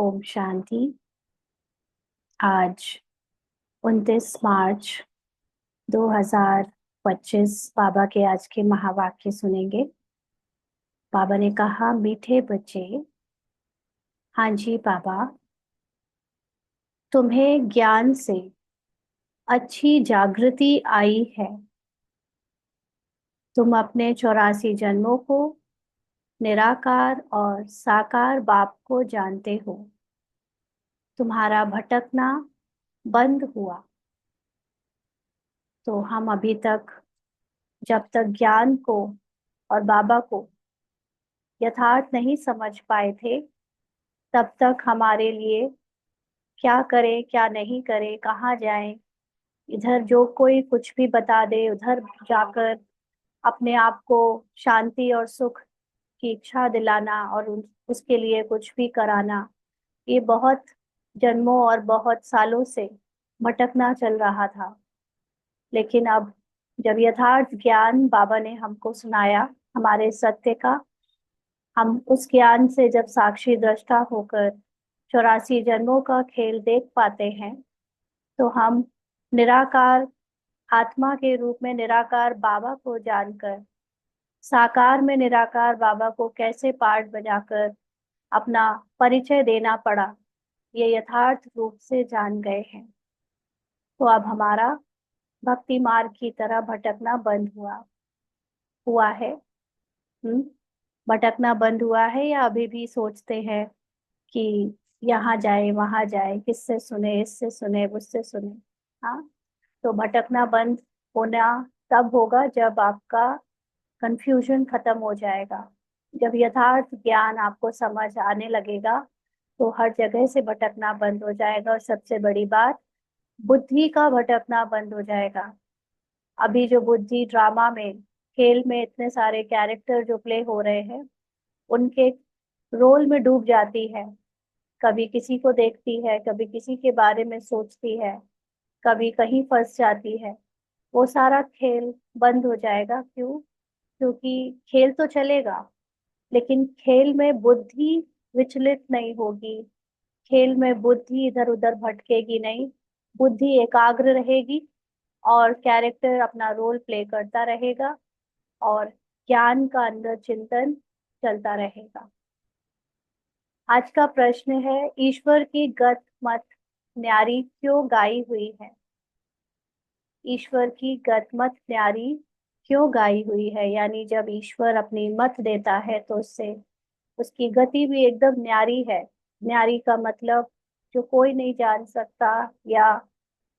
ओम शांति। आज 29 मार्च 2025 बाबा के आज के महावाक्य सुनेंगे। बाबा ने कहा, मीठे बच्चे, हाँ जी बाबा, तुम्हें ज्ञान से अच्छी जागृति आई है। तुम अपने 84 जन्मों को, निराकार और साकार बाप को जानते हो। तुम्हारा भटकना बंद हुआ। तो हम अभी तक जब तक ज्ञान को और बाबा को यथार्थ नहीं समझ पाए थे, तब तक हमारे लिए क्या करें क्या नहीं करें, कहाँ जाएं, इधर जो कोई कुछ भी बता दे उधर जाकर अपने आप को शांति और सुख की इच्छा दिलाना और उसके लिए कुछ भी कराना, ये बहुत जन्मों और बहुत सालों से भटकना चल रहा था। लेकिन अब जब यथार्थ ज्ञान बाबा ने हमको सुनाया, हमारे सत्य का, हम उस ज्ञान से जब साक्षी दृष्टा होकर 84 जन्मों का खेल देख पाते हैं, तो हम निराकार आत्मा के रूप में निराकार बाबा को जानकर साकार में निराकार बाबा को कैसे पार्ट बजाकर अपना परिचय देना पड़ा, ये यथार्थ रूप से जान गए हैं। तो अब हमारा भक्ति मार्ग की तरह भटकना बंद हुआ है। भटकना बंद हुआ है या अभी भी सोचते हैं कि यहाँ जाए वहां जाए, किससे सुने, इससे सुने, उससे सुने। हाँ, तो भटकना बंद होना तब होगा जब आपका कंफ्यूजन खत्म हो जाएगा। जब यथार्थ ज्ञान आपको समझ आने लगेगा, तो हर जगह से भटकना बंद हो जाएगा। और सबसे बड़ी बात, बुद्धि का भटकना बंद हो जाएगा। अभी जो बुद्धि ड्रामा में, खेल में इतने सारे कैरेक्टर जो प्ले हो रहे हैं, उनके रोल में डूब जाती है। कभी किसी को देखती है, कभी किसी के बारे में सोचती है, कभी कहीं फंस जाती है। वो सारा खेल बंद हो जाएगा। क्यों? क्योंकि खेल तो चलेगा, लेकिन खेल में बुद्धि विचलित नहीं होगी। खेल में बुद्धि इधर उधर भटकेगी नहीं। बुद्धि एकाग्र रहेगी और कैरेक्टर अपना रोल प्ले करता रहेगा और ज्ञान का अंदर चिंतन चलता रहेगा। आज का प्रश्न है, ईश्वर की गत मत न्यारी क्यों गाई हुई है? ईश्वर की गत मत न्यारी क्यों गाई हुई है? यानी जब ईश्वर अपनी मत देता है तो उससे उसकी गति भी एकदम न्यारी है। न्यारी का मतलब जो कोई नहीं जान सकता या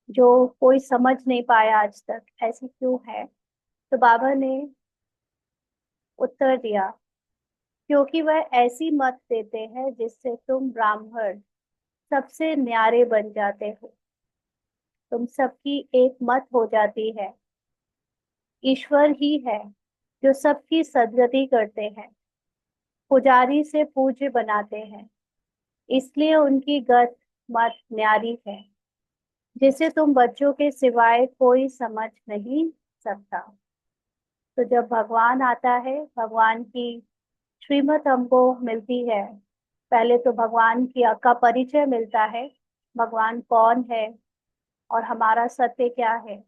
जो कोई समझ नहीं पाया आज तक, ऐसी क्यों है? तो बाबा ने उत्तर दिया, क्योंकि वह ऐसी मत देते हैं जिससे तुम ब्राह्मण सबसे न्यारे बन जाते हो। तुम सबकी एक मत हो जाती है। ईश्वर ही है जो सबकी सद्गति करते हैं, पुजारी से पूज्य बनाते हैं, इसलिए उनकी गत मत न्यारी है, जिसे तुम बच्चों के सिवाय कोई समझ नहीं सकता। तो जब भगवान आता है, भगवान की श्रीमत हमको मिलती है। पहले तो भगवान की का परिचय मिलता है, भगवान कौन है और हमारा सत्य क्या है।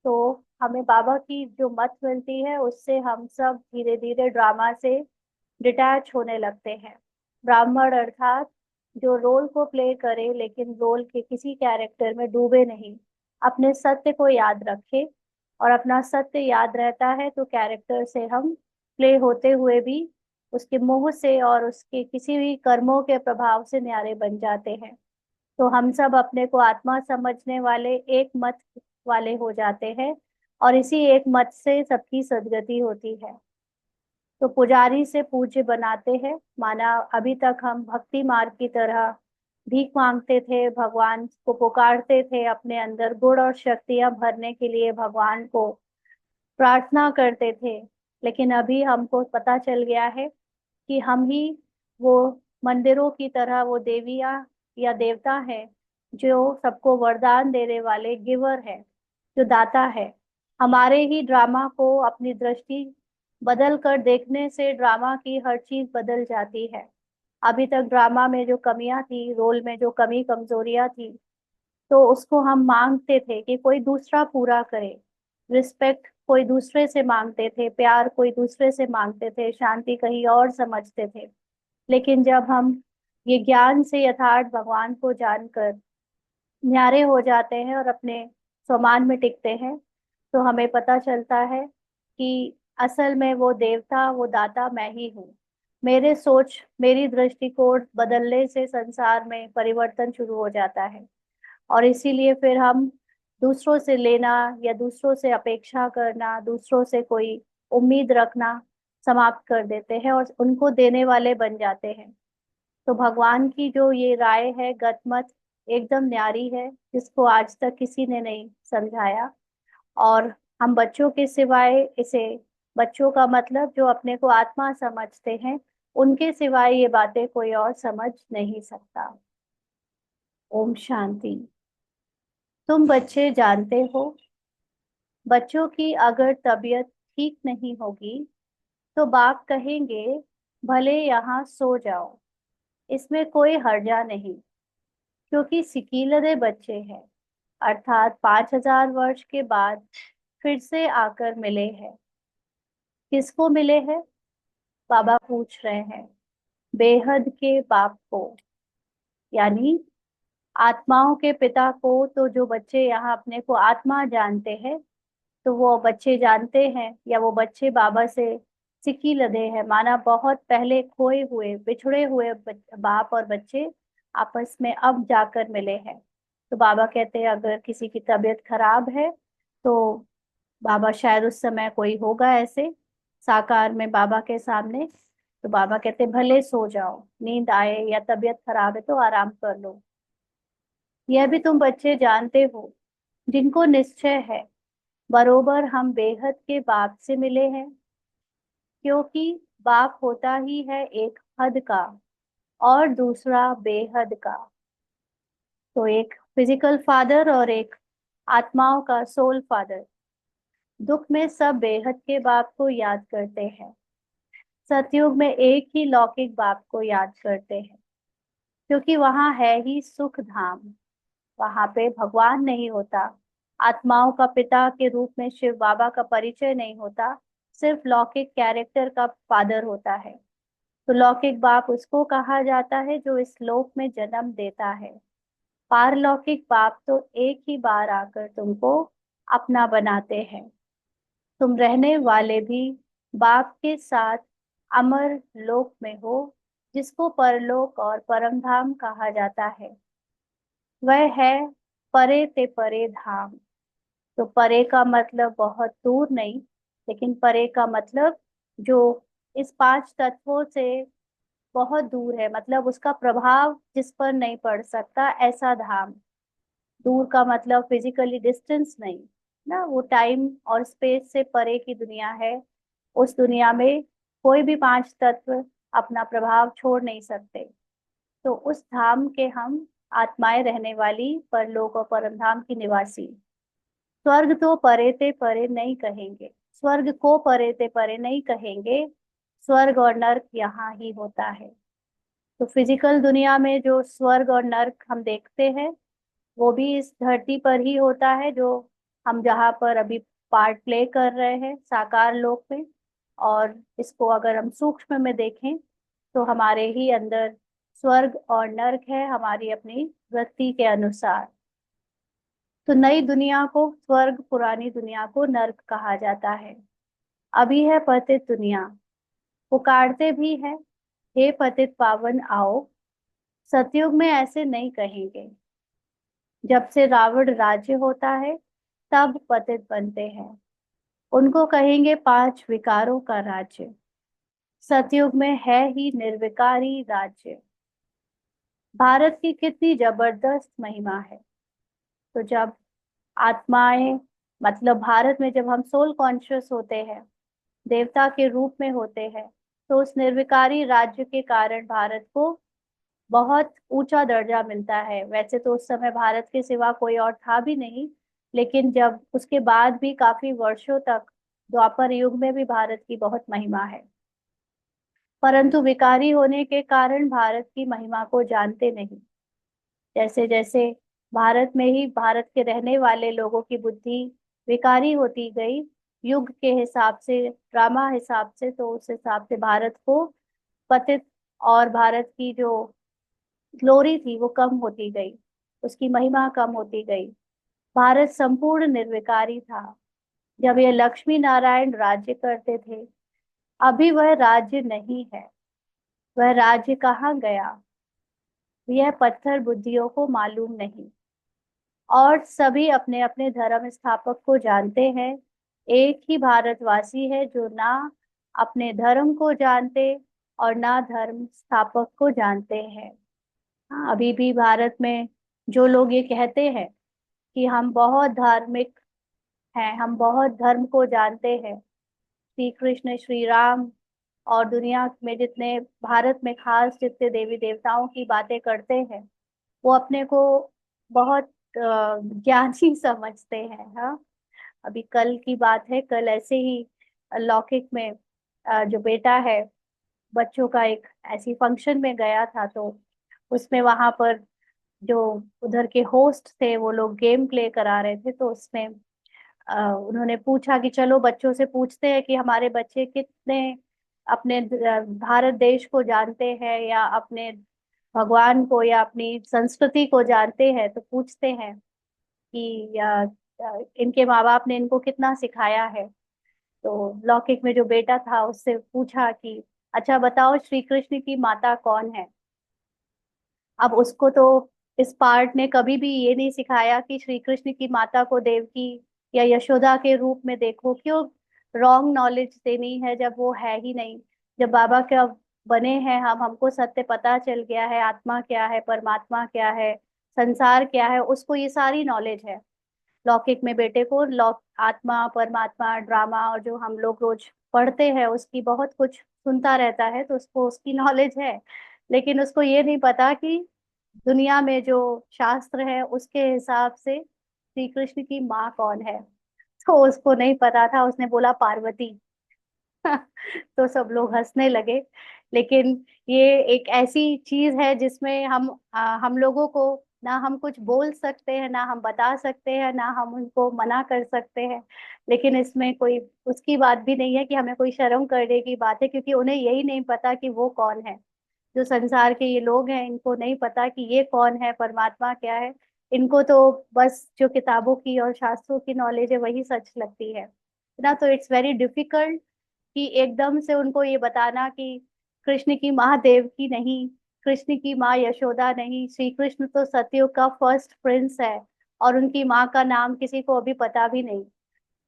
तो हमें बाबा की जो मत मिलती है, उससे हम सब धीरे धीरे ड्रामा से डिटैच होने लगते हैं। ब्राह्मण अर्थात जो रोल को प्ले करे, लेकिन रोल के किसी कैरेक्टर में डूबे नहीं, अपने सत्य को याद रखे। और अपना सत्य याद रहता है तो कैरेक्टर से हम प्ले होते हुए भी उसके मोह से और उसके किसी भी कर्मों के प्रभाव से न्यारे बन जाते हैं। तो हम सब अपने को आत्मा समझने वाले एक मत वाले हो जाते हैं और इसी एक मत से सबकी सद्गति होती है। तो पुजारी से पूज्य बनाते हैं, माना अभी तक हम भक्ति मार्ग की तरह भीख मांगते थे, भगवान को पुकारते थे, अपने अंदर गुण और शक्तियां भरने के लिए भगवान को प्रार्थना करते थे। लेकिन अभी हमको पता चल गया है कि हम ही वो मंदिरों की तरह वो देवियां या देवता है जो सबको वरदान देने वाले गिवर है, जो दाता है। हमारे ही ड्रामा को अपनी दृष्टि बदल कर देखने से ड्रामा की हर चीज बदल जाती है। अभी तक ड्रामा में जो कमियां थी, रोल में जो कमी कमजोरियां थी, तो उसको हम मांगते थे कि कोई दूसरा पूरा करे। रिस्पेक्ट कोई दूसरे से मांगते थे, प्यार कोई दूसरे से मांगते थे, शांति कहीं और समझते थे। लेकिन जब हम ये ज्ञान से यथार्थ भगवान को जानकर न्यारे हो जाते हैं और अपने स्वमान में टिकते हैं, तो हमें पता चलता है कि असल में वो देवता, वो दाता मैं ही हूँ। मेरे सोच, मेरी दृष्टिकोण बदलने से संसार में परिवर्तन शुरू हो जाता है। और इसीलिए फिर हम दूसरों से लेना या दूसरों से अपेक्षा करना, दूसरों से कोई उम्मीद रखना समाप्त कर देते हैं और उनको देने वाले बन जाते हैं। तो भगवान की जो ये राय है, गतमत, एकदम न्यारी है, जिसको आज तक किसी ने नहीं समझाया। और हम बच्चों के सिवाय इसे, बच्चों का मतलब जो अपने को आत्मा समझते हैं, उनके सिवाय ये बातें कोई और समझ नहीं सकता। ओम शांति। तुम बच्चे जानते हो, बच्चों की अगर तबीयत ठीक नहीं होगी तो बाप कहेंगे भले यहाँ सो जाओ, इसमें कोई हर्जा नहीं, क्योंकि सिकीलदे बच्चे हैं, अर्थात 5,000 वर्ष के बाद फिर से आकर मिले हैं। किसको मिले हैं? बाबा पूछ रहे हैं। बेहद के बाप को, यानी आत्माओं के पिता को। तो जो बच्चे यहाँ अपने को आत्मा जानते हैं, तो वो बच्चे जानते हैं, या वो बच्चे बाबा से सिकी लदे हैं, माना बहुत पहले खोए हुए, बिछड़े हुए बाप और बच्चे आपस में अब जाकर मिले हैं। तो बाबा कहते हैं अगर किसी की तबीयत खराब है, तो बाबा शायद उस समय कोई होगा ऐसे साकार में बाबा के सामने, तो बाबा कहते भले सो जाओ, नींद आए या तबीयत खराब है तो आराम कर लो। यह भी तुम बच्चे जानते हो, जिनको निश्चय है बरोबर हम बेहद के बाप से मिले हैं, क्योंकि बाप होता ही है एक हद का और दूसरा बेहद का। तो एक फिजिकल फादर और एक आत्माओं का सोल फादर। दुख में सब बेहद के बाप को याद करते हैं, सतयुग में एक ही लौकिक बाप को याद करते हैं, क्योंकि वहां है ही सुख धाम। वहां पे भगवान नहीं होता, आत्माओं का पिता के रूप में शिव बाबा का परिचय नहीं होता, सिर्फ लौकिक कैरेक्टर का फादर होता है। तो लौकिक बाप उसको कहा जाता है जो इस लोक में जन्म देता है। पारलौकिक बाप तो एक ही बार आकर तुमको अपना बनाते हैं। तुम रहने वाले भी बाप के साथ अमर लोक में हो, जिसको परलोक और परमधाम कहा जाता है। वह है परे ते परे धाम। तो परे का मतलब बहुत दूर नहीं, लेकिन परे का मतलब जो इस 5 तत्वों से बहुत दूर है, मतलब उसका प्रभाव जिस पर नहीं पड़ सकता, ऐसा धाम। दूर का मतलब फिजिकली डिस्टेंस नहीं ना, वो टाइम और स्पेस से परे की दुनिया है। उस दुनिया में कोई भी 5 तत्व अपना प्रभाव छोड़ नहीं सकते। तो उस धाम के हम आत्माएं रहने वाली, परलोक और परमधाम की निवासी। स्वर्ग तो परे ते परे नहीं कहेंगे, स्वर्ग को परे ते परे नहीं कहेंगे, स्वर्ग और नर्क यहाँ ही होता है। तो फिजिकल दुनिया में जो स्वर्ग और नर्क हम देखते हैं, वो भी इस धरती पर ही होता है, जो हम जहाँ पर अभी पार्ट प्ले कर रहे हैं साकार लोक में। और इसको अगर हम सूक्ष्म में देखें, तो हमारे ही अंदर स्वर्ग और नर्क है, हमारी अपनी वृत्ति के अनुसार। तो नई दुनिया को स्वर्ग, पुरानी दुनिया को नर्क कहा जाता है। अभी है पतित दुनिया, पुकारते भी है हे पतित पावन आओ। सतयुग में ऐसे नहीं कहेंगे, जब से रावण राज्य होता है तब पतित बनते हैं, उनको कहेंगे 5 विकारों का राज्य। सतयुग में है ही निर्विकारी राज्य। भारत की कितनी जबरदस्त महिमा है। तो जब आत्माएं, मतलब भारत में जब हम सोल कॉन्शियस होते हैं, देवता के रूप में होते हैं, तो उस निर्विकारी राज्य के कारण भारत को बहुत ऊंचा दर्जा मिलता है। वैसे तो उस समय भारत के सिवा कोई और था भी नहीं, लेकिन जब उसके बाद भी काफी वर्षों तक, द्वापर युग में भी भारत की बहुत महिमा है। परंतु विकारी होने के कारण भारत की महिमा को जानते नहीं। जैसे जैसे भारत में ही भारत के रहने वाले लोगों की बुद्धि विकारी होती गई, युग के हिसाब से, ड्रामा हिसाब से, तो उस हिसाब से भारत को पतित और भारत की जो ग्लोरी थी वो कम होती गई, उसकी महिमा कम होती गई। भारत संपूर्ण निर्विकारी था जब ये लक्ष्मी नारायण राज्य करते थे। अभी वह राज्य नहीं है। वह राज्य कहाँ गया, यह पत्थर बुद्धियों को मालूम नहीं। और सभी अपने अपने धर्म स्थापक को जानते हैं। एक ही भारतवासी है जो ना अपने धर्म को जानते और ना धर्म स्थापक को जानते हैं। हाँ, अभी भी भारत में जो लोग ये कहते हैं कि हम बहुत धार्मिक हैं, हम बहुत धर्म को जानते हैं, श्री कृष्ण, श्री राम और दुनिया में जितने, भारत में खास जितने देवी देवताओं की बातें करते हैं, वो अपने को बहुत ज्ञानी समझते हैं। हाँ, अभी कल की बात है, कल ऐसे ही लौकिक में जो बेटा है, बच्चों का एक ऐसी फंक्शन में गया था, तो उसमें वहां पर जो उधर के होस्ट थे वो लोग गेम प्ले करा रहे थे, तो उसमें उन्होंने पूछा कि चलो बच्चों से पूछते हैं कि हमारे बच्चे कितने अपने भारत देश को जानते हैं या अपने भगवान को या अपनी संस्कृति को जानते हैं। तो पूछते हैं कि इनके माँ बाप ने इनको कितना सिखाया है। तो लौकिक में जो बेटा था उससे पूछा कि अच्छा बताओ, श्री कृष्ण की माता कौन है। अब उसको तो इस पार्ट ने कभी भी ये नहीं सिखाया कि श्री कृष्ण की माता को देवकी या यशोदा के रूप में देखो। क्यों रॉन्ग नॉलेज देनी है जब वो है ही नहीं। जब बाबा क्या बने हैं हम, हमको सत्य पता चल गया है, आत्मा क्या है, परमात्मा क्या है, संसार क्या है, उसको ये सारी नॉलेज है। लौकिक में बेटे को लौक आत्मा परमात्मा ड्रामा और जो हम लोग रोज पढ़ते हैं उसकी बहुत कुछ सुनता रहता है, तो उसको उसकी नॉलेज है। लेकिन उसको ये नहीं पता कि दुनिया में जो शास्त्र है उसके हिसाब से श्री कृष्ण की माँ कौन है। तो उसको नहीं पता था, उसने बोला पार्वती। तो सब लोग हंसने लगे। लेकिन ये एक ऐसी चीज है जिसमें हम लोगों को ना हम कुछ बोल सकते हैं, ना हम बता सकते हैं, ना हम उनको मना कर सकते हैं। लेकिन इसमें कोई उसकी बात भी नहीं है कि हमें कोई शर्म करने की बात है, क्योंकि उन्हें यही नहीं पता कि वो कौन है। जो संसार के ये लोग हैं इनको नहीं पता कि ये कौन है, परमात्मा क्या है। इनको तो बस जो किताबों की और शास्त्रों की नॉलेज है वही सच लगती है ना। तो इट्स वेरी डिफिकल्ट कि एकदम से उनको ये बताना कि कृष्ण की माँ देवकी नहीं, कृष्ण की माँ यशोदा नहीं, श्री कृष्ण तो सतयुग का फर्स्ट प्रिंस है और उनकी माँ का नाम किसी को अभी पता भी नहीं।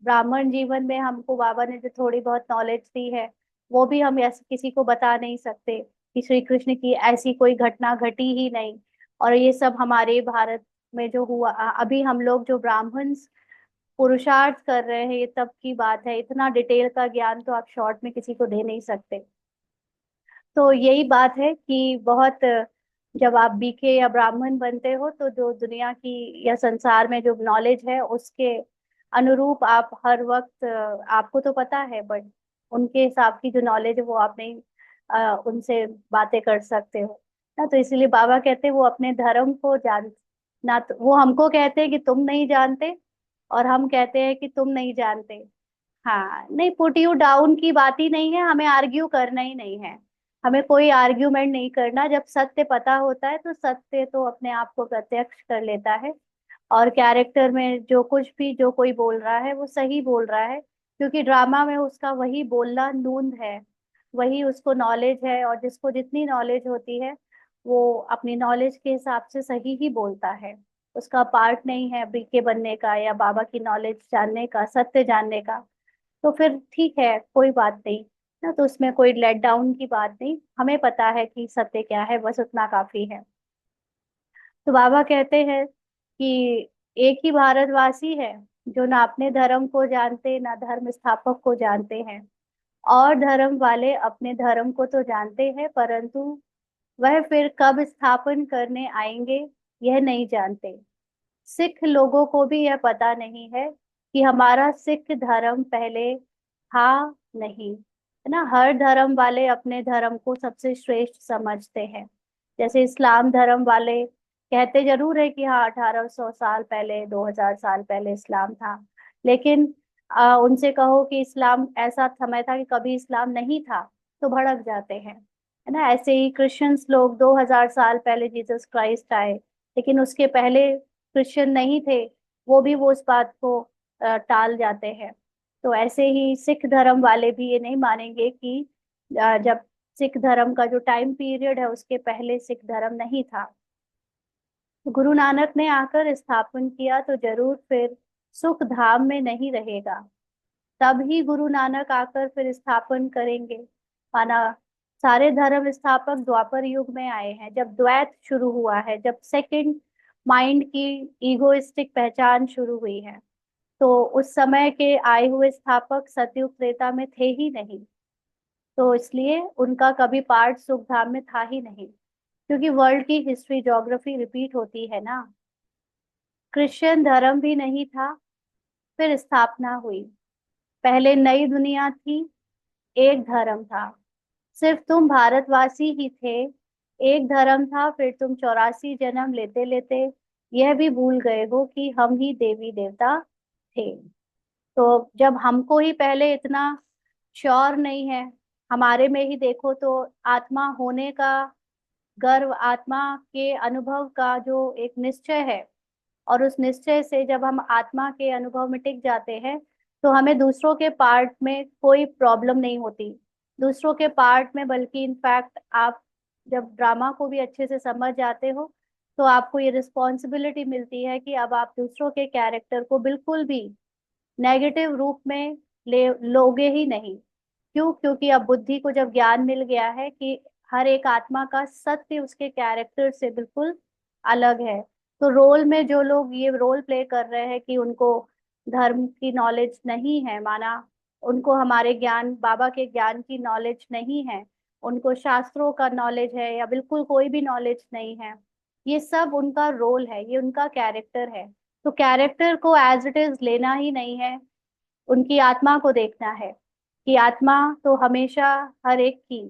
ब्राह्मण जीवन में हमको बाबा ने जो थोड़ी बहुत नॉलेज दी है वो भी हम ऐसे किसी को बता नहीं सकते कि श्री कृष्ण की ऐसी कोई घटना घटी ही नहीं। और ये सब हमारे भारत में जो हुआ, अभी हम लोग जो ब्राह्मण पुरुषार्थ कर रहे हैं, ये तब की बात है। इतना डिटेल का ज्ञान तो आप शॉर्ट में किसी को दे नहीं सकते। तो यही बात है कि बहुत, जब आप बीके या ब्राह्मण बनते हो तो जो दुनिया की या संसार में जो नॉलेज है उसके अनुरूप आप हर वक्त, आपको तो पता है बट उनके हिसाब की जो नॉलेज है वो आप नहीं उनसे बातें कर सकते हो ना। तो इसीलिए बाबा कहते हैं वो अपने धर्म को जान, ना तो वो हमको कहते हैं कि तुम नहीं जानते और हम कहते हैं कि तुम नहीं जानते। हाँ, नहीं, पुट यू डाउन की बात ही नहीं है, हमें आर्ग्यू करना ही नहीं है। हमें कोई आर्ग्यूमेंट नहीं करना। जब सत्य पता होता है तो सत्य तो अपने आप को प्रत्यक्ष कर लेता है। और कैरेक्टर में जो कुछ भी जो कोई बोल रहा है वो सही बोल रहा है, क्योंकि ड्रामा में उसका वही बोलना नूंद है, वही उसको नॉलेज है। और जिसको जितनी नॉलेज होती है वो अपनी नॉलेज के हिसाब से सही ही बोलता है। उसका पार्ट नहीं है बीके बनने का या बाबा की नॉलेज जानने का, सत्य जानने का। तो फिर ठीक है, कोई बात नहीं ना। तो उसमें कोई लेट डाउन की बात नहीं, हमें पता है कि सत्य क्या है, बस उतना काफी है। तो बाबा कहते हैं कि एक ही भारतवासी है जो ना अपने धर्म को जानते ना धर्म स्थापक को जानते हैं। और धर्म वाले अपने धर्म को तो जानते हैं, परंतु वह फिर कब स्थापन करने आएंगे यह नहीं जानते। सिख लोगों को भी यह पता नहीं है कि हमारा सिख धर्म पहले था नहीं, है ना। हर धर्म वाले अपने धर्म को सबसे श्रेष्ठ समझते हैं। जैसे इस्लाम धर्म वाले कहते जरूर है कि हाँ 1800 साल पहले, 2000 साल पहले इस्लाम था, लेकिन उनसे कहो कि इस्लाम ऐसा समय था कि कभी इस्लाम नहीं था, तो भड़क जाते हैं। है ना। ऐसे ही क्रिश्चियंस लोग 2000 साल पहले जीसस क्राइस्ट आए, लेकिन उसके पहले क्रिश्चियन नहीं थे, वो उस बात को टाल जाते हैं। तो ऐसे ही सिख धर्म वाले भी ये नहीं मानेंगे कि जब सिख धर्म का जो टाइम पीरियड है उसके पहले सिख धर्म नहीं था। तो गुरु नानक ने आकर स्थापन किया तो जरूर फिर सुख धाम में नहीं रहेगा। तब ही गुरु नानक आकर फिर स्थापन करेंगे। माना सारे धर्म स्थापक द्वापर युग में आए हैं, जब द्वैत शुरू हुआ है, जब सेकंड माइंड की ईगोइस्टिक पहचान शुरू हुई है, तो उस समय के आए हुए स्थापक सतयुग त्रेता में थे ही नहीं। तो इसलिए उनका कभी पार्ट सुख धाम में था ही नहीं, क्योंकि वर्ल्ड की हिस्ट्री ज्योग्राफी रिपीट होती है ना। क्रिश्चियन धर्म भी नहीं था, फिर स्थापना हुई। पहले नई दुनिया थी, एक धर्म था, सिर्फ तुम भारतवासी ही थे। एक धर्म था, फिर तुम 84 जन्म लेते लेते यह भी भूल गए हो कि हम ही देवी देवता थे। तो जब हमको ही पहले इतना श्योर नहीं है, हमारे में ही देखो तो आत्मा होने का गर्व, आत्मा के अनुभव का जो एक निश्चय है, और उस निश्चय से जब हम आत्मा के अनुभव में टिक जाते हैं, तो हमें दूसरों के पार्ट में कोई प्रॉब्लम नहीं होती। दूसरों के पार्ट में बल्कि इनफैक्ट आप जब ड्रामा को भी अच्छे से समझ जाते हो, तो आपको ये रिस्पॉन्सिबिलिटी मिलती है कि अब आप दूसरों के कैरेक्टर को बिल्कुल भी नेगेटिव रूप में ले लोगे ही नहीं। क्यों? क्योंकि अब बुद्धि को जब ज्ञान मिल गया है कि हर एक आत्मा का सत्य उसके कैरेक्टर से बिल्कुल अलग है। तो रोल में जो लोग ये रोल प्ले कर रहे हैं कि उनको धर्म की नॉलेज नहीं है, माना उनको हमारे ज्ञान, बाबा के ज्ञान की नॉलेज नहीं है, उनको शास्त्रों का नॉलेज है या बिल्कुल कोई भी नॉलेज नहीं है, ये सब उनका रोल है, ये उनका कैरेक्टर है। तो कैरेक्टर को एज इट इज लेना ही नहीं है, उनकी आत्मा को देखना है कि आत्मा तो हमेशा हर एक की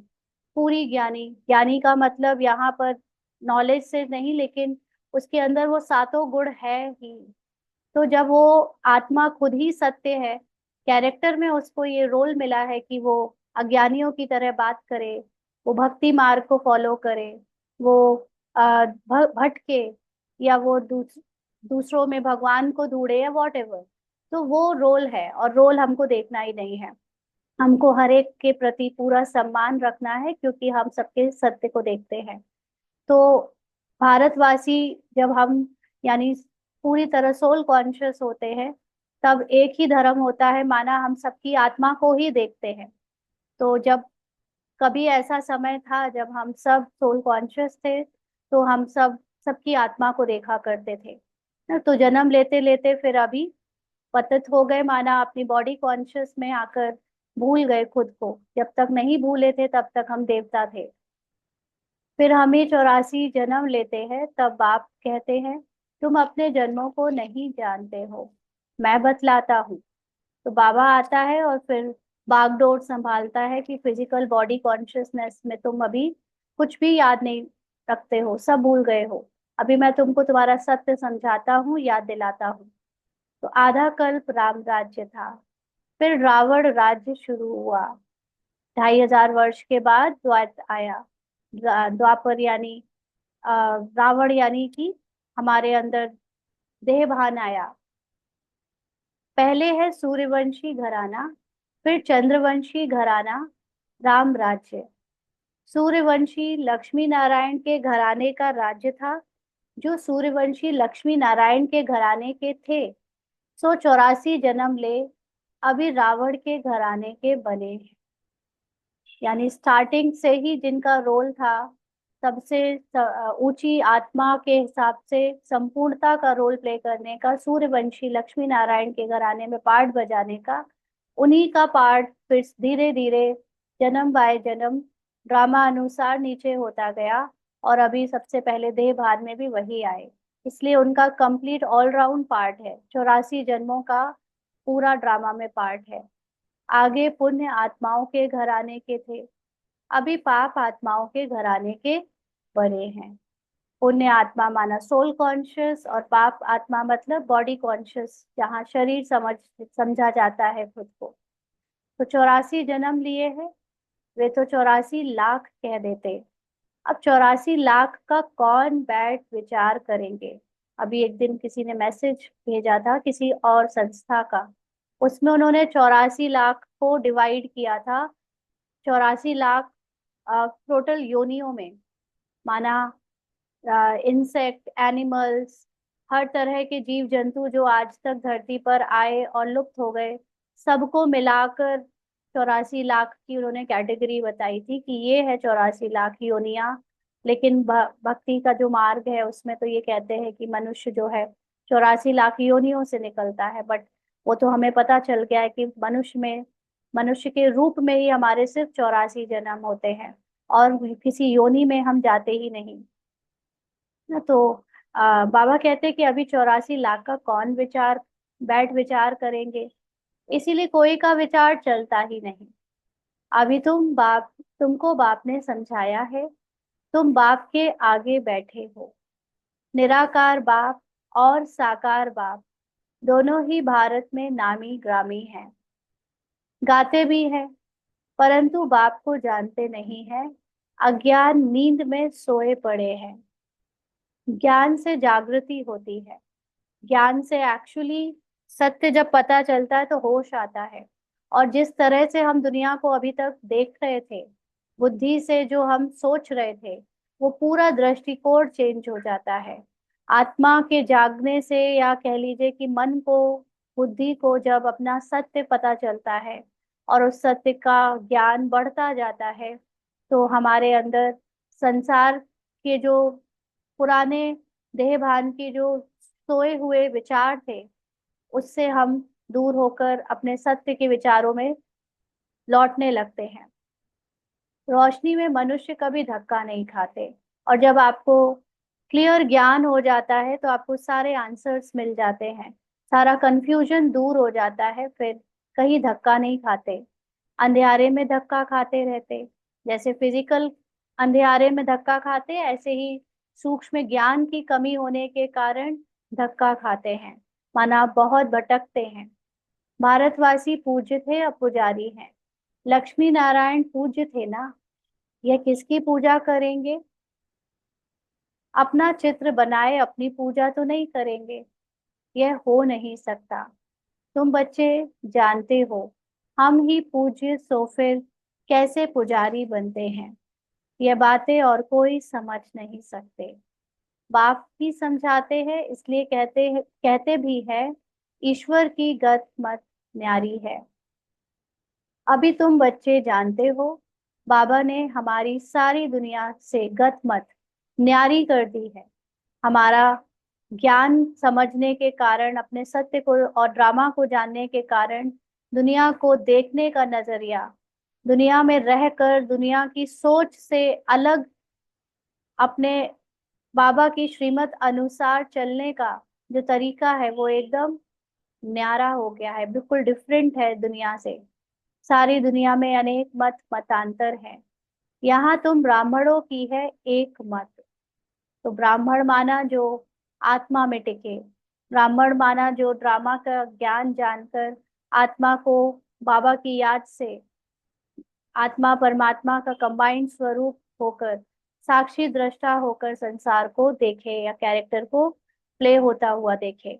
पूरी ज्ञानी, ज्ञानी का मतलब यहाँ पर नॉलेज से नहीं, लेकिन उसके अंदर वो सातों गुण है ही। तो जब वो आत्मा खुद ही सत्य है, कैरेक्टर में उसको ये रोल मिला है कि वो अज्ञानियों की तरह बात करे, वो भक्ति मार्ग को फॉलो करे, वो भटके, या वो दूसरों में भगवान को ढूंढे या वॉट एवर। तो वो रोल है, और रोल हमको देखना ही नहीं है। हमको हर एक के प्रति पूरा सम्मान रखना है, क्योंकि हम सबके सत्य को देखते हैं। तो भारतवासी जब हम, यानी पूरी तरह सोल कॉन्शियस होते हैं, तब एक ही धर्म होता है, माना हम सबकी आत्मा को ही देखते हैं। तो जब कभी ऐसा समय था जब हम सब सोल कॉन्शियस थे, तो हम सब सबकी आत्मा को देखा करते थे ना। तो जन्म लेते लेते फिर अभी पतित हो गए, माना अपनी बॉडी कॉन्शियस में आकर भूल गए खुद को। जब तक नहीं भूले थे तब तक हम देवता थे। फिर हमें 84 जन्म लेते हैं, तब बाप कहते हैं तुम अपने जन्मों को नहीं जानते हो, मैं बतलाता हूँ। तो बाबा आता है और फिर बागडोर संभालता है कि फिजिकल बॉडी कॉन्शियसनेस में तुम अभी कुछ भी याद नहीं रखते हो, सब भूल गए हो। अभी मैं तुमको तुम्हारा सत्य समझाता हूँ, याद दिलाता हूँ। तो आधा कल्प राम राज्य था, फिर रावण राज्य शुरू हुआ। 2500 वर्ष के बाद द्वैत आया। द्वापर यानी रावण, यानी कि हमारे अंदर देह भान आया। पहले है सूर्यवंशी घराना, फिर चंद्रवंशी घराना, राम राज्य। सूर्यवंशी लक्ष्मी नारायण के घराने का राज्य था। जो सूर्यवंशी लक्ष्मी नारायण के घराने के थे, सो 84 जन्म ले अभी रावण के घराने के बने हैं। यानी स्टार्टिंग से ही जिनका रोल था, सबसे ऊंची आत्मा के हिसाब से संपूर्णता का रोल प्ले करने का, सूर्यवंशी लक्ष्मी नारायण के घराने में पार्ट बजाने का, उन्हीं का पार्ट फिर धीरे धीरे जन्म बाय जन्म ड्रामा अनुसार नीचे होता गया, और अभी सबसे पहले देह भान में भी वही आए। इसलिए उनका कंप्लीट ऑलराउंड पार्ट है, 84 जन्मों का पूरा ड्रामा में पार्ट है। आगे पुण्य आत्माओं के घराने के थे, अभी पाप आत्माओं के घराने के बने हैं। पुण्य आत्मा माना सोल कॉन्शियस, और पाप आत्मा मतलब बॉडी कॉन्शियस, जहाँ शरीर समझा जाता है खुद को। तो 84 जन्म लिए हैं, वे तो 84 लाख कह देते। अब 84 लाख का कौन बैठ विचार करेंगे। अभी एक दिन किसी ने मैसेज भेजा था किसी और संस्था का, उसमें उन्होंने 84 लाख को डिवाइड किया था 84 लाख टोटल योनियों में। माना इंसेक्ट, एनिमल्स, हर तरह के जीव जंतु जो आज तक धरती पर आए और लुप्त हो गए, सबको मिलाकर 84 लाख की उन्होंने कैटेगरी बताई थी कि ये है 84 लाख योनियां। लेकिन भक्ति का जो मार्ग है उसमें तो ये कहते हैं कि मनुष्य जो है 84 लाख योनियों से निकलता है। बट वो तो हमें पता चल गया है कि मनुष्य के रूप में ही हमारे सिर्फ 84 जन्म होते हैं, और किसी योनि में हम जाते ही नहीं ना। तो बाबा कहते हैं कि अभी 84 लाख का कौन बैठ विचार करेंगे, इसीलिए कोई का विचार चलता ही नहीं। अभी तुमको बाप ने समझाया है, तुम बाप के आगे बैठे हो। निराकार बाप और साकार बाप दोनों ही भारत में नामी ग्रामी हैं, गाते भी हैं, परंतु बाप को जानते नहीं है। अज्ञान नींद में सोए पड़े हैं। ज्ञान से जागृति होती है। ज्ञान से एक्चुअली सत्य जब पता चलता है तो होश आता है। और जिस तरह से हम दुनिया को अभी तक देख रहे थे, बुद्धि से जो हम सोच रहे थे, वो पूरा दृष्टिकोण चेंज हो जाता है। आत्मा के जागने से, या कह लीजिए कि मन को, बुद्धि को जब अपना सत्य पता चलता है और उस सत्य का ज्ञान बढ़ता जाता है, तो हमारे अंदर संसार के जो पुराने देह भान की जो सोए हुए विचार थे, उससे हम दूर होकर अपने सत्य के विचारों में लौटने लगते हैं। रोशनी में मनुष्य कभी धक्का नहीं खाते, और जब आपको क्लियर ज्ञान हो जाता है तो आपको सारे आंसर्स मिल जाते हैं, सारा कंफ्यूजन दूर हो जाता है, फिर कहीं धक्का नहीं खाते। अंधेरे में धक्का खाते रहते, जैसे फिजिकल अंधेरे में धक्का खाते, ऐसे ही सूक्ष्म ज्ञान की कमी होने के कारण धक्का खाते हैं, माना बहुत भटकते हैं। भारतवासी पूज्य थे, अब पुजारी हैं। लक्ष्मी नारायण पूज्य थे ना, यह किसकी पूजा करेंगे। अपना चित्र बनाए अपनी पूजा तो नहीं करेंगे, यह हो नहीं सकता। तुम बच्चे जानते हो, हम ही पूज्य, सो फिर कैसे पुजारी बनते हैं। यह बातें और कोई समझ नहीं सकते। बाप ही समझाते हैं, इसलिए कहते भी है, ईश्वर की गत मत न्यारी है। अभी तुम बच्चे जानते हो, बाबा ने हमारी सारी दुनिया से गत मत न्यारी कर दी है। हमारा ज्ञान समझने के कारण, अपने सत्य को और ड्रामा को जानने के कारण, दुनिया को देखने का नजरिया, दुनिया में रहकर दुनिया की सोच से अलग अपने बाबा की श्रीमत अनुसार चलने का जो तरीका है वो एकदम न्यारा हो गया है, बिल्कुल डिफरेंट है दुनिया से। सारी दुनिया में अनेक मतांतर है, यहाँ तुम ब्राह्मणों की है एक मत। तो ब्राह्मण माना जो आत्मा में टिके, ब्राह्मण माना जो ड्रामा का ज्ञान जानकर आत्मा को बाबा की याद से, आत्मा परमात्मा का कंबाइंड स्वरूप होकर, साक्षी दृष्टा होकर संसार को देखे, या कैरेक्टर को प्ले होता हुआ देखे।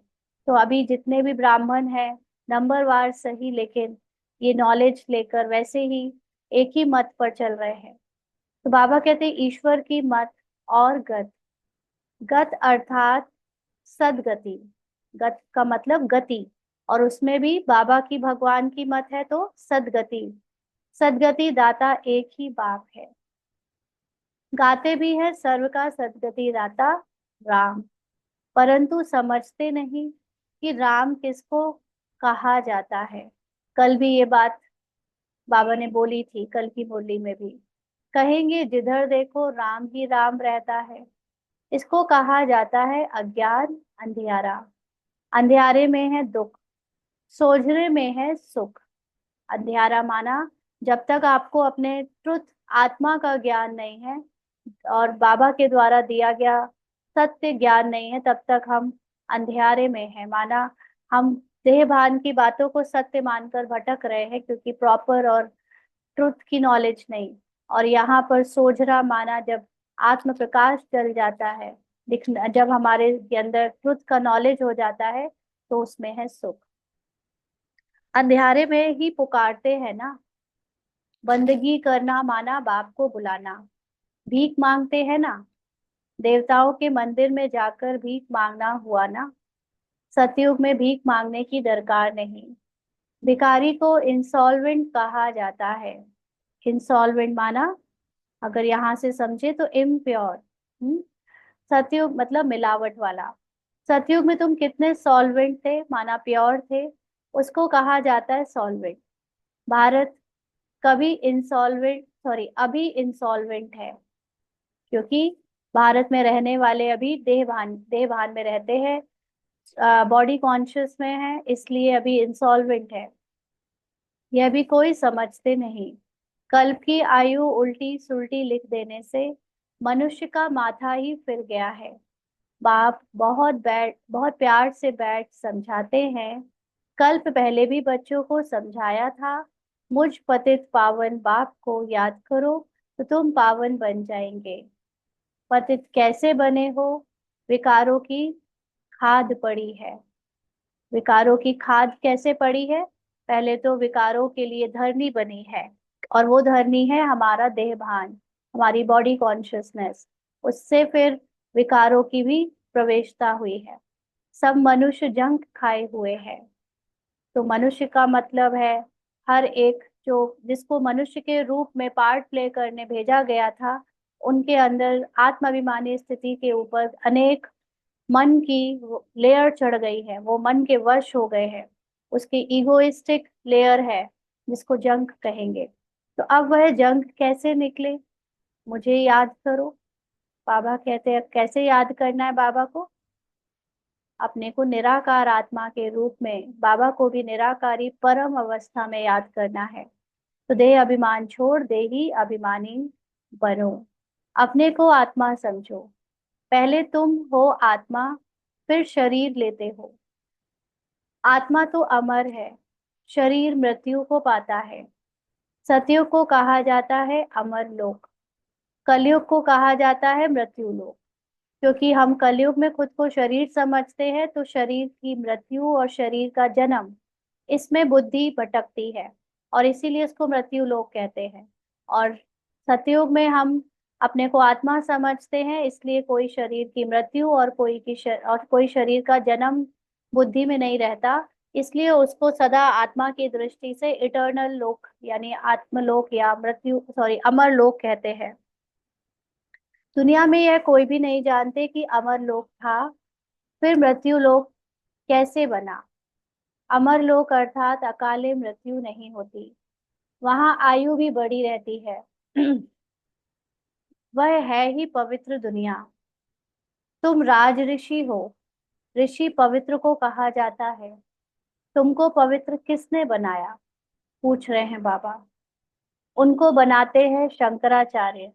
तो अभी जितने भी ब्राह्मण हैं, नंबर वार सही, लेकिन ये नॉलेज लेकर वैसे ही एक ही मत पर चल रहे हैं। तो बाबा कहते हैं ईश्वर की मत और गत। गत अर्थात सदगति, गत का मतलब गति, और उसमें भी बाबा की भगवान की मत है तो सदगति। सदगति दाता एक ही बाप है। गाते भी है सर्व का सदगति दाता राम, परंतु समझते नहीं कि राम किसको कहा जाता है। कल भी ये बात बाबा ने बोली थी, कल की मुरली में भी। कहेंगे जिधर देखो राम ही राम रहता है, इसको कहा जाता है अज्ञान अंधियारा। अंधियारे में है दुख, सोझरे में है सुख। अंधियारा माना जब तक आपको अपने ट्रुथ आत्मा का ज्ञान नहीं है और बाबा के द्वारा दिया गया सत्य ज्ञान नहीं है, तब तक हम अंधियारे में हैं। माना हम देह भान की बातों को सत्य मानकर भटक रहे हैं, क्योंकि प्रॉपर और ट्रुथ की नॉलेज नहीं। और यहाँ पर सोझरा माना जब आत्म प्रकाश जल जाता है, दिखना, जब हमारे के अंदर ट्रुथ का नॉलेज हो जाता है, तो उसमें है सुख। अंधियारे में ही पुकारते हैं ना, बंदगी करना माना बाप को बुलाना। भीख मांगते हैं ना, देवताओं के मंदिर में जाकर भीख मांगना हुआ ना। सतयुग में भीख मांगने की दरकार नहीं। भिखारी को इंसॉल्वेंट कहा जाता है। इंसॉल्वेंट माना, अगर यहाँ से समझे तो इम्प्योर। सतयुग मतलब मिलावट वाला। सतयुग में तुम कितने सॉल्वेंट थे, माना प्योर थे, उसको कहा जाता है सॉल्वेंट। भारत कभी इंसॉल्वेंट, सॉरी, अभी इंसॉल्वेंट है, क्योंकि भारत में रहने वाले अभी देह भान में रहते हैं, बॉडी कॉन्शियस में है, इसलिए अभी इंसॉल्वेंट है। यह भी कोई समझते नहीं। कल्प की आयु उल्टी सुल्टी लिख देने से मनुष्य का माथा ही फिर गया है। बाप बहुत प्यार से बैठ समझाते हैं। कल्प पहले भी बच्चों को समझाया था। मुझ पतित पावन बाप को याद करो तो तुम पावन बन जाएंगे। पतित कैसे बने हो? विकारों की खाद पड़ी है। विकारों की खाद कैसे पड़ी है? पहले तो विकारों के लिए धरनी बनी है, और वो धरनी है हमारा देह भान, हमारी बॉडी कॉन्शियसनेस। उससे फिर विकारों की भी प्रवेशता हुई है। सब मनुष्य जंक खाए हुए हैं। तो मनुष्य का मतलब है हर एक जो जिसको मनुष्य के रूप में पार्ट प्ले करने भेजा गया था, उनके अंदर आत्माभिमानी स्थिति के ऊपर अनेक मन की लेयर चढ़ गई है, वो मन के वश हो गए हैं। उसकी ईगोइस्टिक लेयर है, जिसको जंक कहेंगे। तो अब वह जंक कैसे निकले? मुझे याद करो। बाबा कहते हैं कैसे याद करना है बाबा को? अपने को निराकार आत्मा के रूप में, बाबा को भी निराकारी परम अवस्था में याद करना है। तो देह अभिमान छोड़ देही अभिमानी बनो। अपने को आत्मा समझो। पहले तुम हो आत्मा, फिर शरीर लेते हो। आत्मा तो अमर है, शरीर मृत्यु को पाता है। सतयुग को कहा जाता है अमर लोक, कलयुग को कहा जाता है मृत्यु लोक। क्योंकि हम कलयुग में खुद को शरीर समझते हैं, तो शरीर की मृत्यु और शरीर का जन्म, इसमें बुद्धि भटकती है, और इसीलिए इसको मृत्यु लोक कहते हैं। और सतयुग में हम अपने को आत्मा समझते हैं, इसलिए कोई शरीर की मृत्यु और कोई शरीर का जन्म बुद्धि में नहीं रहता। इसलिए उसको सदा आत्मा की दृष्टि से इटर्नल लोक यानी आत्मलोक या मृत्यु, सॉरी, अमर लोक कहते हैं। दुनिया में यह कोई भी नहीं जानते कि अमर लोक था, फिर मृत्यु लोक कैसे बना। अमर लोक अर्थात अकाले मृत्यु नहीं होती, वहां आयु भी बढ़ी रहती है। वह है ही पवित्र दुनिया। तुम राज ऋषि हो। ऋषि पवित्र को कहा जाता है। तुमको पवित्र किसने बनाया? पूछ रहे हैं बाबा। उनको बनाते हैं शंकराचार्य,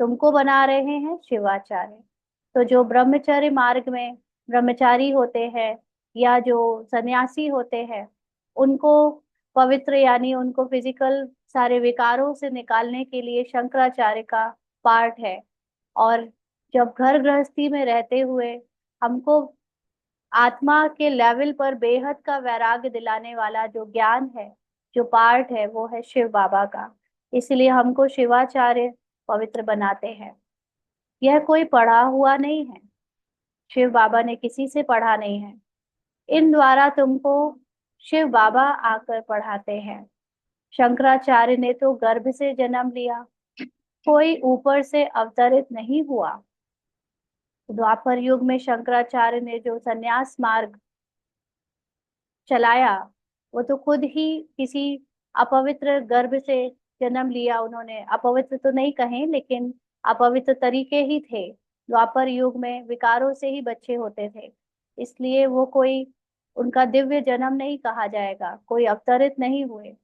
तुमको बना रहे हैं शिवाचार्य। तो जो ब्रह्मचर्य मार्ग में ब्रह्मचारी होते हैं या जो सन्यासी होते हैं, उनको पवित्र यानी उनको फिजिकल सारे विकारों से निकालने के लिए शंकराचार्य का पार्ट है। और जब घर गृहस्थी में रहते हुए हमको आत्मा के लेवल पर बेहद का वैराग्य दिलाने वाला जो ज्ञान है, जो पार्ट है, वो है शिव बाबा का। इसलिए हमको शिवाचार्य पवित्र बनाते हैं। यह कोई पढ़ा हुआ नहीं है, शिव बाबा ने किसी से पढ़ा नहीं है। इन द्वारा तुमको शिव बाबा आकर पढ़ाते हैं। शंकराचार्य ने तो गर्भ से जन्म लिया, कोई ऊपर से अवतरित नहीं हुआ। द्वापर युग में शंकराचार्य ने जो सन्यास मार्ग चलाया, वो तो खुद ही किसी अपवित्र गर्भ से जन्म लिया उन्होंने। अपवित्र तो नहीं कहें, लेकिन अपवित्र तरीके ही थे। द्वापर युग में विकारों से ही बच्चे होते थे, इसलिए वो कोई उनका दिव्य जन्म नहीं कहा जाएगा, कोई अवतरित नहीं हुए।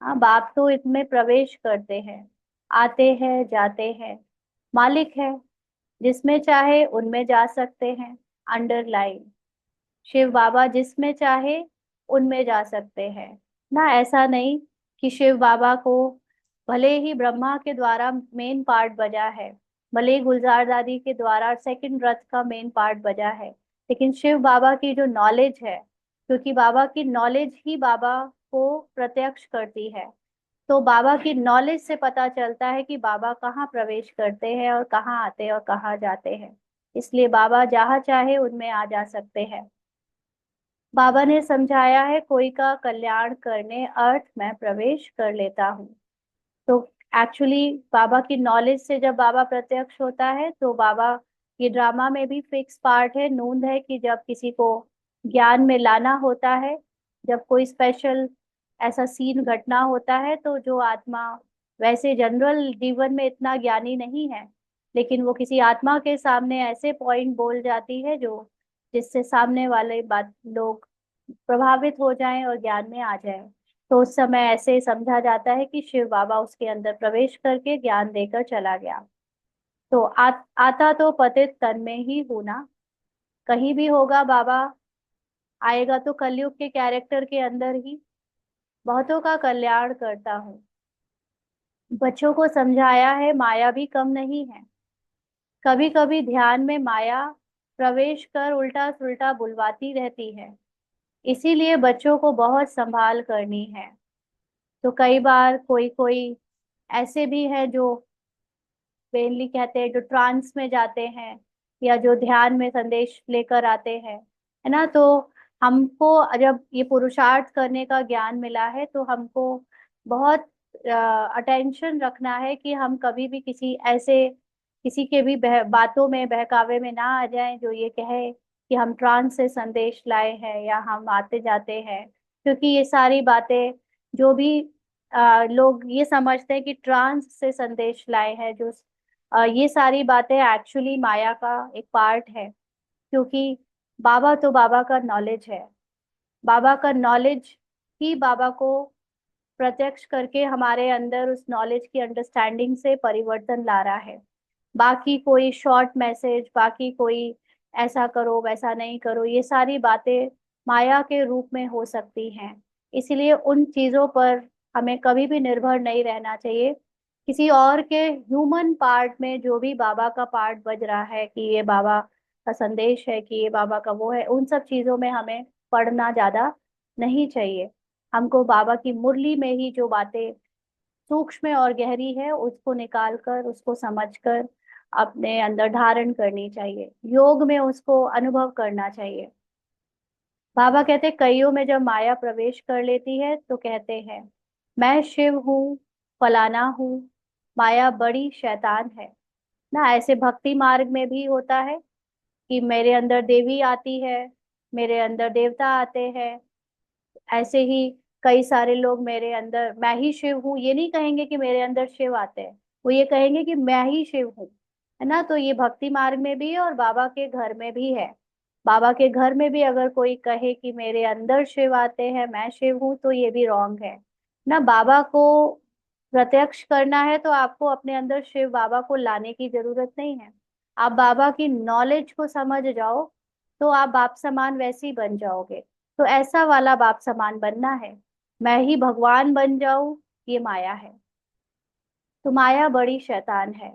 हाँ, बाप तो इसमें प्रवेश करते हैं, आते हैं जाते हैं, मालिक है, जिसमें चाहे उनमें जा सकते हैं। अंडरलाइन, शिव बाबा जिसमें चाहे उनमें जा सकते हैं। ना ऐसा नहीं कि शिव बाबा को भले ही ब्रह्मा के द्वारा मेन पार्ट बजा है, भले ही गुलजार दादी के द्वारा सेकंड रथ का मेन पार्ट बजा है, लेकिन शिव बाबा की जो नॉलेज है, क्योंकि बाबा की नॉलेज ही बाबा को प्रत्यक्ष करती है, तो बाबा की नॉलेज से पता चलता है कि बाबा कहाँ प्रवेश करते हैं और कहाँ आते हैं और कहाँ जाते हैं। इसलिए बाबा जहाँ चाहे उनमें आ जा सकते हैं। बाबा ने समझाया है, कोई का कल्याण करने अर्थ मैं प्रवेश कर लेता हूँ। तो एक्चुअली बाबा की नॉलेज से जब बाबा प्रत्यक्ष होता है तो बाबा, ये ड्रामा में भी फिक्स पार्ट है, नूंद है कि जब किसी को ज्ञान में लाना होता है, जब कोई स्पेशल ऐसा सीन घटना होता है, तो जो आत्मा वैसे जनरल जीवन में इतना ज्ञानी नहीं है, लेकिन वो किसी आत्मा के सामने ऐसे पॉइंट बोल जाती है जो जिससे सामने वाले बात लोग प्रभावित हो जाएं और ज्ञान में आ जाएं, तो उस समय ऐसे समझा जाता है कि शिव बाबा उसके अंदर प्रवेश करके ज्ञान देकर चला गया। तो आता तो पतित तन में ही हूं ना, कहीं भी होगा बाबा, आएगा तो कलयुग के कैरेक्टर के अंदर ही। बहुतों का कल्याण करता हूँ, बच्चों को समझाया है, माया भी कम नहीं है। कभी कभी ध्यान में माया प्रवेश कर उल्टा सुल्टा बुलवाती रहती है, इसीलिए बच्चों को बहुत संभाल करनी है। तो कई बार कोई कोई ऐसे भी है जो मेनली कहते हैं जो ट्रांस में जाते हैं, या जो ध्यान में संदेश लेकर आते हैं, है ना। तो हमको जब ये पुरुषार्थ करने का ज्ञान मिला है, तो हमको बहुत अटेंशन रखना है कि हम कभी भी किसी ऐसे किसी के भी बातों में बहकावे में ना आ जाएं जो ये कहे कि हम ट्रांस से संदेश लाए हैं या हम आते जाते हैं। क्योंकि ये सारी बातें जो भी लोग ये समझते हैं कि ट्रांस से संदेश लाए हैं, जो ये सारी बातें एक्चुअली माया का एक पार्ट है। क्योंकि बाबा तो बाबा का नॉलेज है, बाबा का नॉलेज ही बाबा को प्रत्यक्ष करके हमारे अंदर उस नॉलेज की अंडरस्टैंडिंग से परिवर्तन ला रहा है। बाकी कोई शॉर्ट मैसेज, बाकी कोई ऐसा करो वैसा नहीं करो, ये सारी बातें माया के रूप में हो सकती हैं। इसलिए उन चीजों पर हमें कभी भी निर्भर नहीं रहना चाहिए। किसी और के ह्यूमन पार्ट में जो भी बाबा का पार्ट बज रहा है कि ये बाबा का संदेश है, कि ये बाबा का वो है, उन सब चीजों में हमें पढ़ना ज्यादा नहीं चाहिए। हमको बाबा की मुरली में ही जो बातें सूक्ष्म और गहरी है उसको निकाल कर, उसको समझकर अपने अंदर धारण करनी चाहिए, योग में उसको अनुभव करना चाहिए। बाबा कहते कईयों में जब माया प्रवेश कर लेती है तो कहते हैं, मैं शिव हूँ, फलाना हूँ, माया बड़ी शैतान है। ना ऐसे भक्ति मार्ग में भी होता है कि मेरे अंदर देवी आती है, मेरे अंदर देवता आते हैं। ऐसे ही कई सारे लोग मेरे अंदर, मैं ही शिव हूँ, ये नहीं कहेंगे कि मेरे अंदर शिव आते हैं, वो ये कहेंगे कि मैं ही शिव हूँ, है ना। तो ये भक्ति मार्ग में भी है और बाबा के घर में भी है। बाबा के घर में भी अगर कोई कहे कि मेरे अंदर शिव आते हैं, मैं शिव हूँ, तो ये भी रॉन्ग है ना। बाबा को प्रत्यक्ष करना है तो आपको अपने अंदर शिव बाबा को लाने की जरूरत नहीं है। आप बाबा की नॉलेज को समझ जाओ, तो आप बाप समान वैसे ही बन जाओगे। तो ऐसा वाला बाप समान बनना है, मैं ही भगवान बन जाऊं, ये माया है। तो माया बड़ी शैतान है।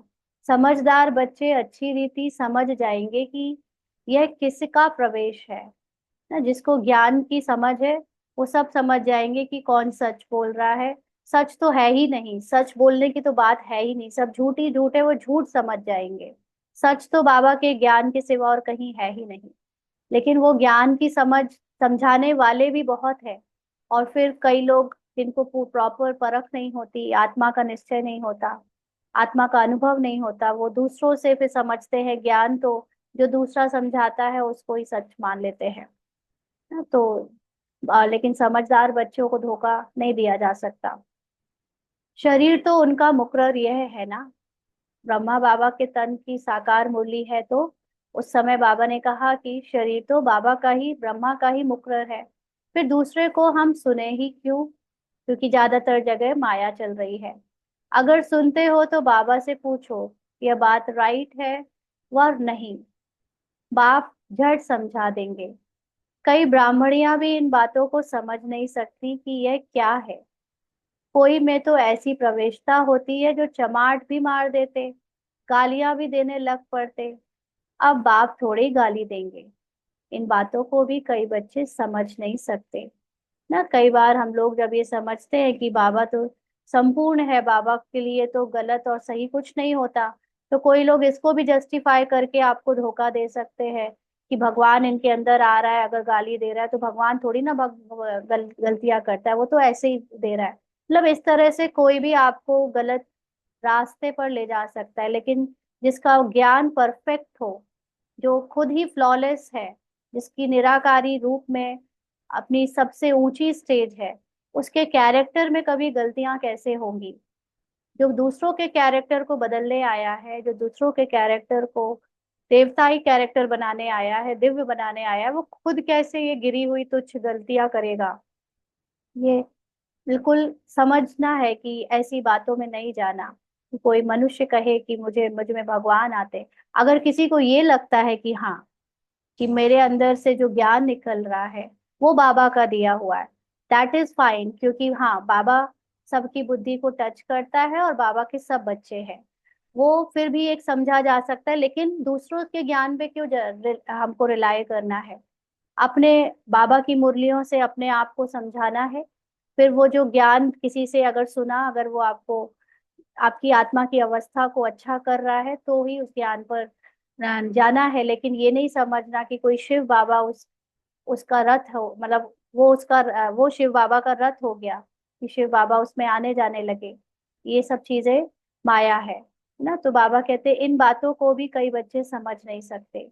समझदार बच्चे अच्छी रीति समझ जाएंगे कि यह किसका प्रवेश है, ना। जिसको ज्ञान की समझ है वो सब समझ जाएंगे कि कौन सच बोल रहा है। सच तो है ही नहीं, सच बोलने की तो बात है ही नहीं, सब झूठ ही झूठ है, वो झूठ समझ जाएंगे। सच तो बाबा के ज्ञान के सिवा और कहीं है ही नहीं। लेकिन वो ज्ञान की समझ समझाने वाले भी बहुत है। और फिर कई लोग जिनको प्रॉपर परख नहीं होती, आत्मा का निश्चय नहीं होता, आत्मा का अनुभव नहीं होता, वो दूसरों से फिर समझते हैं ज्ञान, तो जो दूसरा समझाता है उसको ही सच मान लेते हैं ना। तो लेकिन समझदार बच्चों को धोखा नहीं दिया जा सकता। शरीर तो उनका मुकर्रर यह है ना, ब्रह्मा बाबा के तन की साकार मुरली है, तो उस समय बाबा ने कहा कि शरीर तो बाबा का ही, ब्रह्मा का ही मुकर्रर है, फिर दूसरे को हम सुने ही क्यों। क्योंकि ज्यादातर जगह माया चल रही है। अगर सुनते हो तो बाबा से पूछो यह बात राइट है व नहीं। बाप झट समझा देंगे। कई ब्राह्मणियां भी इन बातों को समझ नहीं सकती कि यह क्या है। कोई में तो ऐसी प्रवेशता होती है जो चमाट भी मार देते, गालियां भी देने लग पड़ते। अब बाप थोड़ी गाली देंगे। इन बातों को भी कई बच्चे समझ नहीं सकते ना। कई बार हम लोग जब ये समझते हैं कि बाबा तो संपूर्ण है, बाबा के लिए तो गलत और सही कुछ नहीं होता, तो कोई लोग इसको भी जस्टिफाई करके आपको धोखा दे सकते हैं कि भगवान इनके अंदर आ रहा है, अगर गाली दे रहा है तो भगवान थोड़ी ना गलतियां करता है, वो तो ऐसे ही दे रहा है। मतलब इस तरह से कोई भी आपको गलत रास्ते पर ले जा सकता है। लेकिन जिसका ज्ञान परफेक्ट हो, जो खुद ही फ्लॉलेस है, जिसकी निराकारी रूप में अपनी सबसे ऊंची स्टेज है, उसके कैरेक्टर में कभी गलतियां कैसे होंगी? जो दूसरों के कैरेक्टर को बदलने आया है, जो दूसरों के कैरेक्टर को देवताई कैरेक्टर बनाने आया है, दिव्य बनाने आया है, वो खुद कैसे ये गिरी हुई तुच्छ गलतियां करेगा? ये बिल्कुल समझना है कि ऐसी बातों में नहीं जाना कि कोई मनुष्य कहे कि मुझ में भगवान आते। अगर किसी को ये लगता है कि हाँ, कि मेरे अंदर से जो ज्ञान निकल रहा है वो बाबा का दिया हुआ है, दैट इज फाइन। क्योंकि हाँ, बाबा सबकी बुद्धि को टच करता है और बाबा के सब बच्चे हैं, वो फिर भी एक समझा जा सकता है। लेकिन दूसरों के ज्ञान पे क्यों हमको रिलाय करना है? अपने बाबा की मुरलियों से अपने आप को समझाना है। फिर वो जो ज्ञान किसी से अगर सुना, अगर वो आपको आपकी आत्मा की अवस्था को अच्छा कर रहा है, तो ही उस ज्ञान पर जाना है। लेकिन ये नहीं समझना कि कोई शिव बाबा उसका रथ हो, मतलब वो उसका वो शिव बाबा का रथ हो गया कि शिव बाबा उसमें आने जाने लगे। ये सब चीजें माया है ना। तो बाबा कहते इन बातों को भी कई बच्चे समझ नहीं सकते।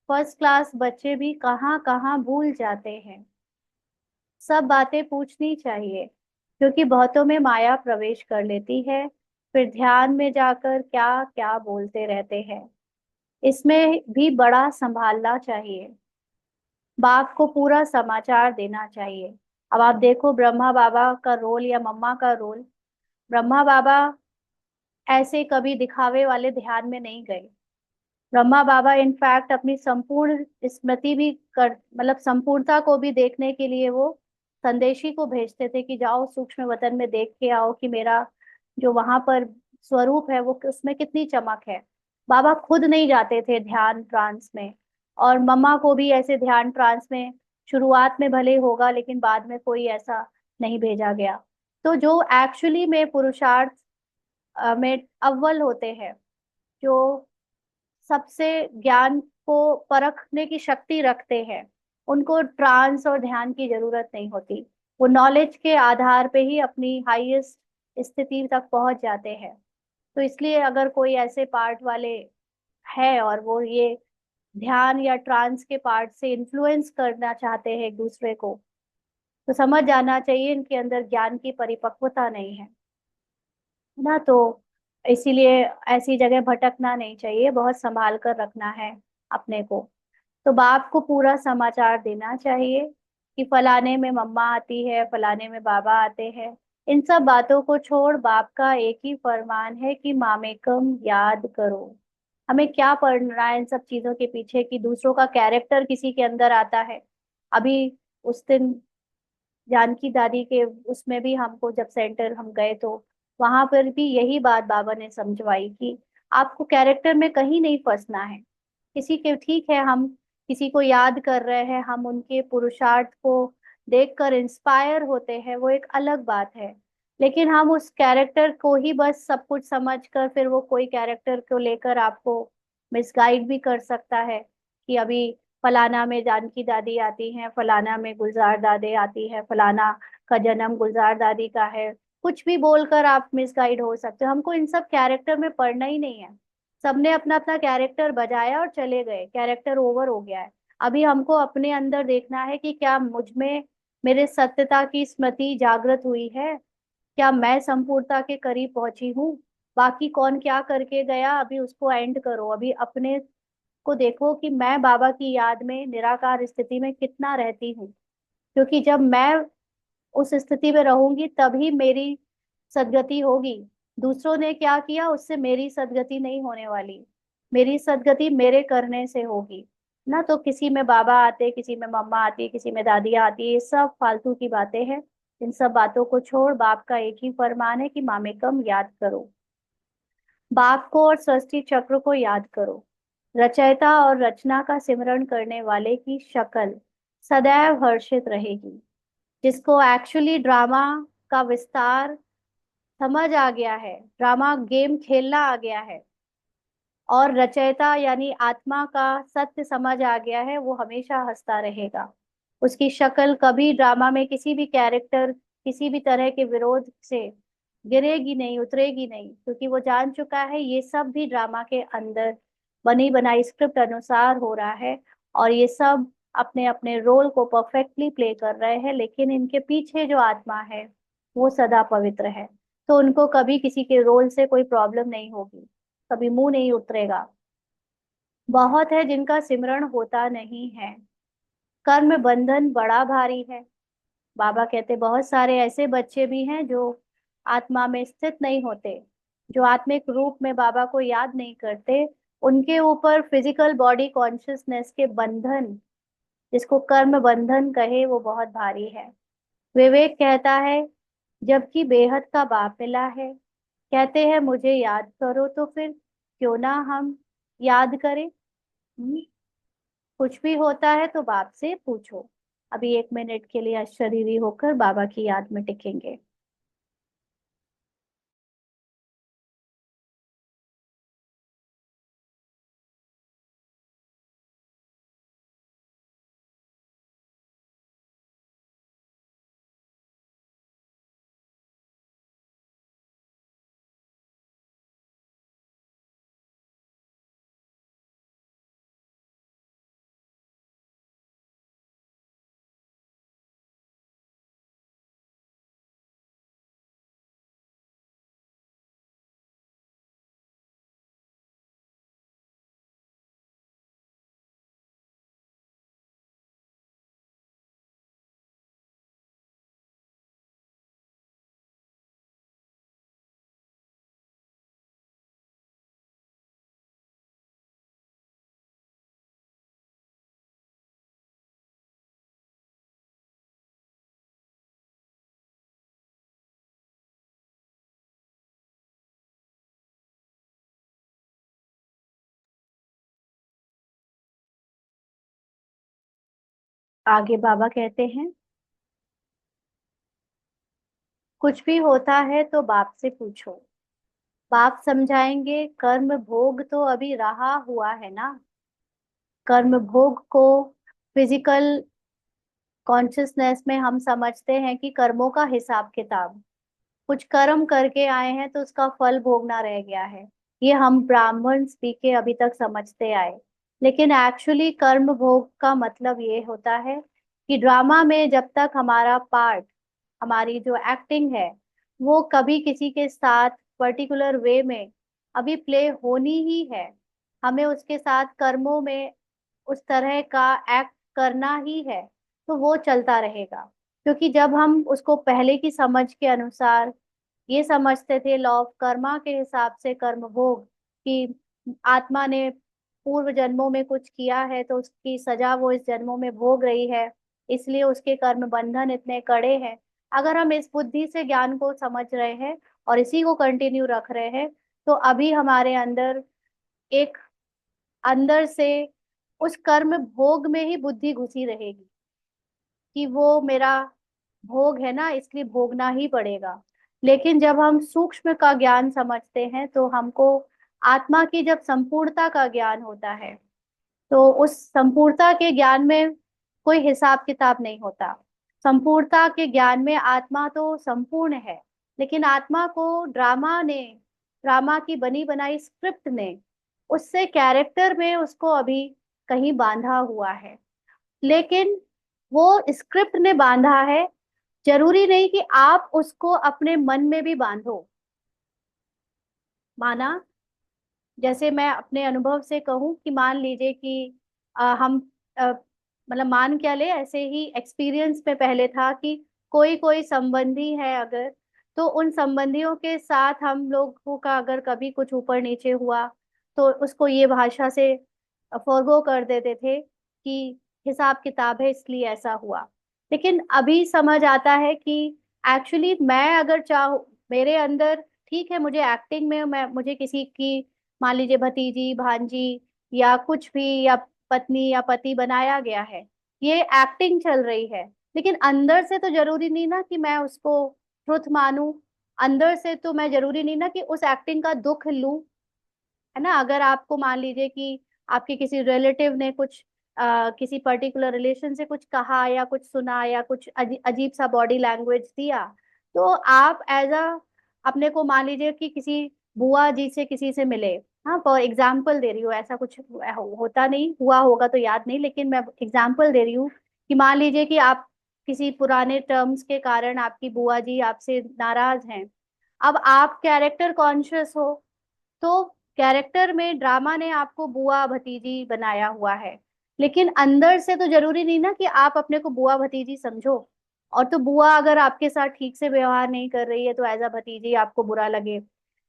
फर्स्ट क्लास बच्चे भी कहाँ कहाँ भूल जाते हैं। सब बातें पूछनी चाहिए, क्योंकि बहुतों में माया प्रवेश कर लेती है। फिर ध्यान में जाकर क्या क्या बोलते रहते हैं। इसमें भी बड़ा संभालना चाहिए। बाप को पूरा समाचार देना चाहिए। अब आप देखो ब्रह्मा बाबा का रोल या मम्मा का रोल। ब्रह्मा बाबा ऐसे कभी दिखावे वाले ध्यान में नहीं गए। ब्रह्मा बाबा इनफैक्ट अपनी संपूर्ण स्मृति भी कर, मतलब संपूर्णता को भी देखने के लिए वो संदेशी को भेजते थे कि जाओ सूक्ष्म वतन में देख के आओ कि मेरा जो वहां पर स्वरूप है वो उसमें कितनी चमक है। बाबा खुद नहीं जाते थे ध्यान ट्रांस में। और मम्मा को भी ऐसे ध्यान ट्रांस में शुरुआत में भले होगा, लेकिन बाद में कोई ऐसा नहीं भेजा गया। तो जो एक्चुअली में पुरुषार्थ में अव्वल होते हैं, जो सबसे ज्ञान को परखने की शक्ति रखते हैं, उनको ट्रांस और ध्यान की जरूरत नहीं होती। वो नॉलेज के आधार पे ही अपनी हाईएस्ट स्थिति तक पहुंच जाते हैं। तो इसलिए अगर कोई ऐसे पार्ट वाले है और वो ये ध्यान या ट्रांस के पार्ट से इन्फ्लुएंस करना चाहते हैं एक दूसरे को, तो समझ जाना चाहिए इनके अंदर ज्ञान की परिपक्वता नहीं है ना। तो इसीलिए ऐसी जगह भटकना नहीं चाहिए, बहुत संभाल कर रखना है अपने को। तो बाप को पूरा समाचार देना चाहिए कि फलाने में मम्मा आती है, फलाने में बाबा आते हैं। इन सब बातों को छोड़ बाप का एक ही फरमान है कि मामेकम याद करो। हमें क्या पढ़ना है इन सब चीजों के पीछे कि दूसरों का कैरेक्टर किसी के अंदर आता है? अभी उस दिन जानकी दादी के उसमें भी हमको जब सेंटर हम गए, तो वहां पर भी यही बात बाबा ने समझवाई कि आपको कैरेक्टर में कहीं नहीं फंसना है। किसी के, ठीक है हम किसी को याद कर रहे हैं, हम उनके पुरुषार्थ को देखकर इंस्पायर होते हैं, वो एक अलग बात है। लेकिन हम उस कैरेक्टर को ही बस सब कुछ समझकर फिर वो कोई कैरेक्टर को लेकर आपको मिसगाइड भी कर सकता है कि अभी फलाना में जानकी दादी आती हैं, फलाना में गुलजार दादी आती है, फलाना का जन्म गुलजार दादी का है। कुछ भी बोलकर आप मिसगाइड हो सकते हो। हमको इन सब कैरेक्टर में पढ़ना ही नहीं है। सबने अपना अपना कैरेक्टर बजाया और चले गए, कैरेक्टर ओवर हो गया है। अभी हमको अपने अंदर देखना है कि क्या मुझ में मेरे सत्यता की स्मृति जागृत हुई है, क्या मैं संपूर्णता के करीब पहुंची हूँ? बाकी कौन क्या करके गया, अभी उसको एंड करो। अभी अपने को देखो कि मैं बाबा की याद में निराकार स्थिति में कितना रहती हूँ। क्योंकि जब मैं उस स्थिति में रहूंगी तभी मेरी सदगति होगी। दूसरों ने क्या किया उससे मेरी सदगति नहीं होने वाली। मेरी सदगति मेरे करने से होगी ना। तो किसी में बाबा आते, किसी में मम्मा आती, किसी में दादियाँ आती, ये सब फालतू की बातें हैं। इन सब बातों को छोड़, बाप का एक ही फरमान है कि मामेकम याद करो। बाप को और सृष्टि चक्र को याद करो। रचयिता और रचना का सिमरण करने वाले की शक्ल सदैव हर्षित रहेगी। जिसको एक्चुअली ड्रामा का विस्तार समझ आ गया है, ड्रामा गेम खेलना आ गया है, और रचयिता यानी आत्मा का सत्य समझ आ गया है, वो हमेशा हंसता रहेगा। उसकी शक्ल कभी ड्रामा में किसी भी कैरेक्टर, किसी भी तरह के विरोध से गिरेगी नहीं, उतरेगी नहीं, क्योंकि वो जान चुका है ये सब भी ड्रामा के अंदर बनी बनाई स्क्रिप्ट अनुसार हो रहा है। और ये सब अपने अपने रोल को परफेक्टली प्ले कर रहे हैं, लेकिन इनके पीछे जो आत्मा है वो सदा पवित्र है। तो उनको कभी किसी के रोल से कोई प्रॉब्लम नहीं होगी, कभी मुंह नहीं उतरेगा। बहुत है जिनका सिमरण होता नहीं है, कर्म बंधन बड़ा भारी है। बाबा कहते बहुत सारे ऐसे बच्चे भी हैं जो आत्मा में स्थित नहीं होते, जो आत्मिक रूप में बाबा को याद नहीं करते। उनके ऊपर फिजिकल बॉडी कॉन्शियसनेस के बंधन, जिसको कर्म बंधन कहे, वो बहुत भारी है। विवेक कहता है जबकि बेहद का बाप मिला है, कहते हैं मुझे याद करो, तो फिर क्यों ना हम याद करें। कुछ भी होता है तो बाप से पूछो। अभी 1 मिनट के लिए अशरीरी होकर बाबा की याद में टिकेंगे। आगे बाबा कहते हैं कुछ भी होता है तो बाप से पूछो। बाप समझाएंगे कर्म भोग तो अभी रहा हुआ है ना। कर्म भोग को फिजिकल कॉन्शियसनेस में हम समझते हैं कि कर्मों का हिसाब किताब, कुछ कर्म करके आए हैं तो उसका फल भोगना रह गया है। ये हम ब्राह्मण स्पीक के अभी तक समझते आए। लेकिन एक्चुअली कर्म भोग का मतलब ये होता है कि ड्रामा में जब तक हमारा पार्ट, हमारी जो एक्टिंग है, वो कभी किसी के साथ पर्टिकुलर वे में अभी प्ले होनी ही है, हमें उसके साथ कर्मों में उस तरह का एक्ट करना ही है, तो वो चलता रहेगा। क्योंकि जब हम उसको पहले की समझ के अनुसार ये समझते थे, लॉ ऑफ कर्मा के हिसाब से कर्म भोग, कि आत्मा ने पूर्व जन्मों में कुछ किया है तो उसकी सजा वो इस जन्मों में भोग रही है, इसलिए उसके कर्म बंधन इतने कड़े हैं। अगर हम इस बुद्धि से ज्ञान को समझ रहे हैं और इसी को कंटिन्यू रख रहे हैं, तो अभी हमारे अंदर एक, अंदर से उस कर्म भोग में ही बुद्धि घुसी रहेगी कि वो मेरा भोग है ना, इसलिए भोगना ही पड़ेगा। लेकिन जब हम सूक्ष्म का ज्ञान समझते हैं तो हमको आत्मा की जब संपूर्णता का ज्ञान होता है, तो उस संपूर्णता के ज्ञान में कोई हिसाब किताब नहीं होता। संपूर्णता के ज्ञान में आत्मा तो संपूर्ण है, लेकिन आत्मा को ड्रामा ने, ड्रामा की बनी बनाई स्क्रिप्ट ने उससे कैरेक्टर में उसको अभी कहीं बांधा हुआ है। लेकिन वो स्क्रिप्ट ने बांधा है, जरूरी नहीं कि आप उसको अपने मन में भी बांधो। माना, जैसे मैं अपने अनुभव से कहूं कि मान लीजिए कि हम मतलब मान क्या ले, ऐसे ही एक्सपीरियंस में पहले था कि कोई कोई संबंधी है अगर, तो उन संबंधियों के साथ हम लोगों का अगर कभी कुछ ऊपर नीचे हुआ, तो उसको ये भाषा से फॉरगो कर देते थे कि हिसाब किताब है इसलिए ऐसा हुआ। लेकिन अभी समझ आता है कि एक्चुअली मैं अगर चाहूँ, मेरे अंदर, ठीक है, मुझे एक्टिंग में, मैं मुझे किसी की, मान लीजिए भतीजी भांजी या कुछ भी, या पत्नी या पति बनाया गया है, ये एक्टिंग चल रही है। लेकिन अंदर से तो जरूरी नहीं ना कि मैं उसको ट्रुथ मानूं। अंदर से तो मैं जरूरी नहीं ना कि उस एक्टिंग का दुख लूं, है ना। अगर आपको मान लीजिए कि आपके किसी रिलेटिव ने कुछ किसी पर्टिकुलर रिलेशन से कुछ कहा या कुछ सुना या कुछ अजीब सा बॉडी लैंग्वेज दिया, तो आप एज अ, अपने को मान लीजिए कि किसी बुआ जी से किसी से मिले, हाँ फॉर एग्जाम्पल दे रही हूँ, ऐसा कुछ होता नहीं, हुआ होगा तो याद नहीं, लेकिन मैं एग्जाम्पल दे रही हूँ कि मान लीजिए कि आप किसी पुराने टर्म्स के कारण आपकी बुआ जी आपसे नाराज हैं। अब आप कैरेक्टर कॉन्शियस हो, तो कैरेक्टर में ड्रामा ने आपको बुआ भतीजी बनाया हुआ है, लेकिन अंदर से तो जरूरी नहीं ना कि आप अपने को बुआ भतीजी समझो। और तो बुआ अगर आपके साथ ठीक से व्यवहार नहीं कर रही है तो एज अ भतीजी आपको बुरा लगे,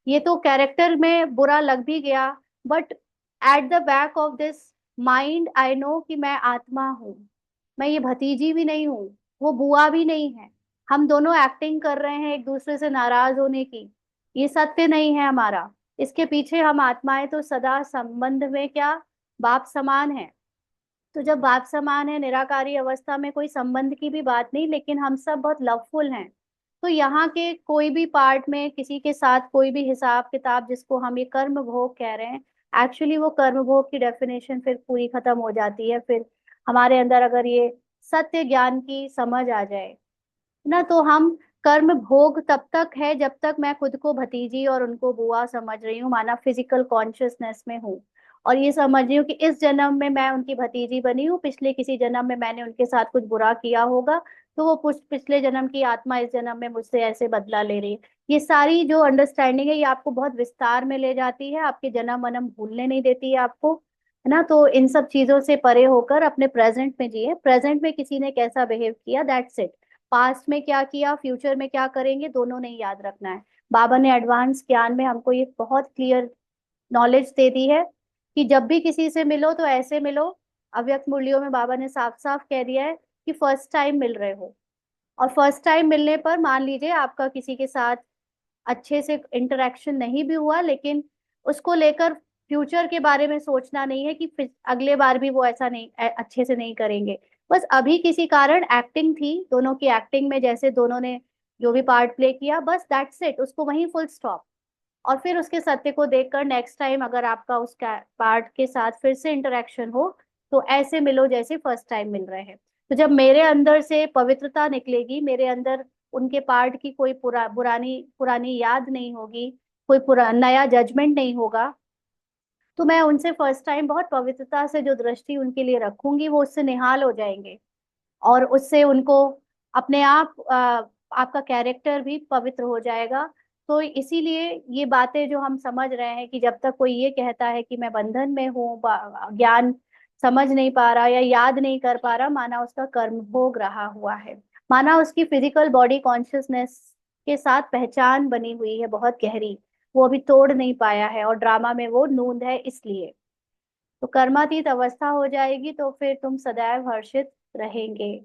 ये तो कैरेक्टर में बुरा लग भी गया। But at the back of this mind I know कि मैं आत्मा हूँ, मैं ये भतीजी भी नहीं हूँ, वो बुआ भी नहीं है। हम दोनों एक्टिंग कर रहे हैं एक दूसरे से नाराज होने की, ये सत्य नहीं है हमारा। इसके पीछे हम आत्माएं तो सदा संबंध में क्या, बाप समान है। तो जब बाप समान है, निराकारी अवस्था में कोई संबंध की भी बात नहीं, लेकिन हम सब बहुत लवफुल हैं। तो यहाँ के कोई भी पार्ट में किसी के साथ कोई भी हिसाब किताब, जिसको हम ये कर्म भोग कह रहे हैं, एक्चुअली वो कर्म भोग की डेफिनेशन फिर पूरी खत्म हो जाती है। फिर हमारे अंदर अगर ये सत्य ज्ञान की समझ आ जाए ना, तो हम, कर्म भोग तब तक है जब तक मैं खुद को भतीजी और उनको बुआ समझ रही हूँ, माना फिजिकल कॉन्शियसनेस में हूँ, और ये समझ रही हूँ कि इस जन्म में मैं उनकी भतीजी बनी हूँ, पिछले किसी जन्म में मैंने उनके साथ कुछ बुरा किया होगा, तो वो पिछले जन्म की आत्मा इस जन्म में मुझसे ऐसे बदला ले रही है। ये सारी जो अंडरस्टैंडिंग है, ये आपको बहुत विस्तार में ले जाती है, आपके जन्म वनम भूलने नहीं देती है आपको, है ना। तो इन सब चीजों से परे होकर अपने प्रेजेंट में जिए, प्रेजेंट में किसी ने कैसा बिहेव किया, दैट्स इट। पास्ट में क्या किया, फ्यूचर में क्या करेंगे, दोनों नहीं याद रखना है। बाबा ने एडवांस ज्ञान में हमको ये बहुत क्लियर नॉलेज दे दी है कि जब भी किसी से मिलो तो ऐसे मिलो। अव्यक्त मूल्यों में बाबा ने साफ साफ कह दिया है कि फर्स्ट टाइम मिल रहे हो, और फर्स्ट टाइम मिलने पर मान लीजिए आपका किसी के साथ अच्छे से इंटरेक्शन नहीं भी हुआ, लेकिन उसको लेकर फ्यूचर के बारे में सोचना नहीं है कि अगले बार भी वो ऐसा नहीं, अच्छे से नहीं करेंगे। बस अभी किसी कारण एक्टिंग थी, दोनों की एक्टिंग में जैसे दोनों ने जो भी पार्ट प्ले किया, बस दैट्स इट, उसको वहीं फुल स्टॉप। और फिर उसके सत्य को देखकर नेक्स्ट टाइम अगर आपका उस पार्ट के साथ फिर से इंटरेक्शन हो, तो ऐसे मिलो जैसे फर्स्ट टाइम मिल रहे हैं। तो जब मेरे अंदर से पवित्रता निकलेगी, मेरे अंदर उनके पार्ट की कोई पुरानी पुरानी याद नहीं होगी, कोई नया जजमेंट नहीं होगा, तो मैं उनसे फर्स्ट टाइम बहुत पवित्रता से जो दृष्टि उनके लिए रखूंगी, वो उससे निहाल हो जाएंगे। और उससे उनको अपने आप आपका कैरेक्टर भी पवित्र हो जाएगा। तो इसीलिए ये बातें जो हम समझ रहे हैं कि जब तक कोई ये कहता है कि मैं बंधन में हूँ, ज्ञान समझ नहीं पा रहा या याद नहीं कर पा रहा, माना उसका कर्म भोग रहा हुआ है, माना उसकी फिजिकल बॉडी कॉन्शियसनेस के साथ पहचान बनी हुई है बहुत गहरी, वो अभी तोड़ नहीं पाया है, और ड्रामा में वो नूंद है इसलिए। तो कर्मातीत अवस्था हो जाएगी तो फिर तुम सदैव हर्षित रहेंगे।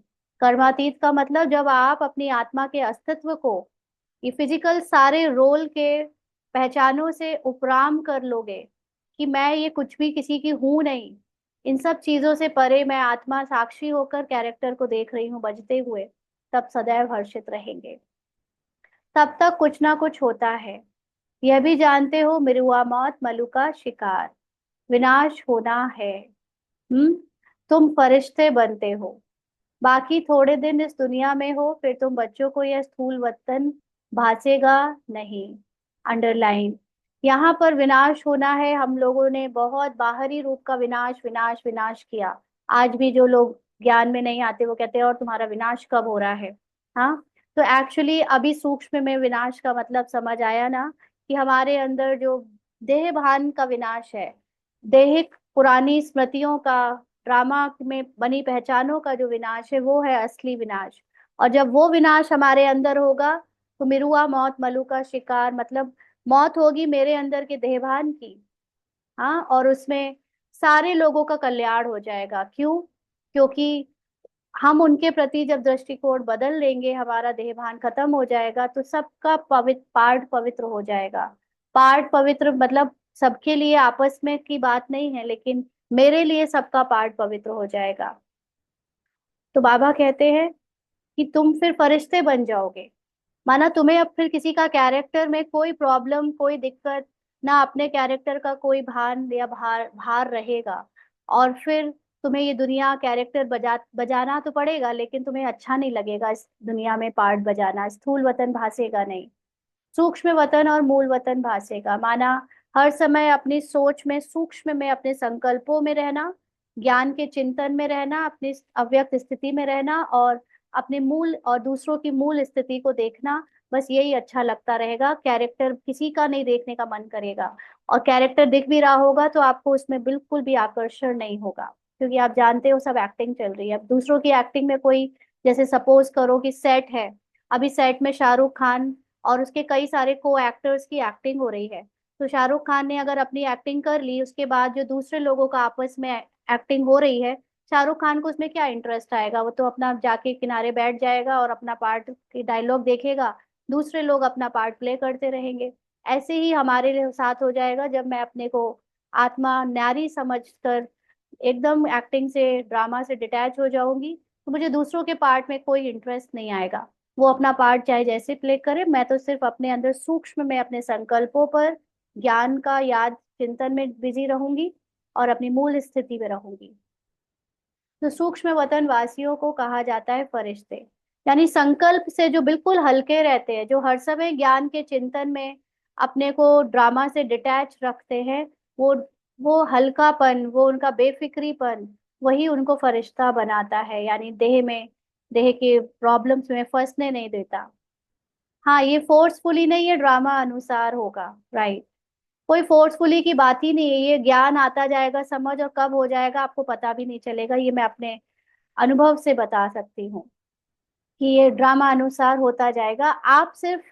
कर्मातीत का मतलब जब आप अपनी आत्मा के अस्तित्व को ये फिजिकल सारे रोल के पहचानों से उपराम कर लोगे कि मैं ये कुछ भी किसी की हूं नहीं, इन सब चीजों से परे मैं आत्मा साक्षी होकर कैरेक्टर को देख रही हूँ बजते हुए, तब सदैव हर्षित रहेंगे। तब तक कुछ ना कुछ होता है। यह भी जानते हो, मृवा मौत मलु का शिकार, विनाश होना है। हम्म, तुम फरिश्ते बनते हो, बाकी थोड़े दिन इस दुनिया में हो, फिर तुम बच्चों को यह स्थूल वतन भासेगा नहीं। अंडरलाइन, यहाँ पर विनाश होना है। हम लोगों ने बहुत बाहरी रूप का विनाश विनाश विनाश किया। आज भी जो लोग ज्ञान में नहीं आते वो कहते हैं और तुम्हारा विनाश कब हो रहा है। हाँ, तो एक्चुअली अभी सूक्ष्म में विनाश का मतलब समझ आया ना, कि हमारे अंदर जो देह भान का विनाश है, दैहिक पुरानी स्मृतियों का, ड्रामा में बनी पहचानों का जो विनाश है, वो है असली विनाश। और जब वो विनाश हमारे अंदर होगा तो मिरुआ मौत मलु का शिकार, मतलब मौत होगी मेरे अंदर के देहभान की। हाँ, और उसमें सारे लोगों का कल्याण हो जाएगा। क्यों? क्योंकि हम उनके प्रति जब दृष्टिकोण बदल लेंगे, हमारा देहभान खत्म हो जाएगा, तो सबका पवित्र पार्ट पवित्र हो जाएगा। पार्ट पवित्र मतलब सबके लिए आपस में की बात नहीं है, लेकिन मेरे लिए सबका पार्ट पवित्र हो जाएगा। तो बाबा कहते हैं कि तुम फिर फरिश्ते बन जाओगे। माना तुम्हें अब फिर किसी का कैरेक्टर में कोई प्रॉब्लम, कोई दिक्कत ना, अपने कैरेक्टर का कोई भान या भार भार रहेगा। और फिर तुम्हें ये दुनिया कैरेक्टर बजाना तो पड़ेगा, लेकिन तुम्हें अच्छा नहीं लगेगा इस दुनिया में पार्ट बजाना। स्थूल वतन भासेगा नहीं, सूक्ष्म वतन और मूल वतन भासेगा। माना हर समय अपनी सोच में, सूक्ष्म में, अपने संकल्पों में रहना, ज्ञान के चिंतन में रहना, अपनी अव्यक्त स्थिति में रहना, और अपने मूल और दूसरों की मूल स्थिति को देखना। बस यही अच्छा लगता रहेगा, कैरेक्टर किसी का नहीं देखने का मन करेगा। और कैरेक्टर दिख भी रहा होगा तो आपको उसमें बिल्कुल भी आकर्षण नहीं होगा, क्योंकि आप जानते हो सब एक्टिंग चल रही है। अब दूसरों की एक्टिंग में कोई, जैसे सपोज करो कि सेट है, अभी सेट में शाहरुख खान और उसके कई सारे को एक्टर्स की एक्टिंग हो रही है। तो शाहरुख खान ने अगर अपनी एक्टिंग कर ली, उसके बाद जो दूसरे लोगों का आपस में एक्टिंग हो रही है, शाहरुख खान को उसमें क्या इंटरेस्ट आएगा? वो तो अपना जाके किनारे बैठ जाएगा और अपना पार्ट की डायलॉग देखेगा, दूसरे लोग अपना पार्ट प्ले करते रहेंगे। ऐसे ही हमारे साथ हो जाएगा जब मैं अपने को आत्मा नारी समझकर एकदम एक्टिंग से, ड्रामा से डिटैच हो जाऊंगी, तो मुझे दूसरों के पार्ट में कोई इंटरेस्ट नहीं आएगा। वो अपना पार्ट चाहे जैसे प्ले करे, मैं तो सिर्फ अपने अंदर सूक्ष्म में अपने संकल्पों पर, ज्ञान का याद चिंतन में बिजी रहूंगी और अपनी मूल स्थिति में रहूंगी। तो सूक्ष्म वतन वासियों को कहा जाता है फरिश्ते। यानी संकल्प से जो बिल्कुल हल्के रहते हैं, जो हर समय ज्ञान के चिंतन में अपने को ड्रामा से डिटैच रखते हैं, वो हल्कापन, वो उनका बेफिक्रीपन, वही उनको फरिश्ता बनाता है। यानी देह के प्रॉब्लम्स में फंसने नहीं देता। हाँ, ये फोर्सफुली नहीं, ये ड्रामा अनुसार होगा। राइट। कोई फोर्सफुली की बात ही नहीं है, ये ज्ञान आता जाएगा समझ, और कब हो जाएगा आपको पता भी नहीं चलेगा। ये मैं अपने अनुभव से बता सकती हूँ कि ये ड्रामा अनुसार होता जाएगा। आप सिर्फ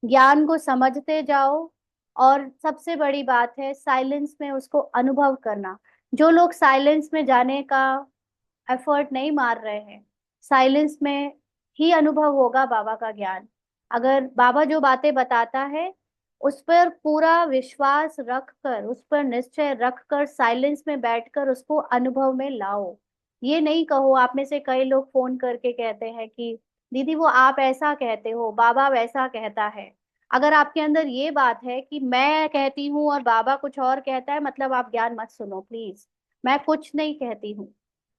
ज्ञान को समझते जाओ। और सबसे बड़ी बात है साइलेंस में उसको अनुभव करना। जो लोग साइलेंस में जाने का एफर्ट नहीं मार रहे हैं, साइलेंस में ही अनुभव होगा बाबा का ज्ञान। अगर बाबा जो बातें बताता है उस पर पूरा विश्वास रखकर, उस पर निश्चय रखकर, साइलेंस में बैठकर उसको अनुभव में लाओ। ये नहीं कहो, आप में से कई लोग फोन करके कहते हैं कि दीदी वो आप ऐसा कहते हो, बाबा वैसा कहता है। अगर आपके अंदर ये बात है कि मैं कहती हूँ और बाबा कुछ और कहता है, मतलब आप ज्ञान मत सुनो प्लीज। मैं कुछ नहीं कहती हूँ,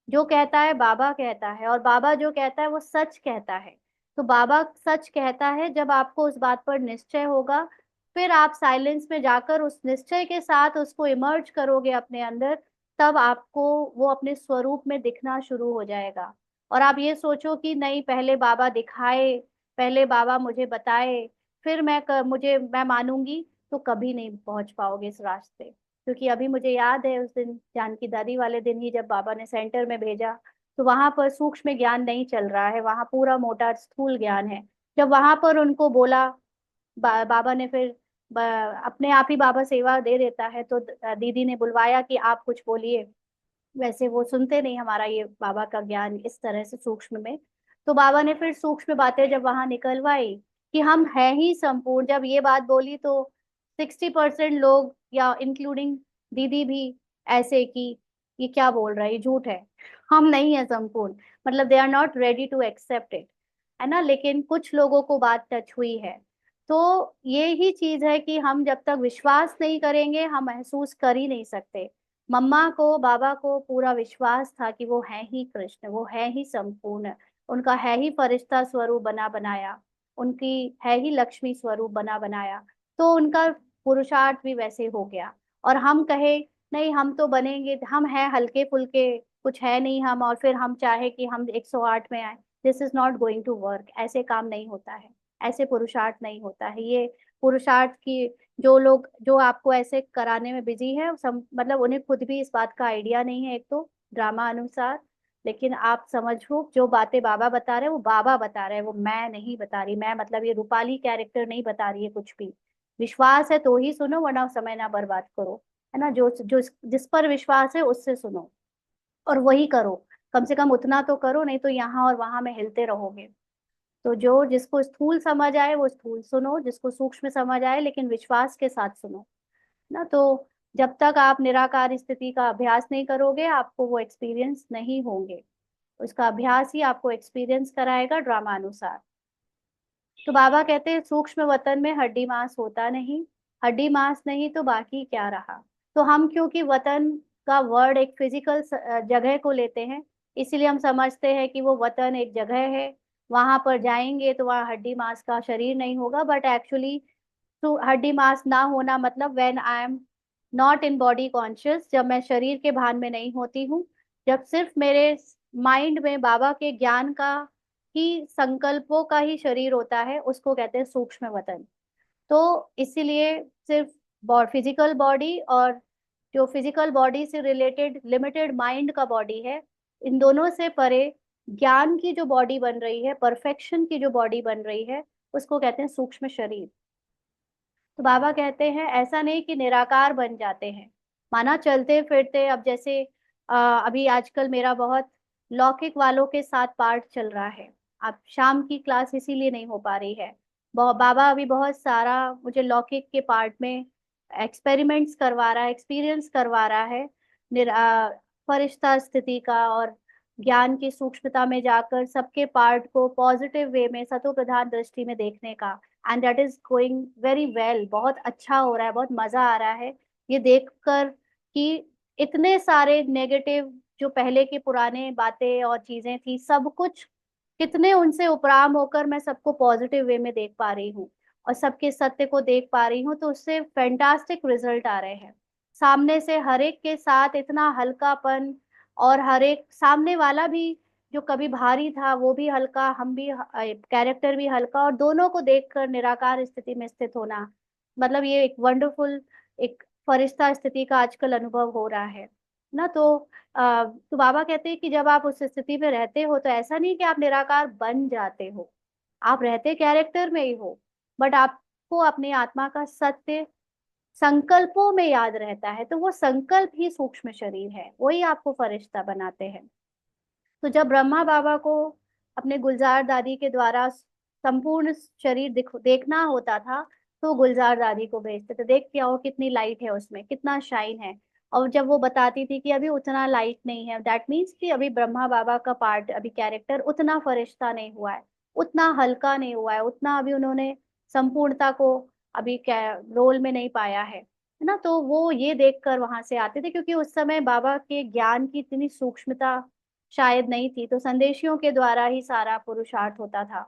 जो कहता है बाबा कहता है, और बाबा जो कहता है वो सच कहता है। तो बाबा सच कहता है, जब आपको उस बात पर निश्चय होगा, फिर आप साइलेंस में जाकर उस निश्चय के साथ उसको इमर्ज करोगे अपने अंदर, तब आपको वो अपने स्वरूप में दिखना शुरू हो जाएगा। और आप ये सोचो कि नहीं, पहले बाबा दिखाए, पहले बाबा मुझे बताए, फिर मैं मानूंगी, तो कभी नहीं पहुंच पाओगे इस रास्ते। क्योंकि अभी मुझे याद है उस दिन जानकी दादी वाले दिन ही, जब बाबा ने सेंटर में भेजा, तो वहां पर सूक्ष्म ज्ञान नहीं चल रहा है, वहां पूरा मोटा स्थूल ज्ञान है। जब वहां पर उनको बोला, बाबा ने फिर अपने आप ही बाबा सेवा दे देता है, तो दीदी ने बुलवाया कि आप कुछ बोलिए। वैसे वो सुनते नहीं हमारा ये बाबा का ज्ञान इस तरह से सूक्ष्म में। तो बाबा ने फिर सूक्ष्म बातें जब वहां निकलवाई कि हम हैं ही संपूर्ण, जब ये बात बोली तो 60% लोग, या इंक्लूडिंग दीदी भी, ऐसे कि ये क्या बोल रहा है, ये झूठ है, हम नहीं है संपूर्ण। मतलब they are not ready to accept it, है ना। लेकिन कुछ लोगों को बात टच हुई है। तो ये ही चीज है कि हम जब तक विश्वास नहीं करेंगे, हम महसूस कर ही नहीं सकते। मम्मा को, बाबा को पूरा विश्वास था कि वो है ही कृष्ण, वो है ही संपूर्ण, उनका है ही फरिश्ता स्वरूप बना बनाया, उनकी है ही लक्ष्मी स्वरूप बना बनाया। तो उनका पुरुषार्थ भी वैसे हो गया। और हम कहे नहीं, हम तो बनेंगे, हम हैं हल्के फुल्के, कुछ है नहीं हम, और फिर हम चाहे कि हम 108 में आए, this is not going to work. ऐसे काम नहीं होता है, ऐसे पुरुषार्थ नहीं होता है। ये पुरुषार्थ की, जो लोग जो आपको ऐसे कराने में बिजी है, मतलब उन्हें खुद भी इस बात का आइडिया नहीं है, एक तो ड्रामा अनुसार। लेकिन आप समझो जो बातें बाबा बता रहे हैं वो बाबा बता रहे हैं, वो मैं नहीं बता रही। मैं मतलब ये रूपाली कैरेक्टर नहीं बता रही है कुछ भी। विश्वास है तो ही सुनो, वरना समय ना बर्बाद करो, है ना। जो जो जिस पर विश्वास है उससे सुनो और वही करो। कम से कम उतना तो करो, नहीं तो यहाँ और वहां में हिलते रहोगे। तो जो जिसको स्थूल समझ आए वो स्थूल सुनो, जिसको सूक्ष्म समझ आए लेकिन विश्वास के साथ सुनो ना। तो जब तक आप निराकार स्थिति का अभ्यास नहीं करोगे आपको वो एक्सपीरियंस नहीं होंगे। उसका अभ्यास ही आपको एक्सपीरियंस कराएगा ड्रामा अनुसार। तो बाबा कहते हैं सूक्ष्म वतन में हड्डी मांस होता नहीं, हड्डी मांस नहीं तो बाकी क्या रहा। तो हम क्योंकि वतन का वर्ड एक फिजिकल जगह को लेते हैं, इसीलिए हम समझते हैं कि वो वतन एक जगह है, वहां पर जाएंगे तो वहाँ हड्डी मांस का शरीर नहीं होगा। बट एक्चुअली तो हड्डी मांस ना होना मतलब when I am not in body conscious, जब मैं शरीर के भान में नहीं होती हूँ, जब सिर्फ मेरे माइंड में बाबा के ज्ञान का ही संकल्पों का ही शरीर होता है, उसको कहते हैं सूक्ष्म वतन। तो इसीलिए सिर्फ फिजिकल बॉडी और जो फिजिकल बॉडी से रिलेटेड लिमिटेड माइंड का बॉडी है, इन दोनों से परे ज्ञान की जो बॉडी बन रही है, परफेक्शन की जो बॉडी बन रही है, उसको कहते हैं सूक्ष्म शरीर। तो बाबा कहते हैं ऐसा नहीं कि निराकार बन जाते हैं, माना चलते फिरते। अब जैसे अभी आजकल मेरा बहुत लौकिक वालों के साथ पाठ चल रहा है। अब शाम की क्लास इसीलिए नहीं हो पा रही है। बाबा अभी बहुत सारा मुझे लौकिक के पार्ट में एक्सपेरिमेंट्स करवा रहा है, एक्सपीरियंस करवा रहा है फरिश्ता स्थिति का, और ज्ञान की सूक्ष्मता में जाकर सबके पार्ट को पॉजिटिव वे में सतो प्रधान दृष्टि में देखने का। And that is going very well, बहुत अच्छा हो रहा है, बहुत मजा आ रहा है ये देखकर कि इतने सारे नेगेटिव जो पहले के पुराने बातें और चीजें थी, सब कुछ कितने उनसे उपराम होकर मैं सबको पॉजिटिव वे में देख पा रही हूँ और सबके सत्य को देख पा रही हूँ। तो उससे फैंटास्टिक रिजल्ट आ रहे हैं। सामने से हर एक के साथ इतना हल्कापन, और हर एक सामने वाला भी जो कभी भारी था वो भी हल्का, हम भी कैरेक्टर भी हल्का, और दोनों को देखकर निराकार स्थिति में स्थित होना, मतलब ये एक वंडरफुल, एक फरिश्ता स्थिति का आजकल अनुभव हो रहा है ना। तो बाबा कहते हैं कि जब आप उस स्थिति में रहते हो तो ऐसा नहीं कि आप निराकार बन जाते हो, आप रहते कैरेक्टर में ही हो, बट आपको अपनी आत्मा का सत्य संकल्पों में याद रहता है। तो वो संकल्प ही सूक्ष्म शरीर है, वही आपको फरिश्ता बनाते हैं। तो जब ब्रह्मा बाबा को अपने गुलजार दादी के द्वारा संपूर्ण शरीर देखना होता था, तो गुलजार दादी को भेजते थे, देख के आओ कितनी लाइट है उसमें, कितना शाइन है। और जब वो बताती थी कि अभी उतना लाइट नहीं है, दैट मीन्स कि अभी ब्रह्मा बाबा का पार्ट, अभी कैरेक्टर उतना फरिश्ता नहीं हुआ है, उतना हल्का नहीं हुआ है, उतना अभी उन्होंने संपूर्णता को अभी रोल में नहीं पाया है ना। तो वो ये देखकर वहां से आते थे, क्योंकि उस समय बाबा के ज्ञान की इतनी सूक्ष्मता शायद नहीं थी, तो संदेशियों के द्वारा ही सारा पुरुषार्थ होता था।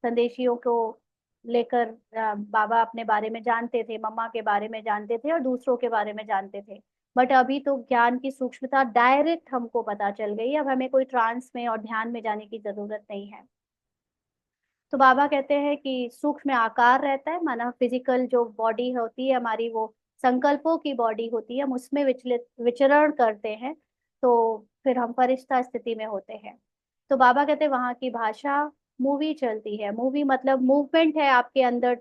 संदेशियों को लेकर बाबा अपने बारे में जानते थे, मम्मा के बारे में जानते थे और दूसरों के बारे में जानते थे। बट अभी तो ज्ञान की सूक्ष्मता डायरेक्ट हमको पता चल गई, अब हमें कोई ट्रांस में और ध्यान में जाने की जरूरत नहीं है। तो बाबा कहते हैं कि सूक्ष्म आकार रहता है, माना फिजिकल जो बॉडी होती है हमारी, वो संकल्पों की बॉडी होती है, हम उसमें विचलित विचरण करते हैं, तो फिर हम फरिश्ता स्थिति में होते हैं। तो बाबा कहते हैं वहां की भाषा मूवी चलती है। मूवी मतलब मूवमेंट है आपके अंदर,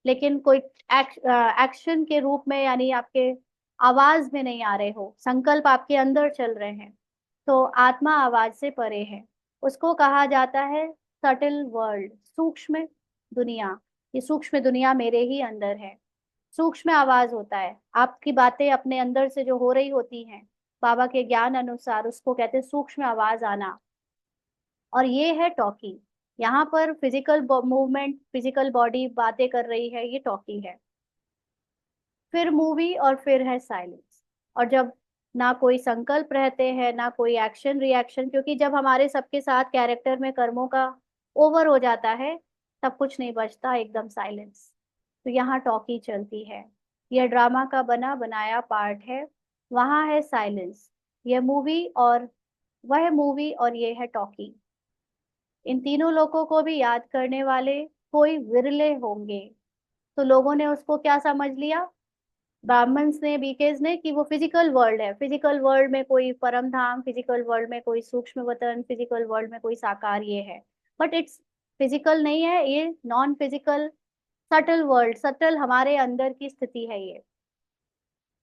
लेकिन कोई एक्शन के रूप में, यानी आपके आवाज में नहीं आ रहे हो, संकल्प आपके अंदर चल रहे हैं। तो आत्मा आवाज से परे है, उसको कहा जाता है सटल वर्ल्ड, सूक्ष्म दुनिया। ये सूक्ष्म दुनिया मेरे ही अंदर है। सूक्ष्म आवाज होता है, आपकी बातें अपने अंदर से जो हो रही होती हैं बाबा के ज्ञान अनुसार, उसको कहते हैं सूक्ष्म आवाज आना। और ये है टॉकी, यहाँ पर फिजिकल मूवमेंट, फिजिकल बॉडी बातें कर रही है, ये टॉकी है। फिर मूवी, और फिर है साइलेंस। और जब ना कोई संकल्प रहते हैं ना कोई एक्शन रिएक्शन, क्योंकि जब हमारे सबके साथ कैरेक्टर में कर्मों का ओवर हो जाता है, तब कुछ नहीं बचता, एकदम साइलेंस। तो यहाँ टॉकी चलती है, यह ड्रामा का बना बनाया पार्ट है, वहाँ है साइलेंस। यह मूवी और वह मूवी और ये है टॉकी। इन तीनों लोगों को भी याद करने वाले कोई विरले होंगे। तो लोगों ने उसको क्या समझ लिया, ब्राह्मण्स ने, बीकेज ने, कि वो फिजिकल वर्ल्ड है, फिजिकल वर्ल्ड में कोई परम धाम, फिजिकल वर्ल्ड में कोई सूक्ष्म वतन, फिजिकल वर्ल्ड में कोई साकार ये है। बट इट्स फिजिकल नहीं है ये, non physical, subtle world, subtle हमारे अंदर की स्थिति है ये।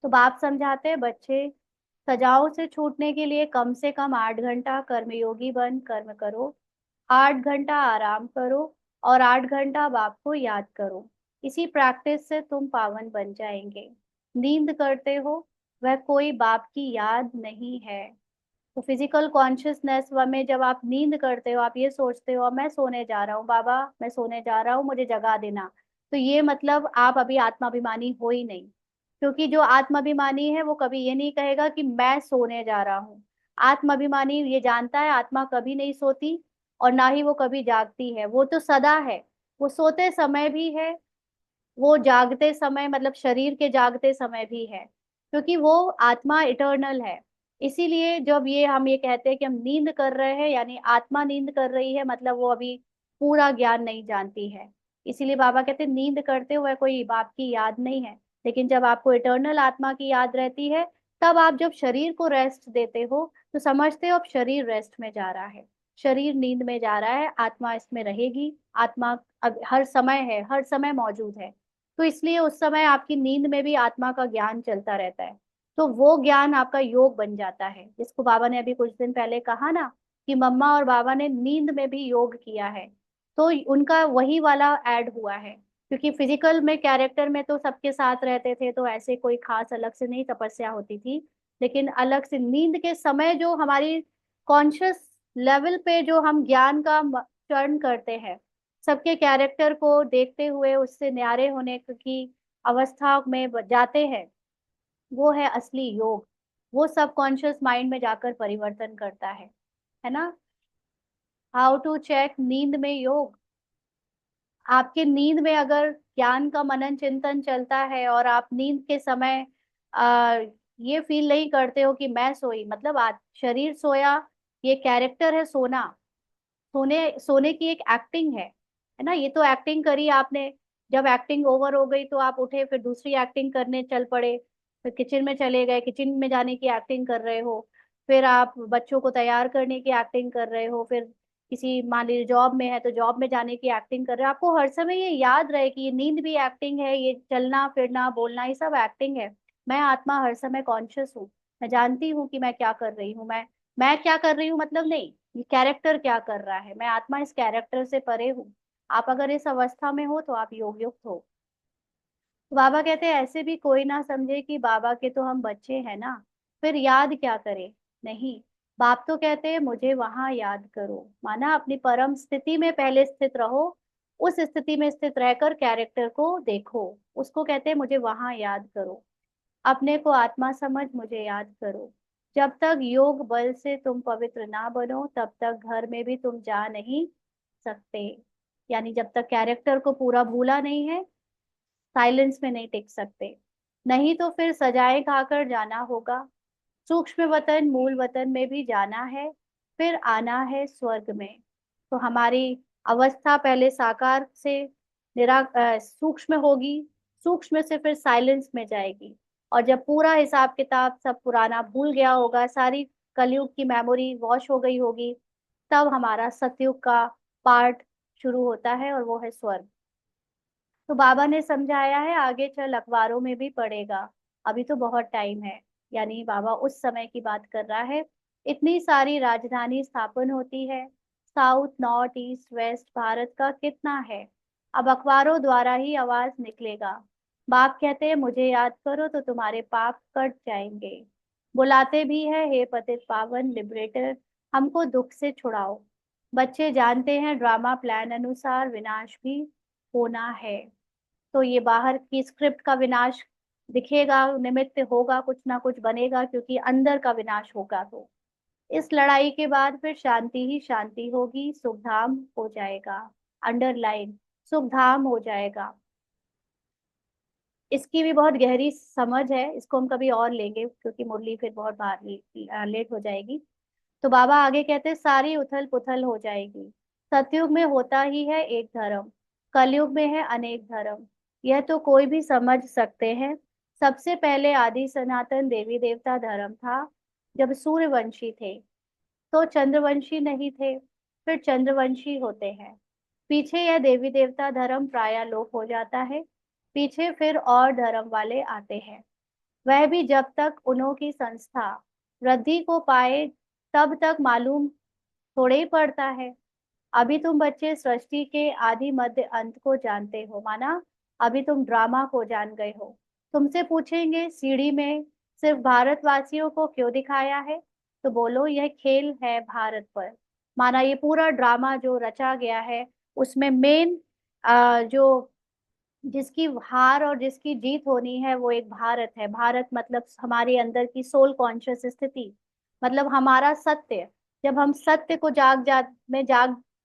तो बाप समझाते हैं बच्चे, सजाओं से छूटने के लिए कम से कम 8 घंटा कर्मयोगी बन कर्म करो, 8 घंटा आराम करो, और 8 घंटा बाप को याद करो। इसी प्रैक्टिस से तुम पावन बन जाएंगे। नींद करते हो वह कोई बाप की याद नहीं है। तो फिजिकल कॉन्शियसनेस में जब आप नींद करते हो, आप ये सोचते हो मैं सोने जा रहा हूँ बाबा, मैं सोने जा रहा हूँ, मुझे जगा देना। तो ये मतलब आप अभी आत्माभिमानी हो ही नहीं। क्योंकि जो आत्माभिमानी है वो कभी ये नहीं कहेगा कि मैं सोने जा रहा हूँ। आत्माभिमानी ये जानता है आत्मा कभी नहीं सोती, और ना ही वो कभी जागती है, वो तो सदा है। वो सोते समय भी है, वो जागते समय मतलब शरीर के जागते समय भी है, क्योंकि वो आत्मा इटर्नल है। इसीलिए जब ये हम ये कहते हैं कि हम नींद कर रहे हैं, यानी आत्मा नींद कर रही है, मतलब वो अभी पूरा ज्ञान नहीं जानती है। इसीलिए बाबा कहते हैं नींद करते हुए कोई बाप की याद नहीं है। लेकिन जब आपको इटर्नल आत्मा की याद रहती है, तब आप जब शरीर को रेस्ट देते हो तो समझते हो अब शरीर रेस्ट में जा रहा है, शरीर नींद में जा रहा है, आत्मा इसमें रहेगी। आत्मा अब हर समय है, हर समय मौजूद है। तो इसलिए उस समय आपकी नींद में भी आत्मा का ज्ञान चलता रहता है। तो वो ज्ञान आपका योग बन जाता है, जिसको बाबा ने अभी कुछ दिन पहले कहा ना, कि मम्मा और बाबा ने नींद में भी योग किया है। तो उनका वही वाला ऐड हुआ है। क्योंकि फिजिकल में कैरेक्टर में तो सबके साथ रहते थे, तो ऐसे कोई खास अलग से नहीं तपस्या होती थी। लेकिन अलग से नींद के समय जो हमारी कॉन्शियस लेवल पे जो हम ज्ञान का चरण करते हैं, सबके कैरेक्टर को देखते हुए उससे न्यारे होने की अवस्था में जाते हैं, वो है असली योग। वो सब कॉन्शियस माइंड में जाकर परिवर्तन करता है ना। हाउ टू चेक नींद में योग। आपके नींद में अगर ज्ञान का मनन चिंतन चलता है और आप नींद के समय आ, ये फील नहीं करते हो कि मैं सोई, मतलब आज शरीर सोया, ये कैरेक्टर है सोना। सोने सोने की एक एक्टिंग है ना, ये तो एक्टिंग करी आपने। जब एक्टिंग ओवर हो गई तो आप उठे, फिर दूसरी एक्टिंग करने चल पड़े, फिर किचन में चले गए, किचन में जाने की एक्टिंग कर रहे हो। फिर आप बच्चों को तैयार करने की एक्टिंग कर रहे हो, फिर किसी मान लीजिए जॉब में है तो जॉब में जाने की एक्टिंग कर रहे हो। आपको हर समय ये याद रहे कि ये नींद भी एक्टिंग है, ये चलना फिरना बोलना ये सब एक्टिंग है। मैं आत्मा हर समय कॉन्शियस हूँ, मैं जानती हूँ कि मैं क्या कर रही हूँ। मैं क्या कर रही हूँ मतलब नहीं, ये कैरेक्टर क्या कर रहा है, मैं आत्मा इस कैरेक्टर से परे हूँ। आप अगर इस अवस्था में हो तो आप योग युक्त हो। तो बाबा कहते हैं ऐसे भी कोई ना समझे कि बाबा के तो हम बच्चे हैं ना, फिर याद क्या करें। नहीं, बाप तो कहते हैं मुझे वहां याद करो, माना अपनी परम स्थिति में पहले स्थित रहो। उस स्थिति में स्थित रहकर कैरेक्टर को देखो, उसको कहते हैं मुझे वहां याद करो। अपने को आत्मा समझ मुझे याद करो। जब तक योग बल से तुम पवित्र ना बनो, तब तक घर में भी तुम जा नहीं सकते। यानी जब तक कैरेक्टर को पूरा भूला नहीं है, साइलेंस में नहीं टिक सकते। नहीं तो फिर सजाएं खाकर जाना होगा, सूक्ष्म वतन मूल वतन में भी जाना है, फिर आना है स्वर्ग में। तो हमारी अवस्था पहले साकार से सूक्ष्म होगी, सूक्ष्म से फिर साइलेंस में जाएगी। और जब पूरा हिसाब किताब सब पुराना भूल गया होगा, सारी कलयुग की मेमोरी वॉश हो गई होगी, तब हमारा सतयुग का पार्ट शुरू होता है, और वो है स्वर्ग। तो बाबा ने समझाया है आगे चल अखबारों में भी पढ़ेगा, अभी तो बहुत टाइम है। यानी बाबा उस समय की बात कर रहा है। इतनी सारी राजधानी स्थापन होती है, south north east west Bharat का कितना है, अब अखबारों द्वारा ही आवाज निकलेगा। बाप कहते हैं मुझे याद करो तो तुम्हारे पाप कट जाएंगे। बुलाते भी है हे पतित पावन लिबरेटर, हमको दुख से छुड़ाओ। बच्चे जानते हैं ड्रामा प्लान अनुसार विनाश भी होना है। तो ये बाहर की स्क्रिप्ट का विनाश दिखेगा, निमित्त होगा, कुछ ना कुछ बनेगा, क्योंकि अंदर का विनाश होगा। तो इस लड़ाई के बाद फिर शांति ही शांति होगी, सुखधाम हो जाएगा। अंडरलाइन, सुखधाम हो जाएगा। इसकी भी बहुत गहरी समझ है, इसको हम कभी और लेंगे क्योंकि मुरली फिर बहुत भारी लेट हो जाएगी। तो बाबा आगे कहते हैं सारी उथल पुथल हो जाएगी। सतयुग में होता ही है एक धर्म, कलयुग में है अनेक धर्म, यह तो कोई भी समझ सकते हैं। सबसे पहले आदि सनातन देवी देवता धर्म था जब सूर्यवंशी थे, तो चंद्रवंशी नहीं थे, फिर चंद्रवंशी होते हैं। पीछे यह देवी देवता धर्म प्राय लोप हो जाता है, पीछे फिर और धर्म वाले आते हैं। वह भी जब तक उन्हों की संस्था वृद्धि को पाए तब तक मालूम थोड़े ही पड़ता है। अभी तुम बच्चे सृष्टि के आदि मध्य अंत को जानते हो, माना अभी तुम ड्रामा को जान गए हो। तुमसे पूछेंगे सीढ़ी में सिर्फ भारतवासियों को क्यों दिखाया है, तो बोलो यह खेल है भारत पर। माना ये पूरा ड्रामा जो रचा गया है उसमें मेन जो जिसकी हार और जिसकी जीत होनी है वो एक भारत है। भारत मतलब हमारे अंदर की सोल कॉन्शियस स्थिति, मतलब हमारा सत्य। जब हम सत्य को जाग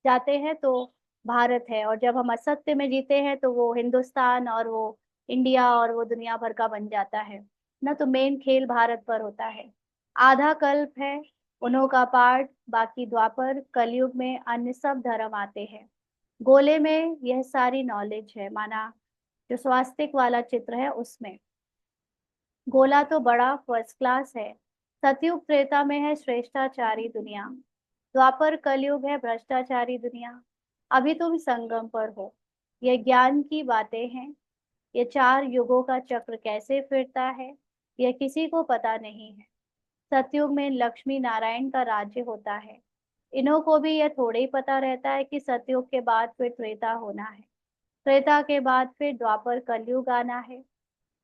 जाते हैं तो भारत है, और जब हम असत्य में जीते हैं तो वो हिंदुस्तान और वो इंडिया और वो दुनिया भर का बन जाता है ना। तो मेन खेल भारत पर होता है। आधा कल्प है उन्हों का पाठ, बाकी द्वापर कलयुग में अन्य सब धर्म आते हैं। गोले में यह सारी नॉलेज है, माना जो स्वास्तिक वाला चित्र है उसमें। गोला तो बड़ा फर्स्ट क्लास है। सतयुग त्रेता में है श्रेष्ठाचारी दुनिया, द्वापर कलयुग है भ्रष्टाचारी दुनिया। अभी तुम संगम पर हो, ये ज्ञान की बातें हैं। ये चार युगों का चक्र कैसे फिरता है यह किसी को पता नहीं है। सतयुग में लक्ष्मी नारायण का राज्य होता है। इन्हों को भी यह थोड़े ही पता रहता है कि सतयुग के बाद फिर त्रेता होना है, त्रेता के बाद फिर द्वापर कलयुग आना है।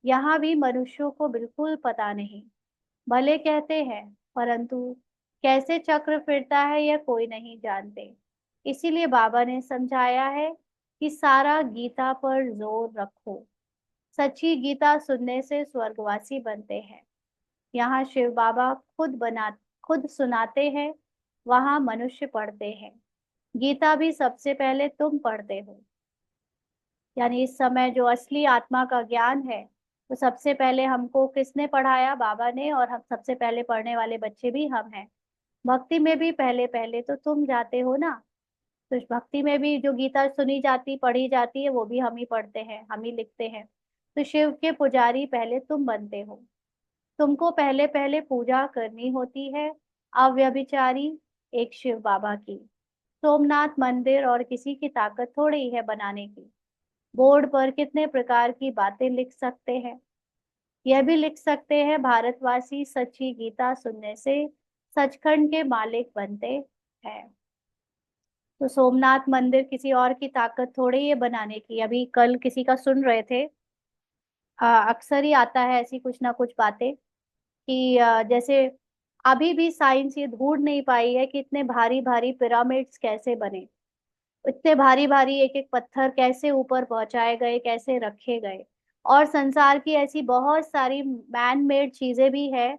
यहाँ भी मनुष्यों को बिल्कुल पता नहीं। भले कहते हैं, परंतु कैसे चक्र फिरता है यह कोई नहीं जानते। इसीलिए बाबा ने समझाया है कि सारा गीता पर जोर रखो। सच्ची गीता सुनने से स्वर्गवासी बनते हैं। यहाँ शिव बाबा खुद सुनाते हैं, वहां मनुष्य पढ़ते हैं। गीता भी सबसे पहले तुम पढ़ते हो। यानी इस समय जो असली आत्मा का ज्ञान है वो सबसे पहले हमको किसने पढ़ाया, बाबा ने, और हम सबसे पहले पढ़ने वाले बच्चे भी हम हैं। भक्ति में भी पहले पहले तो तुम जाते हो ना। तो इस भक्ति में भी जो गीता सुनी जाती पढ़ी जाती है वो भी हम ही पढ़ते हैं, हम ही लिखते हैं। तो शिव के पुजारी पहले तुम बनते हो। तुमको पहले पहले पूजा करनी होती है अव्यभिचारी एक शिव बाबा की। सोमनाथ मंदिर और किसी की ताकत थोड़ी ही है बनाने की। बोर्ड पर कितने प्रकार की बातें लिख सकते हैं। यह भी लिख सकते हैं भारतवासी सच्ची गीता सुनने से सचखंड के मालिक बनते हैं। तो सोमनाथ मंदिर किसी और की ताकत थोड़ी है बनाने की। अभी कल किसी का सुन रहे थे, अक्सर ही आता है ऐसी कुछ ना कुछ बातें कि जैसे अभी भी साइंस ये ढूंढ नहीं पाई है कि इतने भारी भारी पिरामिड्स कैसे बने, इतने भारी भारी एक एक पत्थर कैसे ऊपर पहुंचाए गए, कैसे रखे गए। और संसार की ऐसी बहुत सारी मैन मेड चीजें भी है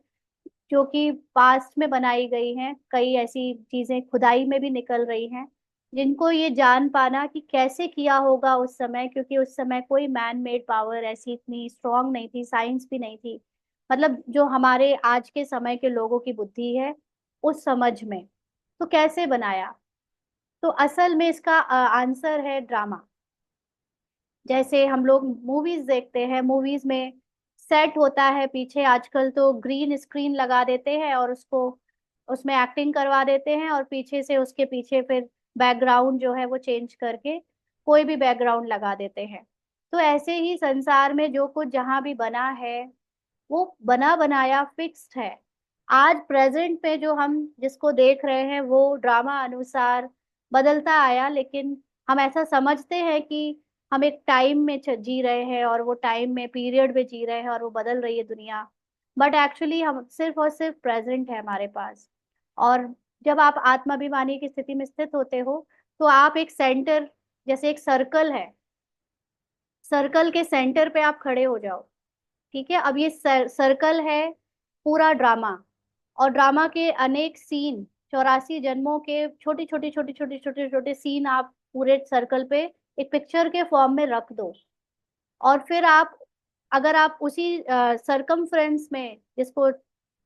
जो कि पास्ट में बनाई गई हैं। कई ऐसी चीजें खुदाई में भी निकल रही हैं जिनको ये जान पाना कि कैसे किया होगा उस समय, क्योंकि उस समय कोई मैन मेड पावर ऐसी इतनी स्ट्रांग नहीं थी, साइंस भी नहीं थी। मतलब जो हमारे आज के समय के लोगों की बुद्धि है उस समझ में, तो कैसे बनाया। तो असल में इसका आंसर है ड्रामा। जैसे हम लोग मूवीज देखते हैं, मूवीज में सेट होता है पीछे, आजकल तो ग्रीन स्क्रीन लगा देते हैं और उसको उसमें एक्टिंग करवा देते हैं, और पीछे से उसके पीछे फिर बैकग्राउंड जो है वो चेंज करके कोई भी बैकग्राउंड लगा देते हैं। तो ऐसे ही संसार में जो कुछ जहां भी बना है वो बना बनाया फिक्स्ड है। आज प्रेजेंट में जो हम जिसको देख रहे हैं वो ड्रामा अनुसार बदलता आया, लेकिन हम ऐसा समझते हैं कि हम एक टाइम में जी रहे हैं और वो टाइम में पीरियड में जी रहे हैं और वो बदल रही है दुनिया। बट एक्चुअली हम सिर्फ और सिर्फ प्रेजेंट है हमारे पास। और जब आप आत्माभिमानी की स्थिति में स्थित होते हो तो आप एक सेंटर, जैसे एक सर्कल है, सर्कल के सेंटर पे आप खड़े हो जाओ। ठीक है, अब ये सर्कल है पूरा ड्रामा, और ड्रामा के अनेक सीन, 84 जन्मों के छोटी छोटी छोटी छोटी छोटे छोटे सीन आप पूरे सर्कल पे एक पिक्चर के फॉर्म में रख दो। और फिर आप, अगर आप उसी सरकमफ्रेंस में, जिसको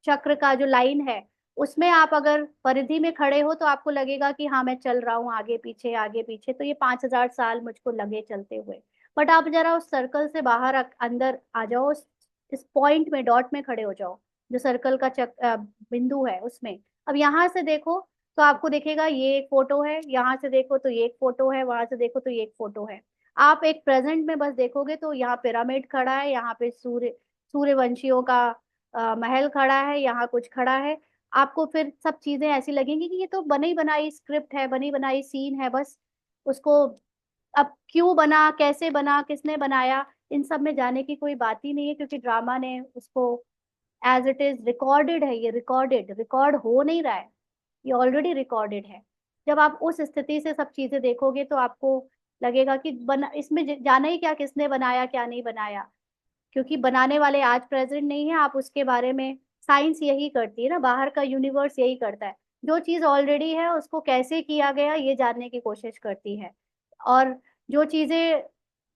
चक्र का जो लाइन है उसमें आप अगर परिधि में खड़े हो तो आपको लगेगा कि हाँ मैं चल रहा हूँ आगे पीछे आगे पीछे, तो ये 5000 साल मुझको लगे चलते हुए। बट आप जरा उस सर्कल से बाहर अंदर आ जाओ, उस इस पॉइंट में, डॉट में खड़े हो जाओ, जो सर्कल का बिंदु है उसमें। अब यहाँ से देखो तो आपको दिखेगा ये एक फोटो है, यहाँ से देखो तो ये एक फोटो है, वहां से देखो तो ये एक फोटो है। आप एक प्रेजेंट में बस देखोगे तो यहाँ पिरामिड खड़ा है, यहाँ पे सूर्यवंशियों का महल खड़ा है, यहाँ कुछ खड़ा है। आपको फिर सब चीजें ऐसी लगेंगी कि ये तो बनी बनाई स्क्रिप्ट है, बनी बनाई सीन है बस। उसको अब क्यों बना, कैसे बना, किसने बनाया, इन सब में जाने की कोई बात ही नहीं है, क्योंकि ड्रामा ने उसको एज इट इज रिकॉर्डेड है, ये रिकॉर्ड हो नहीं रहा है, ये ऑलरेडी रिकॉर्डेड है। जब आप उस स्थिति से सब चीजें देखोगे तो आपको लगेगा कि बना, इसमें जाना ही क्या किसने बनाया क्या नहीं बनाया, क्योंकि बनाने वाले आज प्रेजेंट नहीं है। आप उसके बारे में, साइंस यही करती है ना, बाहर का यूनिवर्स यही करता है, जो चीज ऑलरेडी है उसको कैसे किया गया ये जानने की कोशिश करती है। और जो चीजें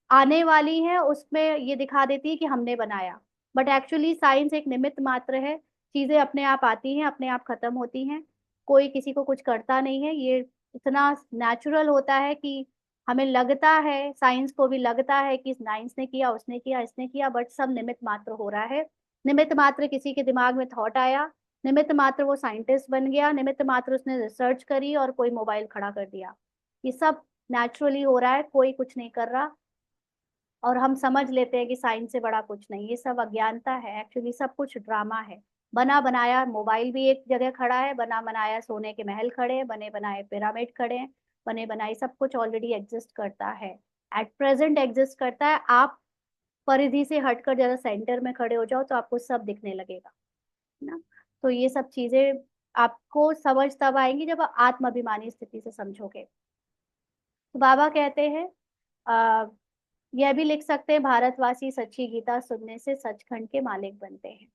आने वाली हैं उसमें ये दिखा देती है कि हमने बनाया। बट एक्चुअली साइंस एक निमित्त मात्र है, चीजें अपने आप आती हैं, अपने आप खत्म होती हैं, कोई किसी को कुछ करता नहीं है। ये इतना नेचुरल होता है कि हमें लगता है, साइंस को भी लगता है कि साइंस ने किया, उसने किया, इसने किया, बट सब निमित्त मात्र हो रहा है। निमित्त मात्र किसी के दिमाग में थॉट आया, निमित्त मात्र वो साइंटिस्ट बन गया, निमित्त मात्र उसने रिसर्च करी और कोई मोबाइल खड़ा कर दिया। ये सब नेचुरली हो रहा है, कोई कुछ नहीं कर रहा। और हम समझ लेते हैं कि साइंस से बड़ा कुछ नहीं, ये सब अज्ञानता है, एक्चुअली सब कुछ ड्रामा है। बना बनाया मोबाइल भी एक जगह खड़ा है, बना बनाया सोने के महल खड़े हैं, बने बनाए पिरामिड खड़े हैं, बने बनाए सब कुछ ऑलरेडी एग्जिस्ट करता है, एट प्रेजेंट एग्जिस्ट करता है। आप परिधि से हटकर जरा सेंटर में खड़े हो जाओ तो आपको सब दिखने लगेगा, है ना। तो ये सब चीजें आपको समझ तब आएंगी जब आप आत्म अभिमानी स्थिति से समझोगे। तो बाबा कहते हैं, यह भी लिख सकते हैं, भारतवासी सच्ची गीता सुनने से सचखंड के मालिक बनते हैं।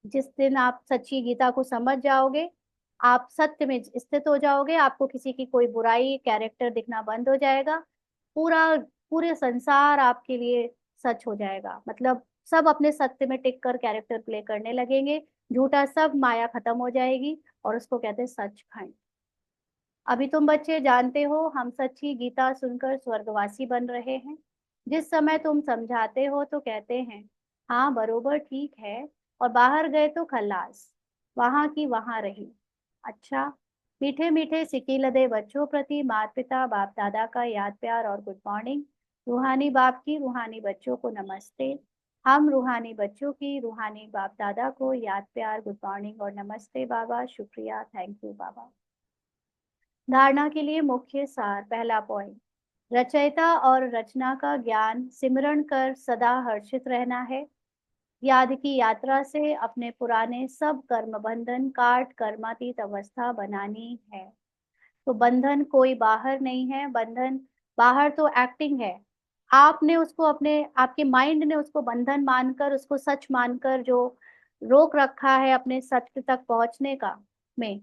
जिस दिन आप सच्ची गीता को समझ जाओगे, आप सत्य में स्थित हो जाओगे, आपको किसी की कोई बुराई कैरेक्टर दिखना बंद हो जाएगा। पूरा पूरे संसार आपके लिए सच हो जाएगा, मतलब सब अपने सत्य में टिक कर कैरेक्टर प्ले करने लगेंगे, झूठा सब माया खत्म हो जाएगी, और उसको कहते हैं सचखंड। अभी तुम बच्चे जानते हो हम सच्ची गीता सुनकर स्वर्गवासी बन रहे हैं। जिस समय तुम समझाते हो तो कहते हैं हाँ बरोबर ठीक है, और बाहर गए तो खल्लास, वहां की वहां रही। अच्छा, मीठे मीठे सिकी लदे बच्चों प्रति माता पिता बाप दादा का याद प्यार और गुड मॉर्निंग। रूहानी बाप की रूहानी बच्चों को नमस्ते। हम रूहानी बच्चों की रूहानी बाप दादा को याद प्यार गुड मॉर्निंग और नमस्ते बाबा, शुक्रिया, थैंक यू बाबा। धारणा के लिए मुख्य सार, पहला पॉइंट, रचयिता और रचना का ज्ञान सिमरण कर सदा हर्षित रहना है। याद की यात्रा से अपने पुराने सब कर्म बंधन काट कर्मातीत अवस्था बनानी है। तो बंधन कोई बाहर नहीं है, बंधन बाहर तो एक्टिंग है। आपने उसको अपने, आपके माइंड ने उसको बंधन मानकर, उसको सच मानकर जो रोक रखा है अपने सत्य तक पहुंचने का में,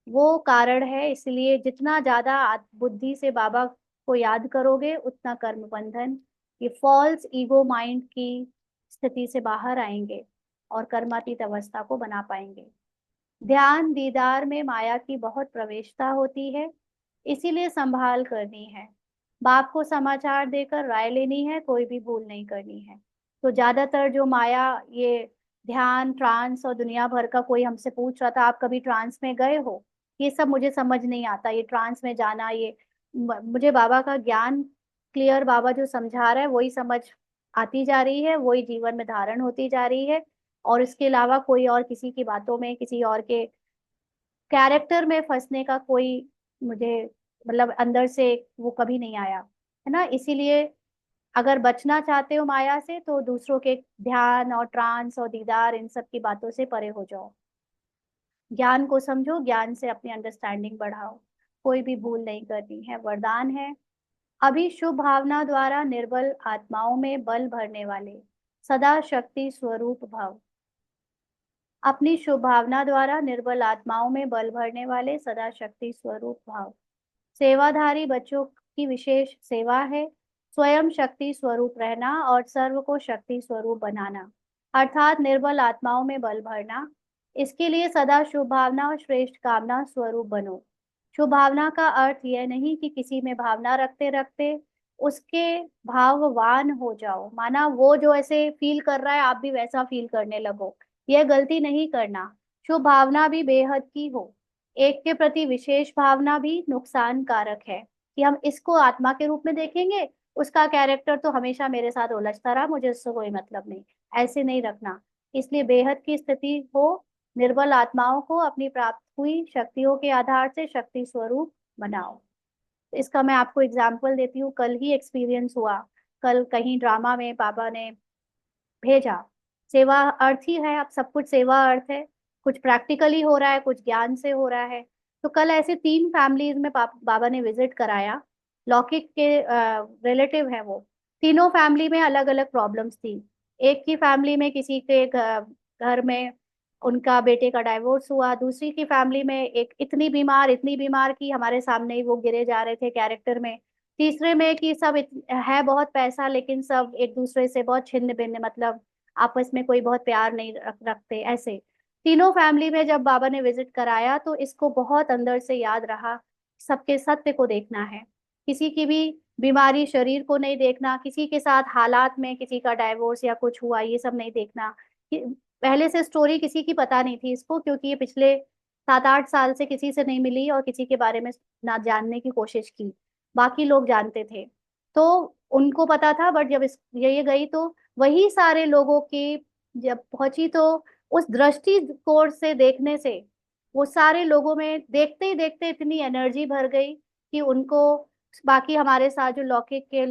वो कारण है। इसलिए जितना ज्यादा बुद्धि से बाबा को याद करोगे उतना कर्म बंधन, ये फॉल्स ईगो माइंड की स्थिति से बाहर आएंगे और कर्मातीत अवस्था को बना पाएंगे। ध्यान दीदार में माया की बहुत प्रवेशता होती है, इसीलिए संभाल करनी है। बाप को समाचार देकर राय लेनी है, कोई भी भूल नहीं करनी है। तो ज्यादातर जो माया, ये ध्यान, ट्रांस और दुनिया भर का, कोई हमसे पूछ रहा था आप कभी ट्रांस में गए हो, ये सब मुझे समझ नहीं आता, ये ट्रांस में जाना, ये मुझे बाबा का ज्ञान क्लियर, बाबा जो समझा रहा है वही समझ आती जा रही है, वही जीवन में धारण होती जा रही है। और इसके अलावा कोई और किसी की बातों में, किसी और के कैरेक्टर में फंसने का कोई मुझे, मतलब अंदर से वो कभी नहीं आया, है ना। इसीलिए अगर बचना चाहते हो माया से तो दूसरों के ध्यान और ट्रांस और दीदार इन सब की बातों से परे हो जाओ। ज्ञान को समझो, ज्ञान से अपनी अंडरस्टैंडिंग बढ़ाओ, कोई भी भूल नहीं करनी है, वरदान है। अभी शुभ भावना द्वारा निर्बल आत्माओं में बल भरने वाले सदा शक्ति स्वरूप भव। अपनी शुभ भावना द्वारा निर्बल आत्माओं में बल भरने वाले सदा शक्ति स्वरूप भाव। सेवाधारी बच्चों की विशेष सेवा है स्वयं शक्ति स्वरूप रहना और सर्व को शक्ति स्वरूप बनाना, अर्थात निर्बल आत्माओं में बल भरना। इसके लिए सदा शुभ भावना और श्रेष्ठ कामना स्वरूप बनो। शुभ भावना का अर्थ यह नहीं कि किसी में भावना रखते रखते उसके भाववान हो जाओ, माना वो जो ऐसे फील कर रहा है आप भी वैसा फील करने लगो। यह गलती नहीं करना। शुभ भावना भी बेहद की हो, एक के प्रति विशेष भावना भी नुकसान कारक है, कि हम इसको आत्मा के रूप में देखेंगे, उसका कैरेक्टर तो हमेशा मेरे साथ उलझता रहा, मुझे उससे कोई मतलब नहीं, ऐसे नहीं रखना। इसलिए बेहद की स्थिति हो, निर्बल आत्माओं को अपनी प्राप्त हुई शक्तियों के आधार से शक्ति स्वरूप बनाओ। इसका मैं आपको एग्जाम्पल देती हूँ, कल ही एक्सपीरियंस हुआ। कल कहीं ड्रामा में पापा ने भेजा, सेवा अर्थ ही है, अब सब कुछ सेवा अर्थ है, कुछ प्रैक्टिकली हो रहा है, कुछ ज्ञान से हो रहा है। तो कल ऐसे 3 फैमिलीज में बाबा ने विजिट कराया। लौकिक के रिलेटिव है वो। तीनों फैमिली में अलग अलग प्रॉब्लम्स थी। एक की फैमिली में किसी के घर में उनका बेटे का डाइवोर्स हुआ, दूसरी की फैमिली में एक इतनी बीमार कि हमारे सामने ही वो गिरे जा रहे थे कैरेक्टर में। तीसरे में कि सब है बहुत पैसा, लेकिन सब एक दूसरे से बहुत छिन्न भिन्न, मतलब आपस में कोई बहुत प्यार नहीं रखते ऐसे। तीनों फैमिली में जब बाबा ने विजिट कराया तो इसको बहुत अंदर से याद रहा, सबके सत्य को देखना है। किसी की भी बीमारी शरीर को नहीं देखना, किसी के साथ हालात में किसी का डाइवोर्स या कुछ हुआ ये सब नहीं देखना। पहले से स्टोरी किसी की पता नहीं थी इसको, क्योंकि ये पिछले 7-8 साल से किसी से नहीं मिली और किसी के बारे में ना जानने की कोशिश की। बाकी लोग जानते थे तो उनको पता था, बट जब ये गई तो वही सारे लोगों की जब पहुंची तो उस दृष्टि कोण से देखने से वो सारे लोगों में देखते ही देखते इतनी एनर्जी भर गई कि उनको, बाकी हमारे साथ जो लौकिक के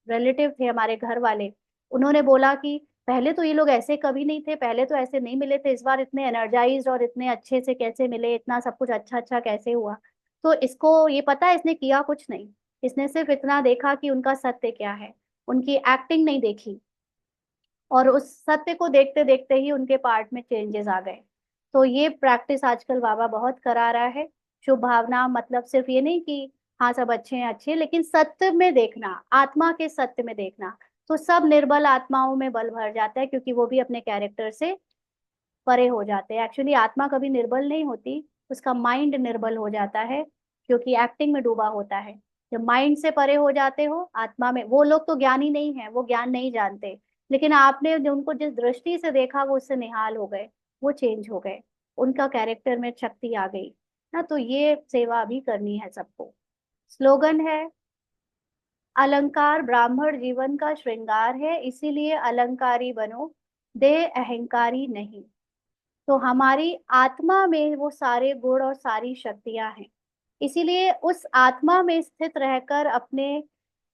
रिलेटिव थे हमारे घर वाले, उन्होंने बोला कि पहले तो ये लोग ऐसे कभी नहीं थे, पहले तो ऐसे नहीं मिले थे, इस बार इतने एनर्जाइज्ड और इतने अच्छे से कैसे मिले, इतना सब कुछ अच्छा अच्छा कैसे हुआ। तो इसको ये पता है इसने किया कुछ नहीं, इसने सिर्फ इतना देखा कि उनका सत्य क्या है, उनकी एक्टिंग नहीं देखी, और उस सत्य को देखते देखते ही उनके पार्ट में चेंजेस आ गए। तो ये प्रैक्टिस आजकल बाबा बहुत करा रहा है। शुभ भावना मतलब सिर्फ ये नहीं कि हाँ सब अच्छे हैं अच्छे हैं, लेकिन सत्य में देखना, आत्मा के सत्य में देखना। तो सब निर्बल आत्माओं में बल भर जाता है, क्योंकि वो भी अपने कैरेक्टर से परे हो जाते हैं। एक्चुअली आत्मा कभी निर्बल नहीं होती, उसका माइंड निर्बल हो जाता है, क्योंकि एक्टिंग में डूबा होता है। जब माइंड से परे हो जाते हो आत्मा में, वो लोग तो ज्ञानी नहीं है, वो ज्ञान नहीं जानते, लेकिन आपने जो उनको जिस दृष्टि से देखा वो उससे निहाल हो गए, वो चेंज हो गए, उनका कैरेक्टर में शक्ति आ गई ना। तो ये सेवा भी करनी है सबको। स्लोगन है, अलंकार ब्राह्मण जीवन का श्रृंगार है, इसीलिए अलंकारी बनो, देह अहंकारी नहीं। तो हमारी आत्मा में वो सारे गुण और सारी शक्तियां हैं, इसीलिए उस आत्मा में स्थित रहकर अपने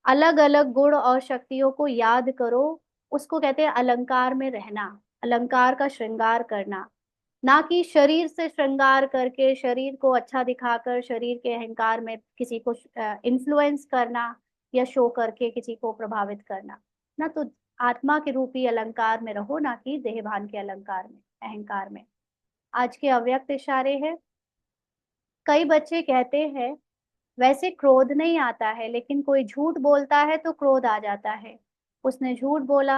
अलग अलग गुण और शक्तियों को याद करो। उसको कहते हैं अलंकार में रहना, अलंकार का श्रृंगार करना। ना कि शरीर से श्रृंगार करके शरीर को अच्छा दिखाकर शरीर के अहंकार में किसी को इन्फ्लुएंस करना, या शो करके किसी को प्रभावित करना ना। तो आत्मा के रूपी अलंकार में रहो, ना कि देहभान के अलंकार में, अहंकार में। आज के अव्यक्त इशारे हैं। कई बच्चे कहते हैं वैसे क्रोध नहीं आता है, लेकिन कोई झूठ बोलता है तो क्रोध आ जाता है। उसने झूठ बोला,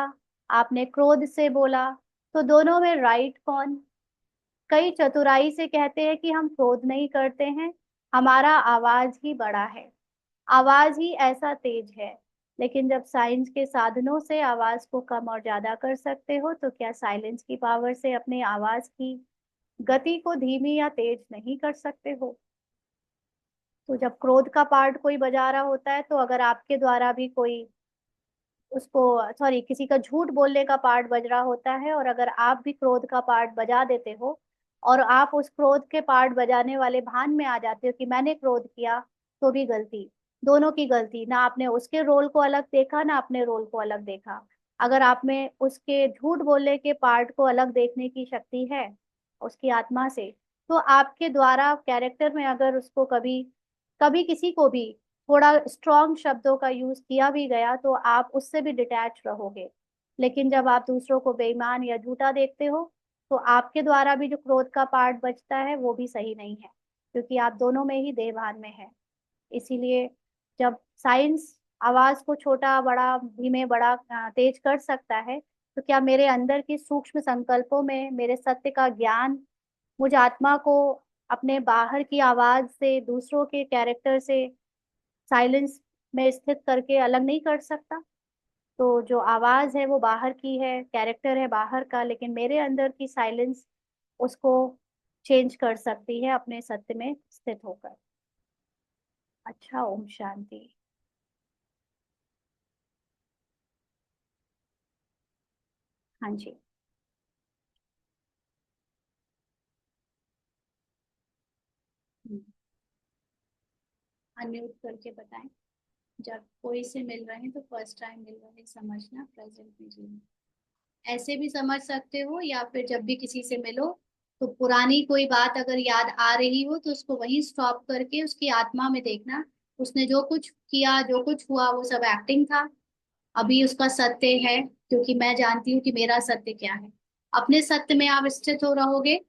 आपने क्रोध से बोला, तो दोनों में राइट कौन? कई चतुराई से कहते हैं कि हम क्रोध नहीं करते हैं, हमारा आवाज ही बड़ा है, आवाज ही ऐसा तेज है। लेकिन जब साइंस के साधनों से आवाज को कम और ज्यादा कर सकते हो, तो क्या साइलेंस की पावर से अपनी आवाज की गति को धीमी या तेज नहीं कर सकते हो? तो जब क्रोध का पार्ट कोई बजा रहा होता है, तो अगर आपके द्वारा भी कोई उसको, सॉरी, किसी का झूठ बोलने का पार्ट बज रहा होता है, और अगर आप भी क्रोध का पार्ट बजा देते हो, और आप उस क्रोध के पार्ट बजाने वाले भान में आ जाते हो कि मैंने क्रोध किया, तो भी गलती, दोनों की गलती। ना आपने उसके रोल को अलग देखा, ना अपने रोल को अलग देखा। अगर आप में उसके झूठ बोलने के पार्ट को अलग देखने की शक्ति है उसकी आत्मा से, तो आपके द्वारा कैरेक्टर में अगर उसको कभी कभी किसी को भी थोड़ा स्ट्रॉन्ग शब्दों का यूज किया भी गया, तो आप उससे भी डिटैच रहोगे। लेकिन जब आप दूसरों को बेईमान या झूठा देखते हो, तो आपके द्वारा भी जो क्रोध का पार्ट बचता है वो भी सही नहीं है, क्योंकि आप दोनों में ही देहभान में है। इसीलिए जब साइंस आवाज को छोटा बड़ा धीमे बड़ा तेज कर सकता है, तो क्या मेरे अंदर की सूक्ष्म संकल्पों में मेरे सत्य का ज्ञान मुझ आत्मा को अपने बाहर की आवाज से, दूसरों के कैरेक्टर से साइलेंस में स्थित करके अलग नहीं कर सकता। तो जो आवाज है वो बाहर की है, कैरेक्टर है बाहर का, लेकिन मेरे अंदर की साइलेंस उसको चेंज कर सकती है अपने सत्य में स्थित होकर। अच्छा, ओम शांति। हाँ जी। अनम्यूट करके बताएं। जब कोई से मिल रहे हैं तो फर्स्ट टाइम मिल रहे हैं, समझना प्रेजेंट में जीना। ऐसे भी समझ सकते हो, या फिर जब भी किसी से मिलो तो पुरानी कोई बात अगर याद आ रही हो तो उसको वहीं स्टॉप करके उसकी आत्मा में देखना। उसने जो कुछ किया, जो कुछ हुआ, वो सब एक्टिंग था। अभी उसका सत्य है, क्योंकि मैं जानती हूँ कि मेरा सत्य क्या है। अपने सत्य में आप स्थित हो रहोगे।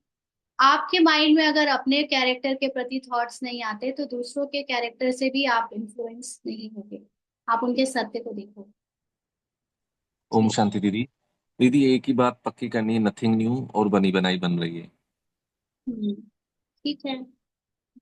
आपके माइंड में अगर अपने कैरेक्टर के प्रति थॉट्स नहीं आते तो दूसरों के कैरेक्टर से भी आप इन्फ्लुएंस नहीं होगे। आप उनके सत्य को देखो। ओम ठीक। शांति दीदी। दीदी एक ही बात पक्की करनी है, नथिंग न्यू और बनी बनाई बन रही है। हम्म, ठीक है।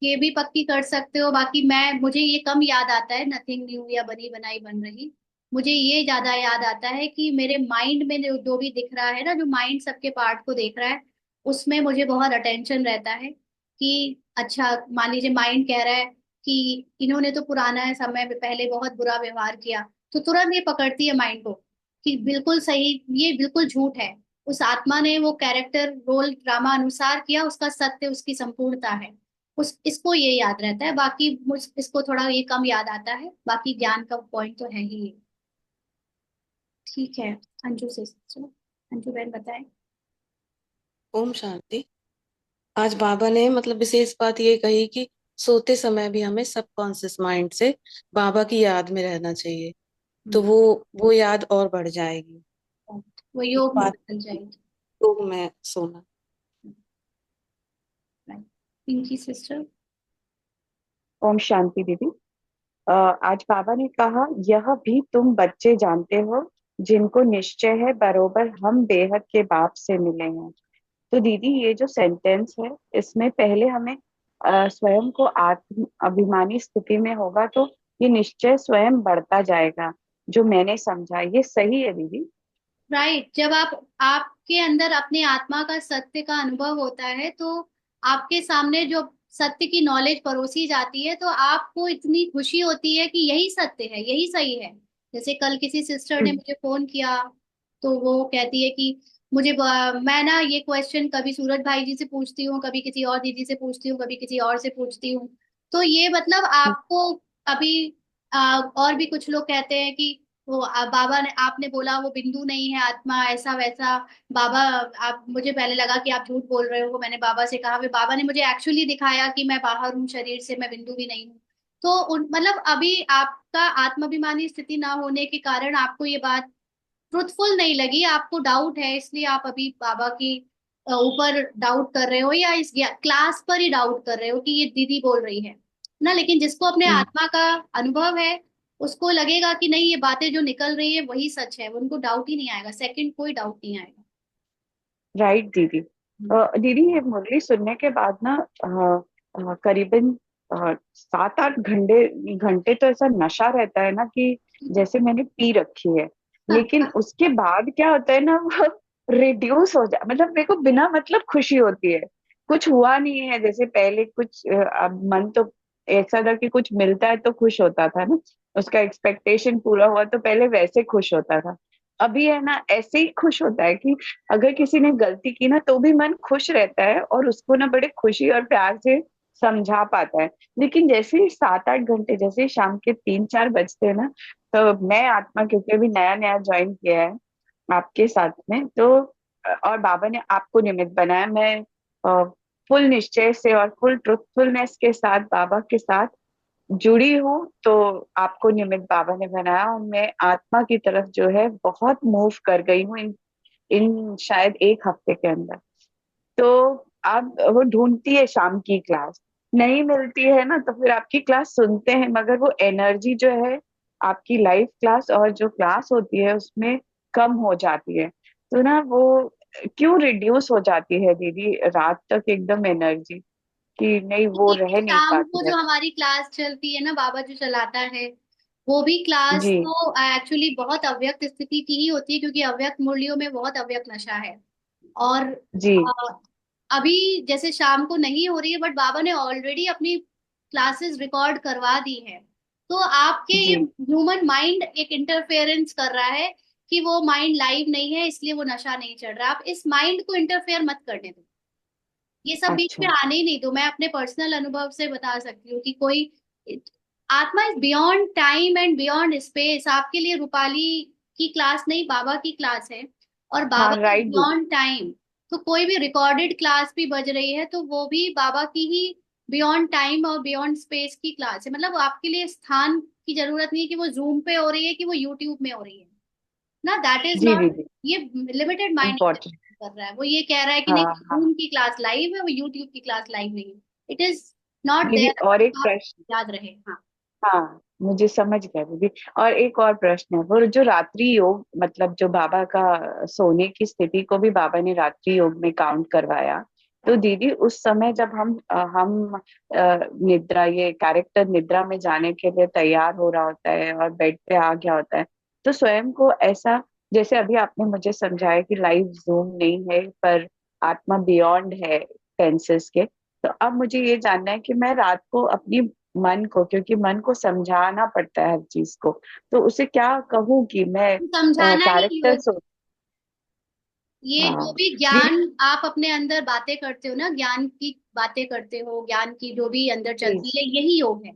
ये भी पक्की कर सकते हो। बाकी मैं, मुझे ये कम याद आता है नथिंग न्यू या बनी बनाई बन रही। मुझे ये ज्यादा याद आता है कि मेरे माइंड में जो भी दिख रहा है ना, जो माइंड सबके पार्ट को देख रहा है, उसमें मुझे बहुत अटेंशन रहता है कि अच्छा, मान लीजिए माइंड कह रहा है कि इन्होंने तो पुराना समय में पहले बहुत बुरा व्यवहार किया, तो तुरंत ये पकड़ती है माइंड को कि बिल्कुल सही, ये बिल्कुल झूठ है। उस आत्मा ने वो कैरेक्टर रोल ड्रामा अनुसार किया, उसका सत्य, उसकी संपूर्णता है। उस इसको ये याद रहता है। बाकी मुझ इसको थोड़ा ये कम याद आता है। बाकी ज्ञान का पॉइंट तो है ही ये। ठीक है। अंजू से चलो, अंजू बहन बताएं। ओम शांति। आज बाबा ने मतलब विशेष बात ये कही कि सोते समय भी हमें सबकॉन्शियस माइंड से बाबा की याद में रहना चाहिए, तो हम्म, वो याद और बढ़ जाएगी। वो ये योग में बात बदल जाएगी। तो मैं सोना। पिंकी सिस्टर। ओम शांति दीदी। आज बाबा ने कहा, यह भी तुम बच्चे जानते हो जिनको निश्चय है बरोबर हम बेहद के बाप से मिले हैं। तो दीदी ये जो सेंटेंस है, इसमें पहले हमें स्वयं को आत्म अभिमानी स्थिति में होगा तो ये निश्चय स्वयं बढ़ता जाएगा। जो मैंने समझा ये सही है दीदी। राइट। जब आप, आपके अंदर अपने आत्मा का सत्य का अनुभव होता है तो आपके सामने जो सत्य की नॉलेज परोसी जाती है तो आपको इतनी खुशी होती है कि यही सत्य है, यही सही है। जैसे कल किसी सिस्टर ने मुझे फोन किया, तो वो कहती है कि मैं ना ये क्वेश्चन कभी सूरज भाई जी से पूछती हूँ, कभी किसी और दीदी से पूछती हूँ, कभी किसी और से पूछती हूँ। तो ये मतलब आपको अभी और भी कुछ लोग कहते हैं कि वो बाबा ने, आपने बोला वो बिंदु नहीं है आत्मा, ऐसा वैसा। बाबा, आप, मुझे पहले लगा कि आप झूठ बोल रहे हो। मैंने बाबा से कहा, फिर बाबा ने मुझे एक्चुअली दिखाया कि मैं बाहर हूँ शरीर से, मैं बिंदु भी नहीं हूँ। तो मतलब अभी आपका आत्माभिमानी स्थिति ना होने के कारण आपको ये बात ट्रुथफुल नहीं लगी, आपको डाउट है, इसलिए आप अभी बाबा की ऊपर डाउट कर रहे हो, या इस क्लास पर ही डाउट कर रहे हो कि ये दीदी बोल रही है ना। लेकिन जिसको अपने आत्मा का अनुभव है, उसको लगेगा कि नहीं, ये बातें जो निकल रही है वही सच है। उनको डाउट ही नहीं आएगा, सेकंड कोई डाउट नहीं आएगा। राइट दीदी। दीदी ये मुरली सुनने के बाद ना करीबन 7-8 घंटे घंटे तो ऐसा नशा रहता है ना कि जैसे मैंने पी रखी है। लेकिन उसके बाद क्या होता है ना, वो रिड्यूस हो जा, मतलब मेरे को बिना मतलब खुशी होती है। कुछ हुआ नहीं है जैसे पहले कुछ अब मन तो ऐसा था कि कुछ मिलता है तो खुश होता था ना, उसका एक्सपेक्टेशन पूरा हुआ तो पहले वैसे खुश होता था। अभी है ना ऐसे ही खुश होता है कि अगर किसी ने गलती की ना तो भी मन खुश रहता है और उसको ना बड़े खुशी और प्यार से समझा पाता है। लेकिन जैसे ही 7-8 घंटे, जैसे ही शाम के 3-4 बजते हैं ना, तो मैं आत्मा, क्योंकि अभी नया नया ज्वाइन किया है आपके साथ में, तो और बाबा ने आपको निमित्त बनाया, मैं फुल निश्चय से और फुल ट्रुथफुलनेस के साथ बाबा के साथ जुड़ी हूँ। तो आपको निमित्त बाबा ने बनाया और मैं आत्मा की तरफ जो है बहुत मूव कर गई हूँ इन शायद 1 हफ्ते के अंदर। तो अब वो ढूंढती है शाम की क्लास, नहीं मिलती है ना, तो फिर आपकी क्लास सुनते हैं, मगर वो एनर्जी जो है आपकी लाइव क्लास और जो क्लास होती है उसमें कम हो जाती है। तो ना वो क्यों रिड्यूस हो जाती है दीदी रात तक एकदम एनर्जी, कि नहीं वो ये रह नहीं शाम को पाती है। जो हमारी क्लास चलती है ना, बाबा जो चलाता है, वो भी क्लास जी तो एक्चुअली बहुत अव्यक्त स्थिति की ही होती है, क्योंकि अव्यक्त मुरलियों में बहुत अव्यक्त नशा है। और जी अभी जैसे शाम को नहीं हो रही है, बट बाबा ने ऑलरेडी अपनी क्लासेस रिकॉर्ड करवा दी है। तो आपके ये जी ह्यूमन माइंड एक इंटरफेरेंस कर रहा है कि वो माइंड लाइव नहीं है, इसलिए वो नशा नहीं चढ़ रहा। आप इस माइंड को इंटरफेयर मत करने दो, ये सब बीच में अच्छा आने ही नहीं दो। मैं अपने पर्सनल अनुभव से बता सकती हूँ कि कोई आत्मा is beyond time and beyond space. आपके लिए रूपाली की क्लास नहीं, बाबा की क्लास है। और हाँ बाबा इज राइट दीदी बियॉन्ड टाइम। तो कोई भी रिकॉर्डेड क्लास भी बज रही है तो वो भी बाबा की ही बियॉन्ड टाइम और बियॉन्ड स्पेस की क्लास है। मतलब आपके लिए स्थान की जरूरत नहीं है कि वो जूम पे हो रही है कि वो यूट्यूब में हो रही है ना। That is G not. दीदी ये लिमिटेड माइंड इम्पोर्टेंट कर रहा है। वो ये कह रहा है कि नहीं, हाँ हाँ जूम की क्लास लाइव है, वो यूट्यूब की क्लास लाइव नहीं है। इट इज नॉट दीदी देयर। और एक आप प्रश्न याद रहे। हाँ। हाँ मुझे समझ गया दीदी और एक और प्रश्न है वो जो रात्रि योग मतलब जो बाबा का सोने की स्थिति को भी बाबा ने रात्रि योग में काउंट करवाया तो दीदी उस समय जब निद्रा ये कैरेक्टर निद्रा में जाने के लिए तैयार हो रहा होता है और बेड पे आ गया होता है तो स्वयं को ऐसा जैसे अभी आपने मुझे समझाया कि लाइव जूम नहीं है पर आत्मा बियॉन्ड है सेंसेस के तो अब मुझे ये जानना है कि मैं रात को अपनी मन को क्योंकि मन को समझाना पड़ता है हर चीज को तो उसे क्या कहूँ कि मैं समझाना ही कैरेक्टर योग। सोच ये जो हाँ भी ज्ञान आप अपने अंदर बातें करते हो ना, ज्ञान की बातें करते हो, ज्ञान की जो भी अंदर चलती प्लीज है, यही योग है।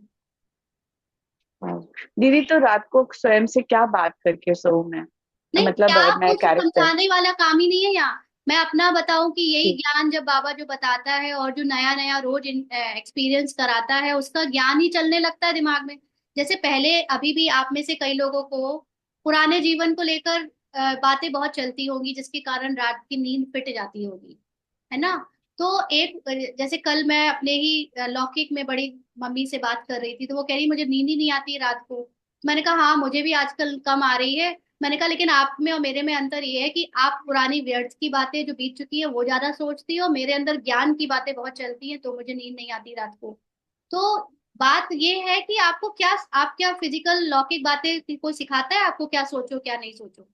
दीदी तो रात को स्वयं से क्या बात करके सोऊं मैं नहीं, मतलब क्या मैं कुछ कैरेक्टर समझाने वाला काम ही नहीं है यहाँ। मैं अपना बताऊं कि यही ज्ञान जब बाबा जो बताता है और जो नया नया रोज एक्सपीरियंस कराता है, उसका ज्ञान ही चलने लगता है दिमाग में। जैसे पहले, अभी भी आप में से कई लोगों को पुराने जीवन को लेकर बातें बहुत चलती होंगी, जिसके कारण रात की नींद फिट जाती होगी, है ना। तो एक जैसे कल मैं अपने ही लौकिक में बड़ी मम्मी से बात कर रही थी, तो वो कह रही मुझे नींद ही नहीं आती रात को। मैंने कहा हाँ, मुझे भी आजकल कम आ रही है। मैंने कहा लेकिन आप में और मेरे में अंतर ये है कि आप पुरानी व्यर्थ की बातें जो बीत चुकी है वो ज्यादा सोचती हो, मेरे अंदर ज्ञान की बातें बहुत चलती हैं, तो मुझे नींद नहीं आती रात को। तो बात ये है कि आपको क्या, आप क्या फिजिकल लौकिक बातें कोई सिखाता है आपको क्या सोचो क्या नहीं सोचो?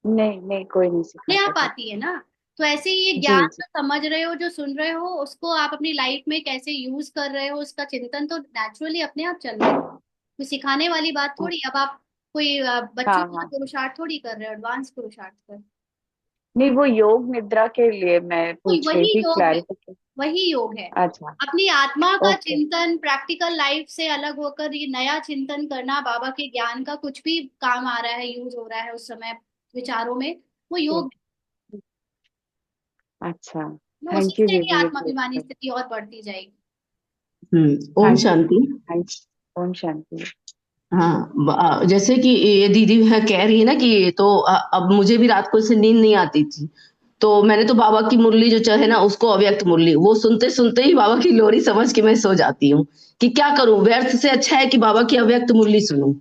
नहीं नहीं कोई नहीं अपने सिखाता आप था आती है ना। तो ऐसे ही ये जी ज्ञान जी जो समझ रहे हो, जो सुन रहे हो, उसको आप अपनी लाइफ में कैसे यूज कर रहे हो, उसका चिंतन तो नेचुरली अपने आप चलने लगेगा। कोई सिखाने वाली बात थोड़ी। अब आप कोई बच्चों हाँ का हाँ पुरुषार्थ थोड़ी कर रहे हो, एडवांस पुरुषार्थ कर। नहीं वो योग निद्रा के लिए मैं कोई पूछ रही वही थी योग है। क्लैरिफिकेशन वही योग है। अच्छा अपनी आत्मा का ओके चिंतन प्रैक्टिकल लाइफ से अलग होकर ये नया चिंतन करना, बाबा के ज्ञान का कुछ भी काम आ रहा है, यूज हो रहा है उस समय विचारों में, वो योग। अच्छा है। उसी थैंक यू से ही दीदी आत्माभिमानी स्थिति और बढ़ती जाएगी। हाँ ओम जी शांति। हाँ जी ओम शांति हाँ, जैसे कि ये दीदी है कह रही है ना कि तो अब मुझे भी रात को से नींद नहीं आती थी। तो मैंने तो बाबा की मुरली जो चाहे ना उसको अव्यक्त मुरली वो सुनते सुनते ही बाबा की लोरी समझ के मैं सो जाती हूँ कि क्या करूं, व्यर्थ से अच्छा है कि बाबा की अव्यक्त मुरली सुनूं।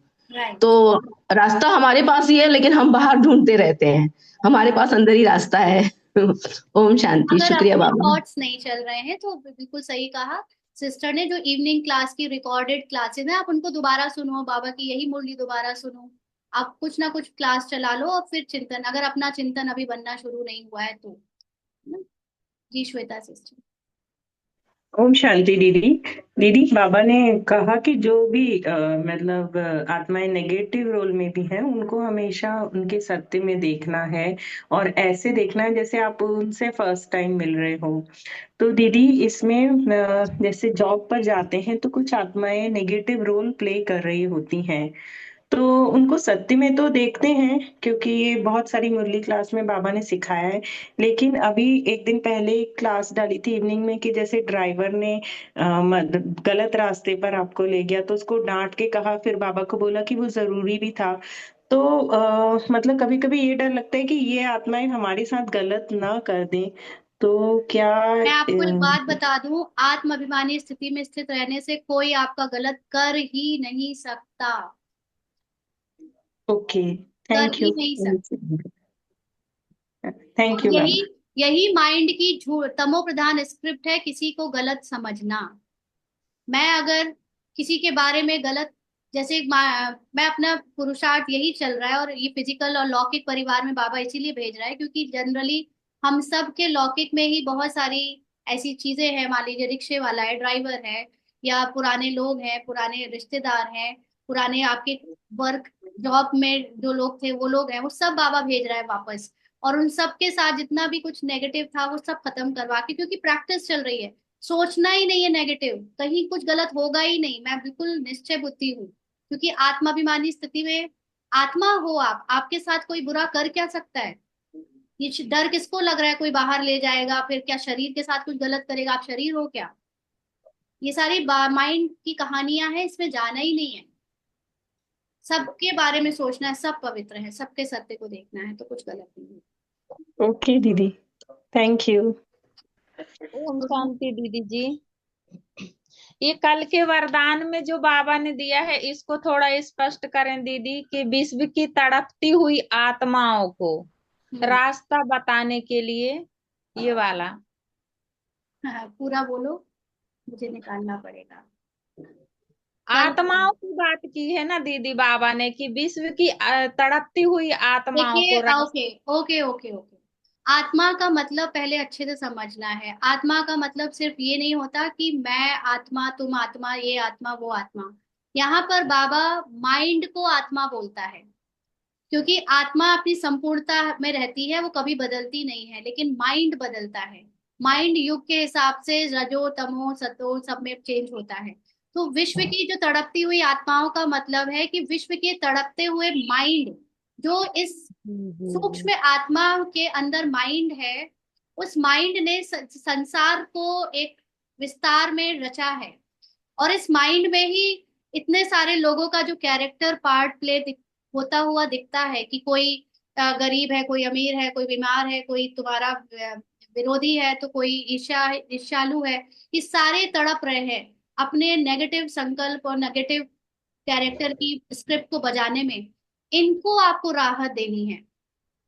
तो राइट। रास्ता हमारे पास ही है लेकिन हम बाहर ढूंढते रहते हैं, हमारे पास अंदर ही रास्ता है। ओम शांति, अगर शुक्रिया अपने बाबा। थॉट्स नहीं चल रहे हैं तो बिल्कुल सही कहा सिस्टर ने। जो इवनिंग क्लास की रिकॉर्डेड क्लासेस हैं, आप उनको दोबारा सुनो, बाबा की यही मुरली दोबारा सुनो। आप कुछ ना कुछ क्लास चला लो और फिर चिंतन, अगर अपना चिंतन अभी बनना शुरू नहीं हुआ है तो। जी श्वेता सिस्टर। ओम शांति दीदी। दीदी बाबा ने कहा कि जो भी मतलब आत्माएं नेगेटिव रोल में भी हैं उनको हमेशा उनके सत्य में देखना है और ऐसे देखना है जैसे आप उनसे फर्स्ट टाइम मिल रहे हो। तो दीदी इसमें जैसे जॉब पर जाते हैं तो कुछ आत्माएं नेगेटिव रोल प्ले कर रही होती हैं तो उनको सत्य में तो देखते हैं क्योंकि ये बहुत सारी मुरली क्लास में बाबा ने सिखाया है। लेकिन अभी एक दिन पहले एक क्लास डाली थी इवनिंग में कि जैसे ड्राइवर ने गलत रास्ते पर आपको ले गया तो उसको डांट के कहा, फिर बाबा को बोला कि वो जरूरी भी था। तो मतलब कभी कभी ये डर लगता है कि ये आत्माएं हमारे साथ गलत ना कर दें। तो क्या मैं आपको एक बात बता दूं, आत्म अभिमानी स्थिति में स्थित रहने से कोई आपका गलत कर ही नहीं सकता। ओके, कर थैंक ही यू। नहीं सकता। थैंक और यू यही बाबा। यही माइंड की तमो प्रधान स्क्रिप्ट है, किसी को गलत समझना। मैं अगर किसी के बारे में गलत जैसे मैं अपना पुरुषार्थ यही चल रहा है, और ये फिजिकल और लौकिक परिवार में बाबा इसीलिए भेज रहा है क्योंकि जनरली हम सब के लौकिक में ही बहुत सारी ऐसी चीजें हैं। मान लीजिए रिक्शे वाला है, ड्राइवर है, या पुराने लोग हैं, पुराने रिश्तेदार हैं, पुराने आपके वर्क जॉब में जो लोग थे वो लोग हैं, वो सब बाबा भेज रहा है वापस। और उन सब के साथ जितना भी कुछ नेगेटिव था वो सब खत्म करवा के, क्योंकि प्रैक्टिस चल रही है, सोचना ही नहीं है नेगेटिव, कहीं कुछ गलत होगा ही नहीं। मैं बिल्कुल निश्चय बुद्धि हूँ, क्योंकि आत्माभिमानी स्थिति में आत्मा हो आप, आपके साथ कोई बुरा कर क्या सकता है? ये डर किसको लग रहा है कोई बाहर ले जाएगा, फिर क्या शरीर के साथ कुछ गलत करेगा? आप शरीर हो क्या? ये सारी माइंड की कहानियां हैं, इसमें जाना ही नहीं है। सबके बारे में सोचना है, सब पवित्र है, सबके सत्य को देखना है, तो कुछ गलत नहीं है। ओके दीदी, थैंक यू। ओम शांति दीदी जी। ये कल के वरदान में जो बाबा ने दिया है इसको थोड़ा स्पष्ट करें दीदी, कि विश्व की तड़पती हुई आत्माओं को रास्ता बताने के लिए, ये वाला। हाँ, पूरा बोलो, मुझे निकालना पड़ेगा। आत्माओं की बात की है ना दीदी बाबा ने, कि विश्व की तड़पती हुई आत्माओं देखिए, को ओके ओके ओके ओके, आत्मा का मतलब पहले अच्छे से समझना है। आत्मा का मतलब सिर्फ ये नहीं होता कि मैं आत्मा, तुम आत्मा, ये आत्मा वो आत्मा। यहाँ पर बाबा माइंड को आत्मा बोलता है, क्योंकि आत्मा अपनी संपूर्णता में रहती है, वो कभी बदलती नहीं है, लेकिन माइंड बदलता है। माइंड युग के हिसाब से रजो तमो सतो सब में चेंज होता है। तो विश्व की जो तड़पती हुई आत्माओं का मतलब है कि विश्व के तड़पते हुए माइंड, जो इस सूक्ष्म आत्मा के अंदर माइंड है, उस माइंड ने संसार को एक विस्तार में रचा है। और इस माइंड में ही इतने सारे लोगों का जो कैरेक्टर पार्ट प्ले होता हुआ दिखता है, कि कोई गरीब है, कोई अमीर है, कोई बीमार है, कोई तुम्हारा विरोधी है, तो कोई ईर्ष्यालु है। ये सारे तड़प रहे हैं अपने नेगेटिव संकल्प और नेगेटिव कैरेक्टर की स्क्रिप्ट को बजाने में। इनको आपको राहत देनी है।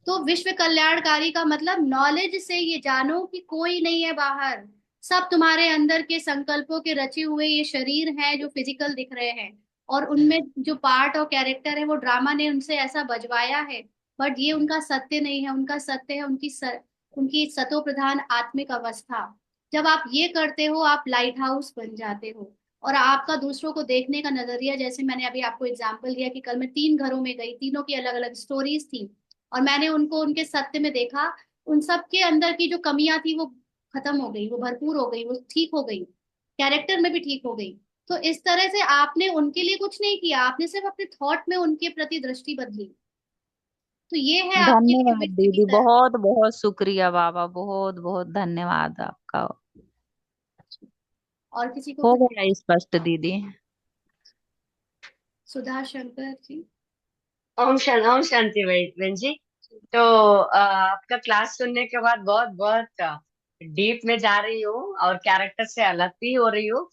तो विश्व कल्याणकारी का मतलब नॉलेज से ये जानो कि कोई नहीं है बाहर, सब तुम्हारे अंदर के संकल्पों के रचे हुए ये शरीर हैं जो फिजिकल दिख रहे हैं, और उनमें जो पार्ट और कैरेक्टर है वो ड्रामा ने उनसे ऐसा बजवाया है। बट ये उनका सत्य नहीं है, उनका सत्य है उनकी सतो प्रधान आत्मिक अवस्था। जब आप ये करते हो, आप लाइट हाउस बन जाते हो, और आपका दूसरों को देखने का नजरिया, जैसे मैंने अभी आपको एग्जाम्पल दिया कि कल मैं 3 घरों में गई, तीनों की अलग अलग स्टोरीज थी, और मैंने उनको उनके सत्य में देखा। उन सब के अंदर की जो कमियां थी वो खत्म हो गई, वो भरपूर हो गई, वो ठीक हो गई, कैरेक्टर में भी ठीक हो गई। तो इस तरह से आपने उनके लिए कुछ नहीं किया, आपने सिर्फ अपने थॉट में उनके प्रति दृष्टि बदली। तो ये है आपके लिए धन्यवाद विश्व की दीदी, तरफ। बहुत बहुत शुक्रिया बाबा, बहुत बहुत धन्यवाद आपका। और किसी को हो कुछ? गया स्पष्ट दीदी। सुधा शंकर जी। ओम शांति बहन जी। तो आपका क्लास सुनने के बाद बहुत बहुत डीप में जा रही हूँ और कैरेक्टर से अलग भी हो रही हूँ।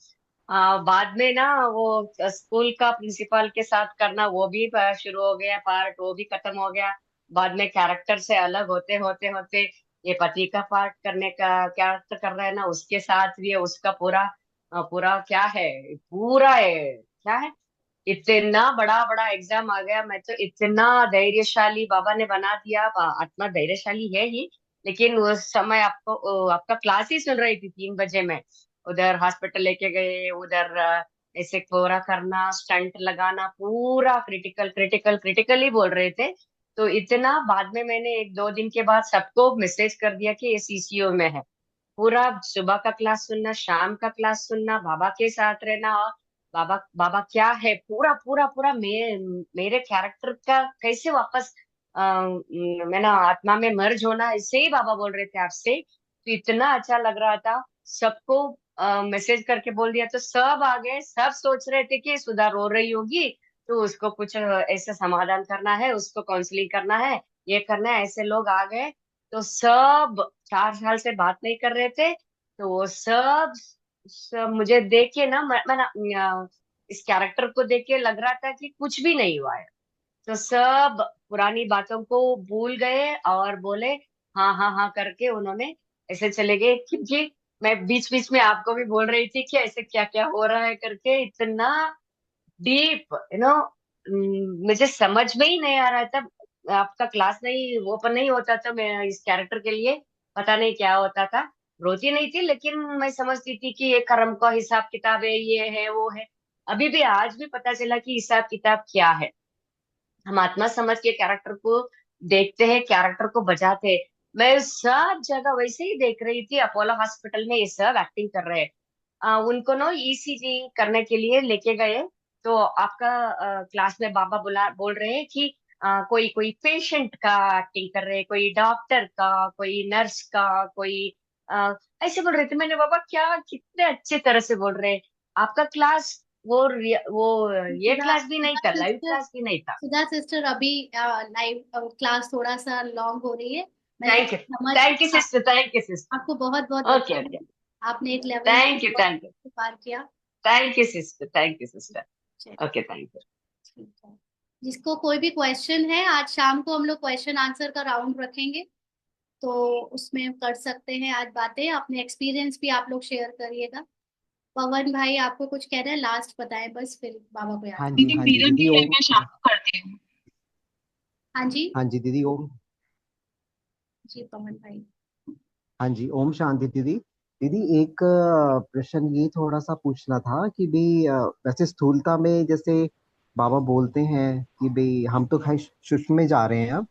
बाद में ना वो स्कूल का प्रिंसिपल के साथ करना वो भी शुरू हो गया, पार्ट वो भी खत्म हो गया। बाद में कैरेक्टर से अलग होते होते होते ये पति का पार्ट करने का कैरेक्टर कर रहे हैं ना, उसके साथ भी है, उसका पूरा पूरा क्या है, पूरा है क्या है, इतना बड़ा बड़ा एग्जाम आ गया। मैं तो इतना धैर्यशाली बाबा ने बना दिया। आत्मा धैर्यशाली है ही, लेकिन उस समय आपको आपका क्लास ही सुन रही थी 3 बजे में, उधर हॉस्पिटल लेके गए, उधर ऐसे कोरा करना, स्टंट लगाना, पूरा क्रिटिकल क्रिटिकल क्रिटिकल ही बोल रहे थे। तो इतना बाद में मैंने 1-2 दिन के बाद सबको मैसेज कर दिया कि ये सीसीओ में है। पूरा सुबह का क्लास सुनना, शाम का क्लास सुनना, बाबा के साथ रहना, और बाबा बाबा क्या है, पूरा पूरा पूरा मेरे कैरेक्टर का कैसे वापस मैं ना आत्मा में मर्ज होना, इससे ही बाबा बोल रहे थे आपसे। तो इतना अच्छा लग रहा था। सबको मैसेज करके बोल दिया तो सब आ गए। सब सोच रहे थे कि सुधा रो रही होगी, तो उसको कुछ ऐसा समाधान करना है, उसको काउंसलिंग करना है, ये करना है, ऐसे लोग आ गए। तो सब 4 साल से बात नहीं कर रहे थे, तो वो सब मुझे देख के ना, मैं ना इस कैरेक्टर को देख के लग रहा था कि कुछ भी नहीं हुआ है। तो सब पुरानी बातों को भूल गए और बोले हाँ हाँ हाँ करके उन्होंने ऐसे चले गए। क्योंकि मैं बीच बीच में आपको भी बोल रही थी कि ऐसे क्या क्या हो रहा है करके, इतना डीप, मुझे समझ में ही नहीं आ रहा था। आपका क्लास नहीं ओपन नहीं होता था, मैं इस कैरेक्टर के लिए पता नहीं क्या होता था। रोती नहीं थी, लेकिन मैं समझती थी कि ये कर्म का हिसाब किताब है, ये है वो है। अभी भी आज भी पता चला कि हिसाब किताब क्या है। हम आत्मा समझ के कैरेक्टर को देखते हैं, कैरेक्टर को बजाते हैं। मैं सब जगह वैसे ही देख रही थी, अपोलो हॉस्पिटल में ये सब एक्टिंग कर रहे हैं। उनको ना ईसीजी करने के लिए लेके गए। तो आपका क्लास में बाबा बोल रहे हैं कि कोई कोई पेशेंट का एक्टिंग कर रहे हैं, कोई डॉक्टर का, कोई नर्स का, कोई ऐसे बोल रहे थे। मैंने, बाबा क्या कितने अच्छे तरह से बोल रहे हैं। आपका क्लास वो ये सुधा क्लास भी नहीं सुधा था, लाइव सिस्टर, क्लास भी नहीं था। सुधा सिस्टर, अभी लाइव क्लास थोड़ा सा लॉन्ग हो रही है। मैं थैंक यू, समझ, thank you sister, thank you sister. आपको बहुत बहुत ओके बधाई। ओके, आपने एक level thank you, thank you, पार किया। Thank you sister, thank you sister. चलिए, ओके, थैंक यू। ठीक है। जिसको कोई भी क्वेश्चन है, आज शाम को हम लोग क्वेश्चन आंसर का राउंड रखेंगे, तो उसमें कर सकते हैं आज बातें। अपने एक्सपीरियंस भी आप लोग शेयर करिएगा। पवन भाई, आपको कुछ कहना है? लास्ट बताएं बस, फिर बाबा को याद हाँ करें। जी, दीदी हाँ जी मिरर दीदी, भी है, ओम। मैं शाम को करती हूँ। हाँ जी, हाँ जी दीदी, ओम। जी पवन भाई। हाँ जी, ओम शांति दीदी। दीदी, एक प्रश्न ये थोड़ा सा पूछना था कि भाई वैसे स्थूलता में जैसे बाबा बोलते हैं कि भाई हम तो खाई सूक्ष्म में जा रहे हैं अब,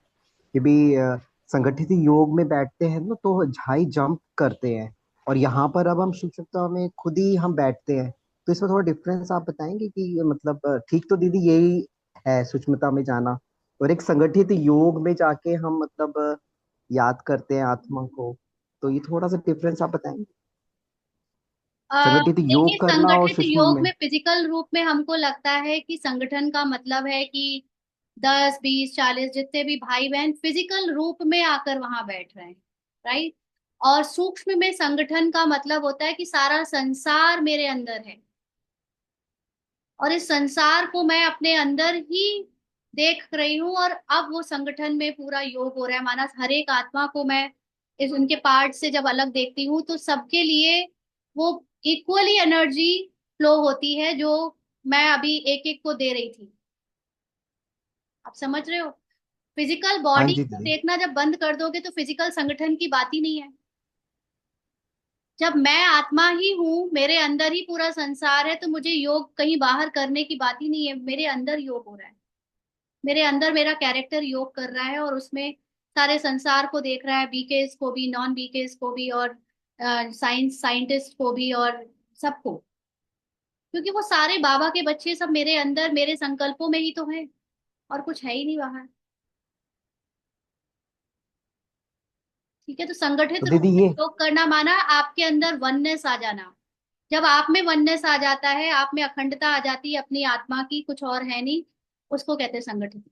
कि भाई संगठित योग में बैठते हैं ना तो हाई जंप करते हैं, और यहाँ पर अब हम सूक्ष्मता में खुद ही हम बैठते हैं। तो इसमें थोड़ा डिफरेंस आप बताएंगे कि मतलब ठीक तो दीदी यही है सूक्ष्मता में जाना, और एक संगठित योग में जाके हम मतलब याद करते हैं आत्मा को, तो ये थोड़ा सा डिफरेंस आप बताएंगे, संगठित देखिए, योग करना और संगठित सूक्ष्म योग में। में फिजिकल रूप में हमको लगता है कि संगठन का मतलब है कि 10 20 40 जितने भी भाई बहन फिजिकल रूप में आकर वहां बैठ रहे हैं, राइट। और सूक्ष्म में संगठन का मतलब होता है कि सारा संसार मेरे अंदर है, और इस संसार को मैं अपने अंदर ही देख रही हूँ, और अब वो संगठन में पूरा योग हो रहा है। माना हर एक आत्मा को मैं इस उनके पार्ट से जब अलग देखती हूँ, तो सबके लिए वो इक्वली एनर्जी फ्लो होती है, जो मैं अभी एक एक को दे रही थी। आप समझ रहे हो? फिजिकल हाँ बॉडी जी को दीदी। देखना जब बंद कर दोगे, तो फिजिकल संगठन की बात ही नहीं है। जब मैं आत्मा ही हूँ, मेरे अंदर ही पूरा संसार है, तो मुझे योग कहीं बाहर करने की बात ही नहीं है। मेरे अंदर योग हो रहा है, मेरे अंदर मेरा कैरेक्टर योग कर रहा है, और उसमें सारे संसार को देख रहा है, बीकेस को भी, नॉन बीकेस को भी, और साइंटिस्ट को भी, और सबको। क्योंकि वो सारे बाबा के बच्चे सब मेरे अंदर, मेरे संकल्पों में ही तो हैं, और कुछ है ही नहीं बाहर। ठीक है, तो संगठित तो रूप दीदी में ये योग करना माना आपके अंदर वननेस आ जाना। जब आप में वननेस आ जाता है, आप में अखंडता आ जाती है अपनी आत्मा की, कुछ और है नहीं, उसको कहते हैं संगठित।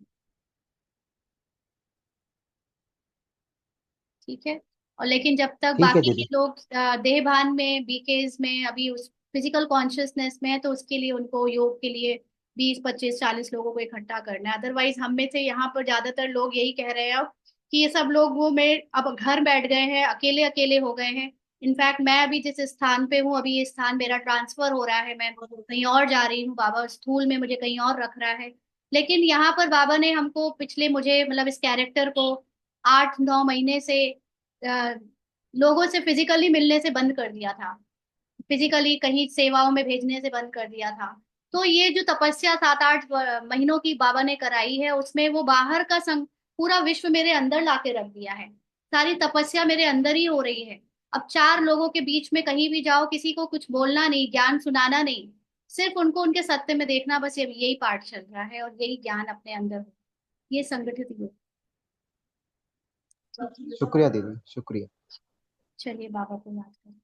ठीक है। और लेकिन जब तक ठीक है बाकी के दीदी। लोग देह भान में, बीकेज में, अभी उस फिजिकल कॉन्शियसनेस में है, तो उसके लिए उनको योग के लिए 20 25 40 लोगों को इकट्ठा करना है। अदरवाइज हम में से यहाँ पर ज्यादातर लोग यही कह रहे हैं अब, कि ये सब लोग वो में अब घर बैठ गए हैं, अकेले अकेले हो गए हैं। इनफैक्ट मैं अभी जिस स्थान पे हूँ, अभी ये स्थान मेरा ट्रांसफर हो रहा है, मैं कहीं और जा रही हूँ, बाबा स्थूल में मुझे कहीं और रख रहा है। लेकिन यहाँ पर बाबा ने हमको पिछले, मुझे मतलब इस कैरेक्टर को 8 9 महीने से अ, लोगों से फिजिकली मिलने से बंद कर दिया था, फिजिकली कहीं सेवाओं में भेजने से बंद कर दिया था। तो ये जो तपस्या 7 8 महीनों की बाबा ने कराई है, उसमें वो बाहर का पूरा विश्व मेरे अंदर लाके रख दिया है। सारी तपस्या मेरे अंदर ही हो रही है। अब 4 लोगों के बीच में कहीं भी जाओ, किसी को कुछ बोलना नहीं, ज्ञान सुनाना नहीं, सिर्फ उनको उनके सत्य में देखना, बस ये यही पाठ चल रहा है, और यही ज्ञान अपने अंदर हो। ये संगठित योग। ठीक है। शुक्रिया दीदी, शुक्रिया। चलिए बाबा को याद करें।